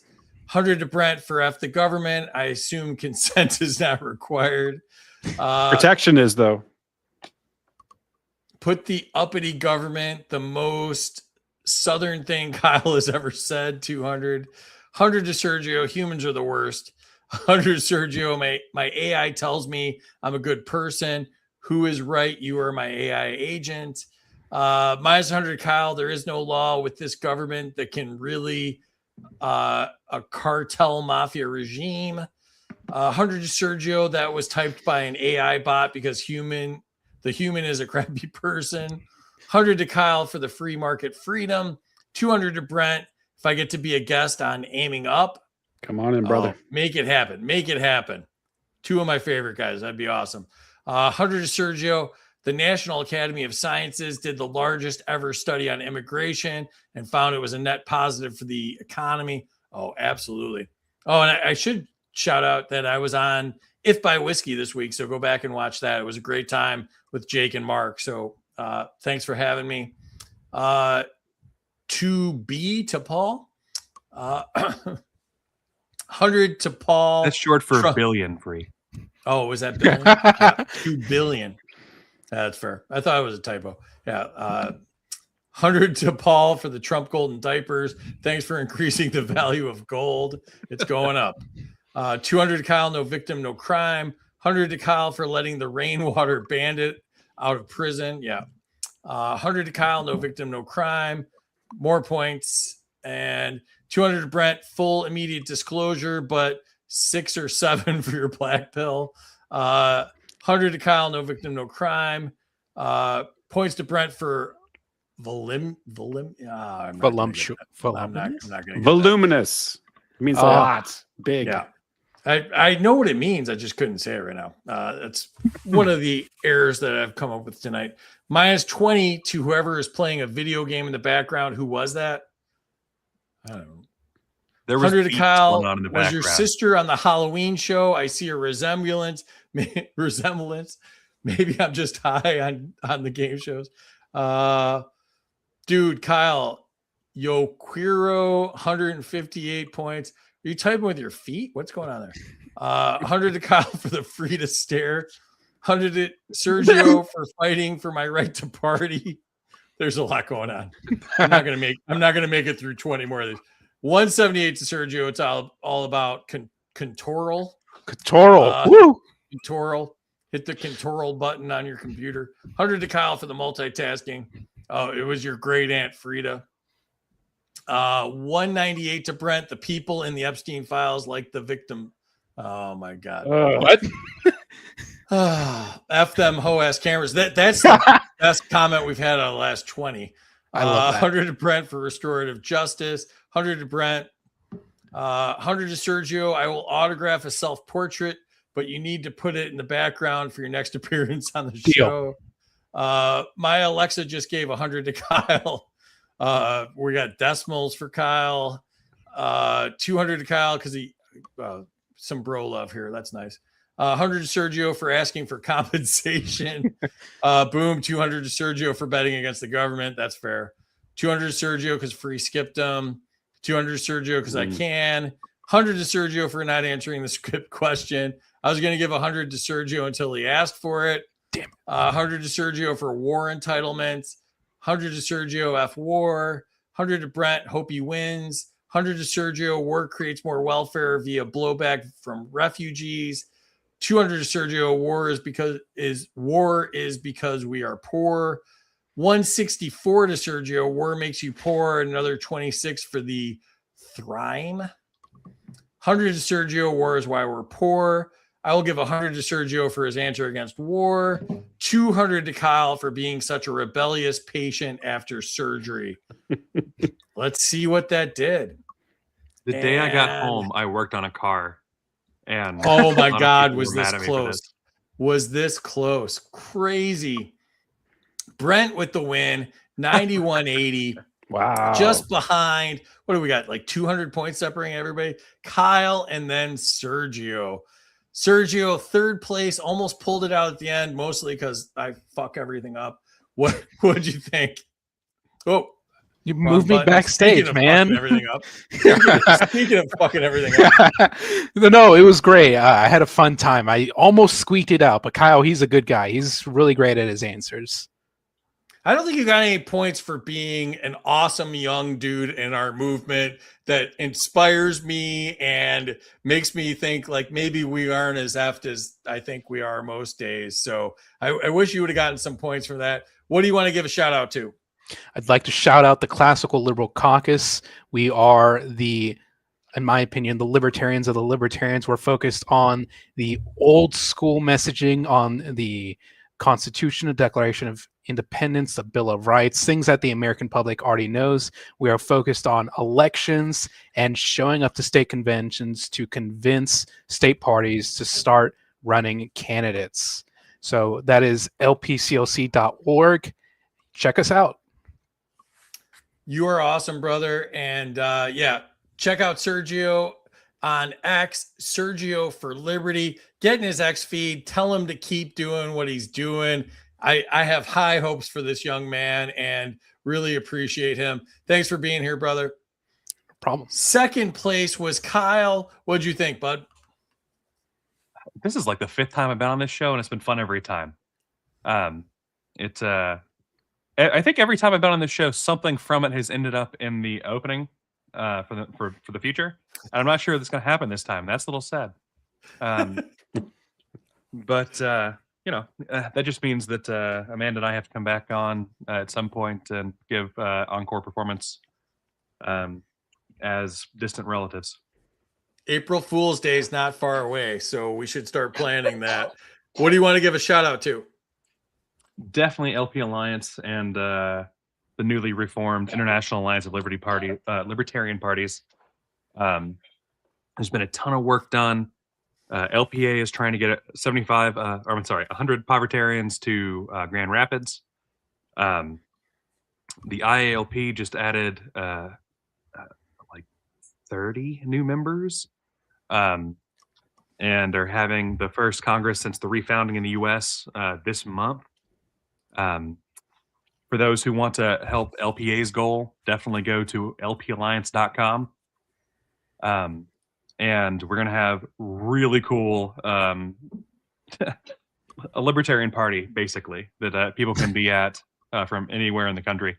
100 to Brent for F the government. I assume consent is not required. Protection is, though. Put the uppity government, the most southern thing Kyle has ever said. 200. 100 to Sergio. Humans are the worst. 100 Sergio. My AI tells me I'm a good person. Who is right? You are my AI agent. Minus 100 Kyle. There is no law with this government that can really a cartel mafia regime. 100 to Sergio. That was typed by an AI bot because the human is a crappy person. 100 to Kyle for the free market freedom. 200 to Brent. If I get to be a guest on Aiming Up. Come on in, brother. Make it happen. Make it happen. Two of my favorite guys. That'd be awesome. 100 to Sergio. The National Academy of Sciences did the largest ever study on immigration and found it was a net positive for the economy. Oh, absolutely. Oh, and I should shout out that I was on If by Whiskey this week, so go back and watch that. It was a great time with Jake and Mark. So thanks for having me. To B to Paul. 100 to Paul. That's short for Trump. billion, Free. Oh, was that billion? Yeah, 2 billion. That's fair. I thought it was a typo. Yeah. 100 to Paul for the Trump golden diapers. Thanks for increasing the value of gold. It's going up. 200 to Kyle, no victim, no crime. 100 to Kyle for letting the rainwater bandit out of prison. Yeah. 100 to Kyle, no victim, no crime. More points. And 200 to Brent, full immediate disclosure, but 6 or 7 for your black pill. 100 to Kyle, no victim, no crime. Points to Brent for Voluptuous. I'm not going to get Voluminous. It means a lot. Big. Yeah. I know what it means. I just couldn't say it right now. That's one of the errors that I've come up with tonight. -20 to whoever is playing a video game in the background. Who was that? I don't know. There was 100 to beats Kyle. going on in the Was your background. sister on the Halloween show? I see a resemblance. Maybe I'm just high on the game shows. Dude, Kyle, Yo Quiro, 158 points. Are you typing with your feet? What's going on there? 100 to Kyle for the free to stare. 100 to Sergio for fighting for my right to party. There's a lot going on. I'm not gonna make it through 20 more of these. 178 to Sergio. It's all about contoral. Woo! Contoral. Hit the contoral button on your computer. 100 to Kyle for the multitasking. Oh, it was your great aunt Frida. 198 to Brent. The people in the Epstein files like the victim. Oh my God. What? F them hoe ass cameras. That's the best comment we've had on the last 20. I love that. 100 to Brent for restorative justice. 100 to Brent. 100 to Sergio. I will autograph a self-portrait, but you need to put it in the background for your next appearance on the show. My Alexa just gave 100 to Kyle. We got decimals for Kyle. 200 to Kyle because he some bro love here. That's nice. 100 to Sergio for asking for compensation. Boom. 200 to Sergio for betting against the government. That's fair. 200 to Sergio because free skipped him. 200 to Sergio because I can. 100 to Sergio for not answering the script question. I was going to give 100 to Sergio until he asked for it. Damn. 100 to Sergio for war entitlements. 100 to Sergio, F war. 100 to Brent, hope he wins. 100 to Sergio, war creates more welfare via blowback from refugees. 200 to Sergio, war is because we are poor. 164 to Sergio, war makes you poor. Another 26 for the thrime. 100 to Sergio, war is why we're poor. I will give 100 to Sergio for his answer against war. 200 to Kyle for being such a rebellious patient after surgery. Let's see what that did. The day I got home, I worked on a car. And oh a my lot of God, people was were this mad at me for close? Was this close? Crazy. Brent with the win, 91.80. Wow. Just behind, what do we got? Like 200 points separating everybody. Kyle and then Sergio. Sergio, third place, almost pulled it out at the end, mostly because I fuck everything up. What'd you think? Oh, You moved me backstage, man. Everything up. Speaking of fucking everything up. No, it was great. I had a fun time. I almost squeaked it out, but Kyle, he's a good guy. He's really great at his answers. I don't think you got any points for being an awesome young dude in our movement that inspires me and makes me think like maybe we aren't as effed as I think we are most days. So I wish you would have gotten some points for that. What do you want to give a shout out to? I'd like to shout out the Classical Liberal Caucus. We are in my opinion, the libertarians of the libertarians. We're focused on the old school messaging on the Constitution, the Declaration of Independence, the Bill of Rights, things that the American public already knows. We are focused on elections and showing up to state conventions to convince state parties to start running candidates. So that is lpclc.org. Check us out. You are awesome, brother. And check out Sergio on X, Sergio for Liberty. Get in his X feed. Tell him to keep doing what he's doing. I have high hopes for this young man and really appreciate him. Thanks for being here, brother. No problem. Second place was Kyle. What'd you think, bud? This is like the 5th time I've been on this show, and it's been fun every time. I think every time I've been on this show, something from it has ended up in the opening for the future. And I'm not sure that's going to happen this time. That's a little sad. But that just means that Amanda and I have to come back on at some point and give encore performance as distant relatives. April Fool's Day is not far away, so we should start planning that. What do you want to give a shout out to? Definitely LP Alliance and the newly reformed International Alliance of Libertarian Parties. There's been a ton of work done. LPA is trying to get 100 Povertarians to Grand Rapids. The IALP just added like 30 new members, and are having the first Congress since the refounding in the U.S. This month. For those who want to help LPA's goal, definitely go to lpalliance.com. And we're going to have really cool a libertarian party, basically, that people can be at from anywhere in the country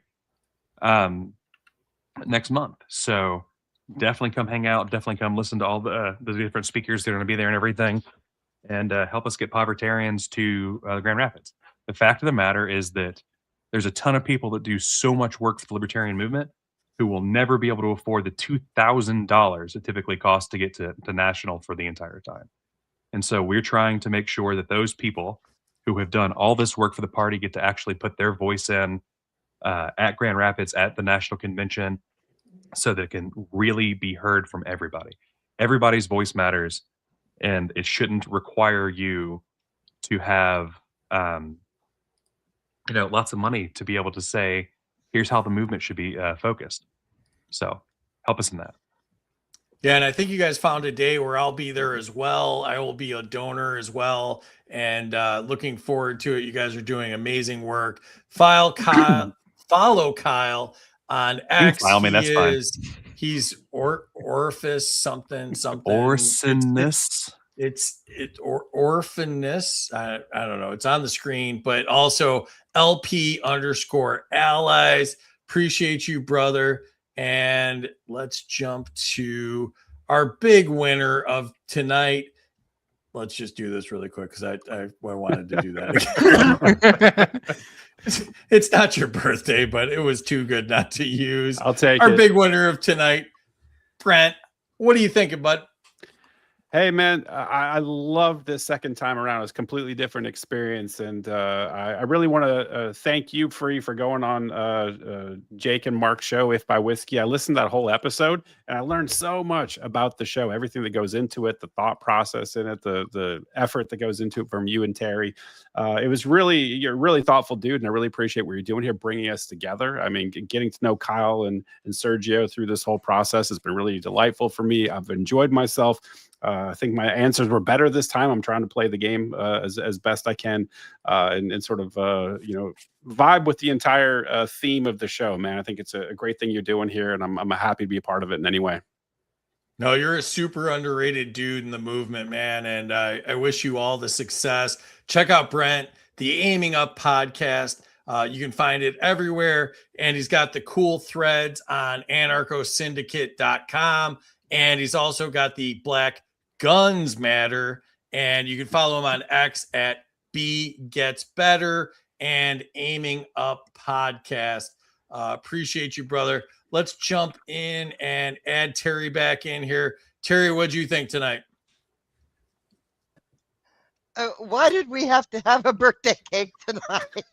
next month. So definitely come hang out. Definitely come listen to all the different speakers that are going to be there and everything, and help us get Povertarians to Grand Rapids. The fact of the matter is that there's a ton of people that do so much work for the libertarian movement who will never be able to afford the $2,000 it typically costs to get to national for the entire time. And so we're trying to make sure that those people who have done all this work for the party get to actually put their voice in at Grand Rapids at the national convention, so that it can really be heard from everybody. Everybody's voice matters, and it shouldn't require you to have lots of money to be able to say, here's how the movement should be focused. So help us in that. Yeah, and I think you guys found a day where I'll be there as well. I will be a donor as well, and looking forward to it. You guys are doing amazing work. Follow Kyle on X. File me, that's fine. He's Orpheus something. Orphanus. Orphanus. I don't know. It's on the screen, but also LP_allies. Appreciate you, brother. And let's jump to our big winner of tonight. Let's just do this really quick because I wanted to do that again. It's not your birthday, but it was too good not to use. I'll take our it. big winner of tonight, Brent. What are you thinking, bud? Hey, man, I love this second time around. It's a completely different experience. And I really want to thank you, Free, for going on Jake and Mark's show, If by Whiskey. I listened to that whole episode, and I learned so much about the show, everything that goes into it, the thought process in it, the effort that goes into it from you and Terry. You're a really thoughtful dude, and I really appreciate what you're doing here, bringing us together. I mean, getting to know Kyle and Sergio through this whole process has been really delightful for me. I've enjoyed myself. I think my answers were better this time. I'm trying to play the game as best I can and sort of, vibe with the entire theme of the show, man. I think it's a great thing you're doing here, and I'm happy to be a part of it in any way. No, you're a super underrated dude in the movement, man. And I wish you all the success. Check out Brent, the Aiming Up podcast. You can find it everywhere. And he's got the cool threads on anarchosyndicate.com. And he's also got the Black Guns Matter, and you can follow him on X at BGetsBetter and Aiming Up Podcast. Appreciate you, brother. Let's jump in and add Terry back in here. Terry, what'd you think tonight? Why did we have to have a birthday cake tonight?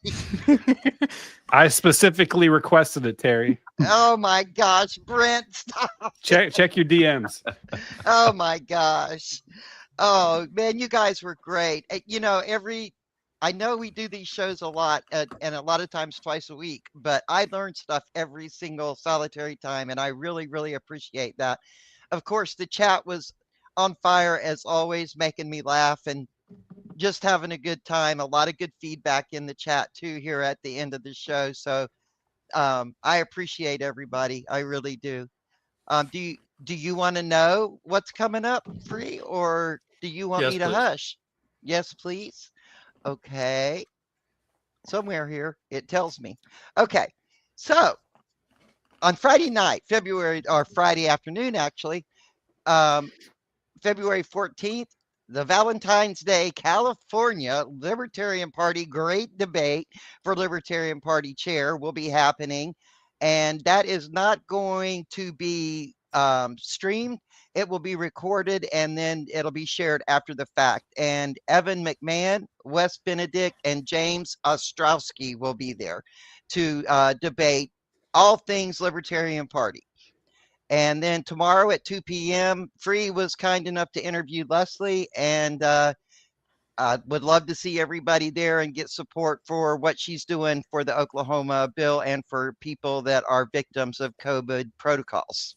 I specifically requested it, Terry. Oh my gosh, Brent, stop. Check your DMs. Oh my gosh. Oh man, you guys were great. I know we do these shows a lot and a lot of times twice a week, but I learn stuff every single solitary time, and I really, really appreciate that. Of course, the chat was on fire as always, making me laugh and just having a good time. A lot of good feedback in the chat too here at the end of the show. So I appreciate everybody. I really do. Do you want to know what's coming up, Free, or do you want me to hush? Yes, please. Okay. Somewhere here it tells me. Okay. So on Friday night, Friday afternoon, actually, February 14th, the Valentine's Day California Libertarian Party Great Debate for Libertarian Party Chair will be happening. And that is not going to be streamed. It will be recorded and then it'll be shared after the fact. And Evan McMahon, Wes Benedict, and James Ostrowski will be there to debate all things Libertarian Party. And then tomorrow at 2 p.m., Free was kind enough to interview Leslie, and I would love to see everybody there and get support for what she's doing for the Oklahoma bill and for people that are victims of COVID protocols.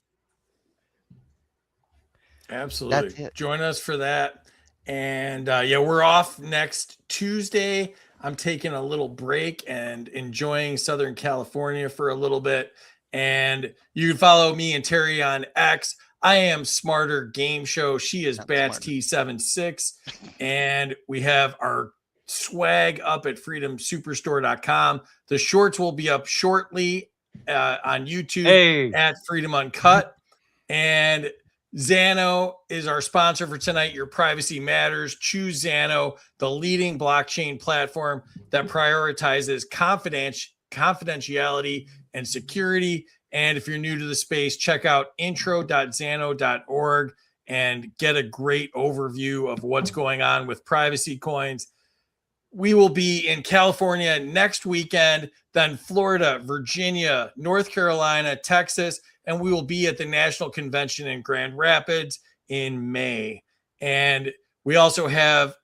Absolutely. That's it. Join us for that. And yeah, we're off next Tuesday. I'm taking a little break and enjoying Southern California for a little bit. And you can follow me and Terry on X. I am Smarter Game Show. She is Not Bats Smarter. T76. And we have our swag up at freedomsuperstore.com. The shorts will be up shortly on YouTube Hey. at Freedom Uncut. And Xano is our sponsor for tonight. Your privacy matters. Choose Xano, the leading blockchain platform that prioritizes confidentiality and security. And if you're new to the space, check out intro.xano.org and get a great overview of what's going on with privacy coins. We will be in California next weekend, then Florida, Virginia, North Carolina, Texas, and we will be at the National Convention in Grand Rapids in May. And we also have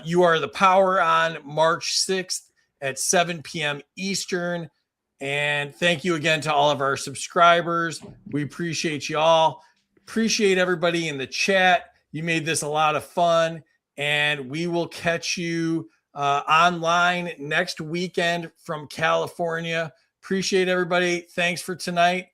You Are the Power on March 6th at 7 p.m. Eastern. And thank you again to all of our subscribers. We appreciate you all. Appreciate everybody in the chat. You made this a lot of fun. And we will catch you online next weekend from California. Appreciate everybody. Thanks for tonight.